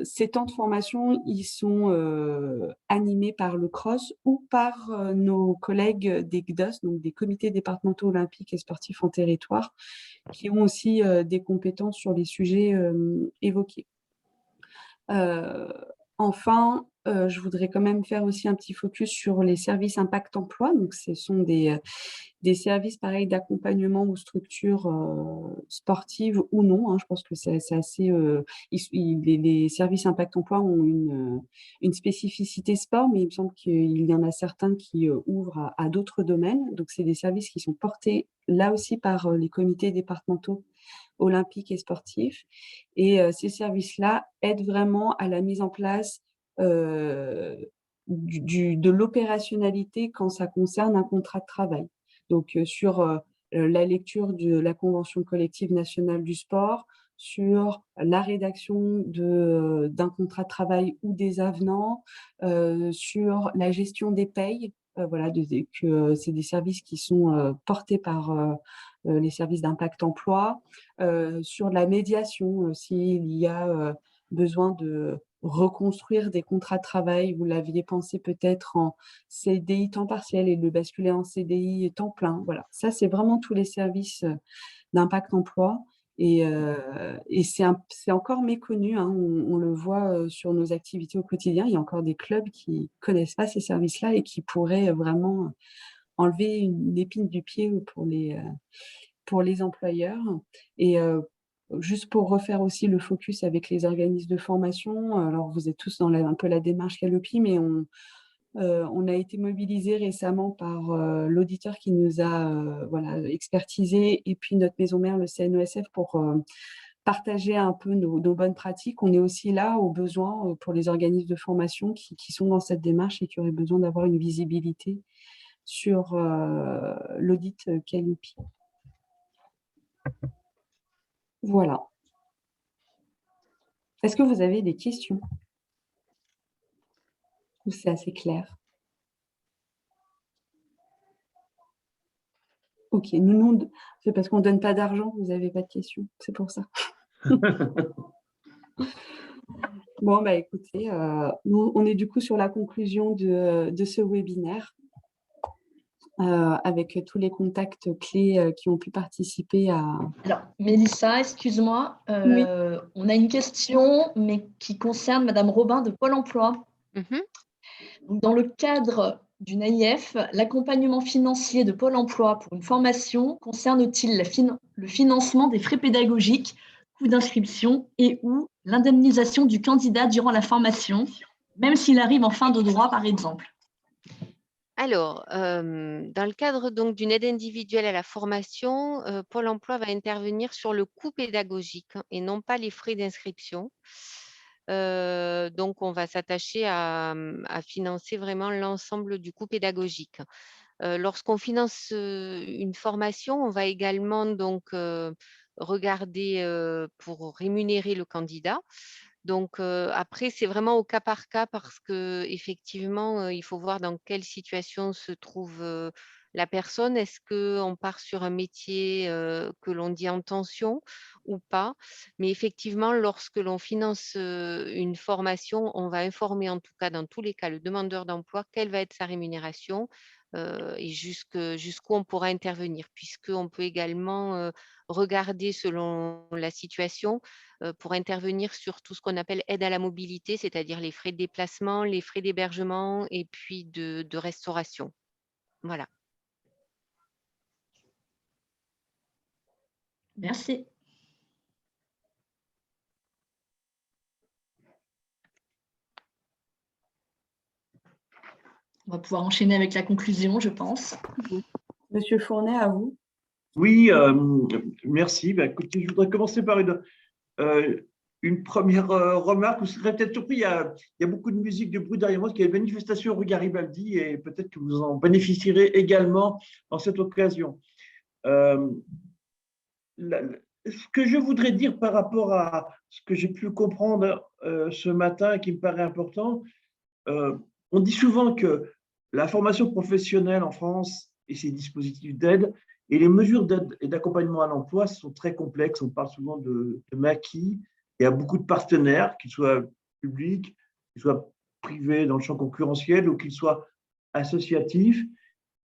Ces temps de formation, ils sont animés par le CROSS ou par nos collègues des CDOS, donc des comités départementaux olympiques et sportifs en territoire, qui ont aussi des compétences sur les sujets évoqués. Enfin, je voudrais quand même faire aussi un petit focus sur les services impact emploi. Donc, ce sont des services pareils d'accompagnement aux structures sportives ou non. Hein. Je pense que c'est assez. Les services impact emploi ont une spécificité sport, mais il me semble qu'il y en a certains qui ouvrent à d'autres domaines. Donc, c'est des services qui sont portés là aussi par les comités départementaux olympiques et sportifs. Et ces services-là aident vraiment à la mise en place de l'opérationnalité quand ça concerne un contrat de travail. Donc, sur la lecture de la Convention collective nationale du sport, sur la rédaction d'un contrat de travail ou des avenants, sur la gestion des payes. Voilà, c'est des services qui sont portés par les services d'impact emploi, sur la médiation, s'il y a besoin de reconstruire des contrats de travail, vous l'aviez pensé peut-être en CDI temps partiel et le basculer en CDI temps plein. Voilà, ça c'est vraiment tous les services d'impact emploi. Et c'est encore méconnu, hein. On le voit sur nos activités au quotidien. Il y a encore des clubs qui ne connaissent pas ces services-là et qui pourraient vraiment enlever une épine du pied pour les employeurs. Et juste pour refaire aussi le focus avec les organismes de formation, alors vous êtes tous dans un peu la démarche Calliope, mais on a été mobilisé récemment par l'auditeur qui nous a expertisé, et puis notre maison mère, le CNESF, pour partager un peu nos bonnes pratiques. On est aussi là au besoin pour les organismes de formation qui sont dans cette démarche et qui auraient besoin d'avoir une visibilité sur l'audit Calliope. Voilà. Est-ce que vous avez des questions? Ou c'est assez clair? Ok, nous c'est parce qu'on ne donne pas d'argent, vous n'avez pas de questions, c'est pour ça. Bon, bah écoutez, nous, on est du coup sur la conclusion de ce webinaire avec tous les contacts clés qui ont pu participer à… Alors, Mélissa, excuse-moi, Oui. on a une question, mais qui concerne Madame Robin de Pôle emploi. Donc, dans le cadre d'une AIF, l'accompagnement financier de Pôle emploi pour une formation concerne-t-il le financement des frais pédagogiques, coûts d'inscription et ou l'indemnisation du candidat durant la formation, même s'il arrive en fin de droit, par exemple? Alors, dans le cadre donc d'une aide individuelle à la formation, Pôle emploi va intervenir sur le coût pédagogique et non pas les frais d'inscription. Donc, on va s'attacher à financer vraiment l'ensemble du coût pédagogique. Lorsqu'on finance une formation, on va également donc regarder pour rémunérer le candidat. Donc après, c'est vraiment au cas par cas parce qu'effectivement, il faut voir dans quelle situation se trouve la personne. Est-ce qu'on part sur un métier que l'on dit en tension ou pas? Mais effectivement, lorsque l'on finance une formation, on va informer en tout cas dans tous les cas le demandeur d'emploi quelle va être sa rémunération et jusqu'où on pourra intervenir, puisqu'on peut également regarder selon la situation pour intervenir sur tout ce qu'on appelle aide à la mobilité, c'est-à-dire les frais de déplacement, les frais d'hébergement et puis de restauration. Voilà. Merci. On va pouvoir enchaîner avec la conclusion, je pense. Monsieur Fournet, à vous. Oui, merci. Ben, écoutez, je voudrais commencer par une première remarque. Vous serez peut-être surpris, il y a beaucoup de musique, de bruit derrière moi, parce qu'il y a une manifestation rue Garibaldi et peut-être que vous en bénéficierez également dans cette occasion. Ce que je voudrais dire par rapport à ce que j'ai pu comprendre ce matin et qui me paraît important, on dit souvent que la formation professionnelle en France et ses dispositifs d'aide et les mesures d'aide et d'accompagnement à l'emploi sont très complexes. On parle souvent de maquis. Il y a beaucoup de partenaires, qu'ils soient publics, qu'ils soient privés dans le champ concurrentiel ou qu'ils soient associatifs.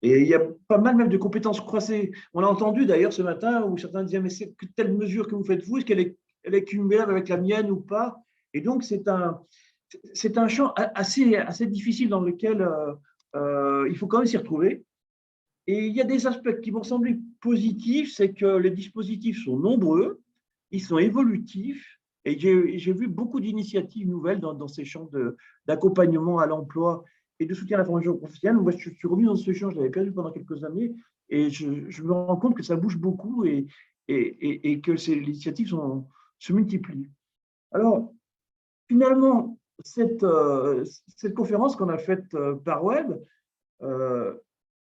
Et il y a pas mal même de compétences croisées. On a entendu d'ailleurs ce matin où certains disaient « mais c'est telle mesure que vous faites vous, est-ce qu'elle est cumulable avec la mienne ou pas ?» Et donc, c'est un champ assez difficile dans lequel il faut quand même s'y retrouver. Et il y a des aspects qui vont sembler positifs, c'est que les dispositifs sont nombreux, ils sont évolutifs, et j'ai vu beaucoup d'initiatives nouvelles dans ces champs d'accompagnement à l'emploi et de soutien à la formation professionnelle. Moi, je suis revenu dans ce champ, je l'avais perdu pendant quelques années, et je me rends compte que ça bouge beaucoup et que ces initiatives se multiplient. Alors, finalement, cette conférence qu'on a faite par web,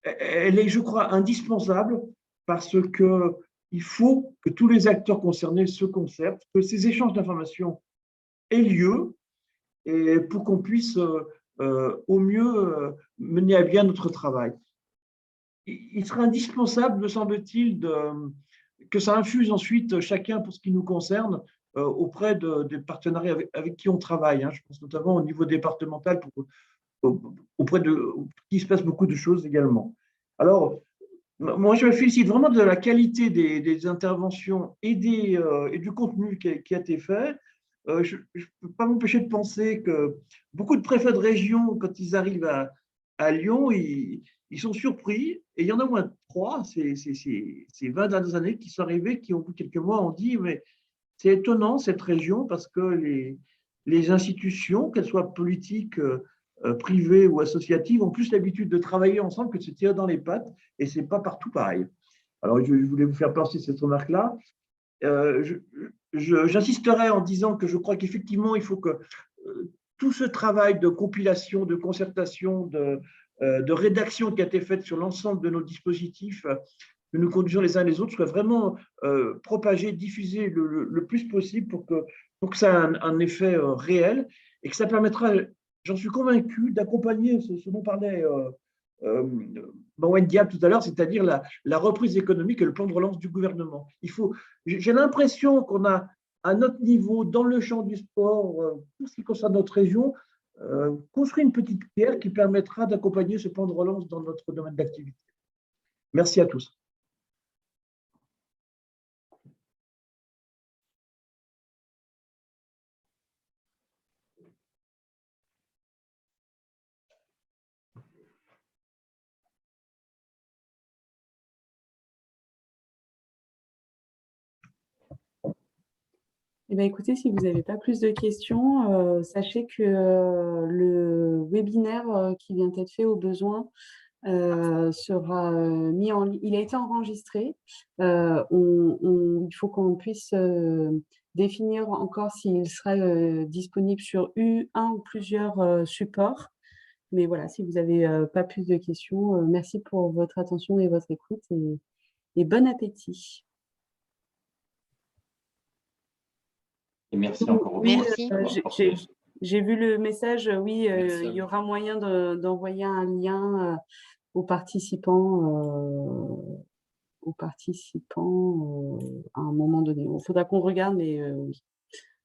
elle est, je crois, indispensable parce qu'il faut que tous les acteurs concernés se concertent, que ces échanges d'informations aient lieu et pour qu'on puisse au mieux mener à bien notre travail. Il serait indispensable, me semble-t-il, que ça infuse ensuite chacun pour ce qui nous concerne auprès des partenariats avec qui on travaille. Je pense notamment au niveau départemental auprès de qui se passe beaucoup de choses également. Alors, moi, je me félicite vraiment de la qualité des interventions et du contenu qui a été fait. Je ne peux pas m'empêcher de penser que beaucoup de préfets de région, quand ils arrivent à Lyon, ils sont surpris. Et il y en a au moins 3, ces 20 dernières années, qui sont arrivés, qui, au bout de quelques mois, ont dit « mais C'est étonnant, cette région, parce que les institutions, qu'elles soient politiques, privées ou associatives, ont plus l'habitude de travailler ensemble que de se tirer dans les pattes, et ce n'est pas partout pareil. Alors, je voulais vous faire passer cette remarque-là. J'insisterai en disant que je crois qu'effectivement, il faut que tout ce travail de compilation, de concertation, de rédaction qui a été fait sur l'ensemble de nos dispositifs que nous conduisons les uns les autres soit vraiment propagé, diffusé le plus possible pour que ça ait un effet réel et que ça permettra, j'en suis convaincu, d'accompagner ce dont parlait Mawen Diab tout à l'heure, c'est-à-dire la reprise économique et le plan de relance du gouvernement. J'ai l'impression qu'on a, à notre niveau, dans le champ du sport, tout ce qui concerne notre région, construit une petite pierre qui permettra d'accompagner ce plan de relance dans notre domaine d'activité. Merci à tous. Eh bien, écoutez, si vous n'avez pas plus de questions, sachez que le webinaire qui vient d'être fait au besoin sera mis en ligne. Il a été enregistré. Il faut qu'on puisse définir encore s'il sera disponible sur un ou plusieurs supports. Mais voilà, si vous n'avez pas plus de questions, merci pour votre attention et votre écoute et bon appétit. Et merci encore au Merci. J'ai vu le message, oui, il y aura moyen d'envoyer un lien aux participants à un moment donné. Il faudra qu'on regarde, mais oui,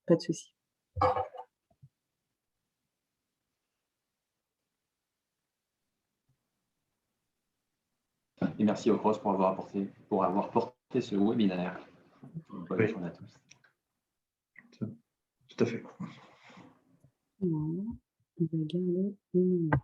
pas de souci. Et merci au CROSS pour avoir porté ce webinaire. Bonne journée à tous. Tout à fait. Voilà. On va garder les numéros.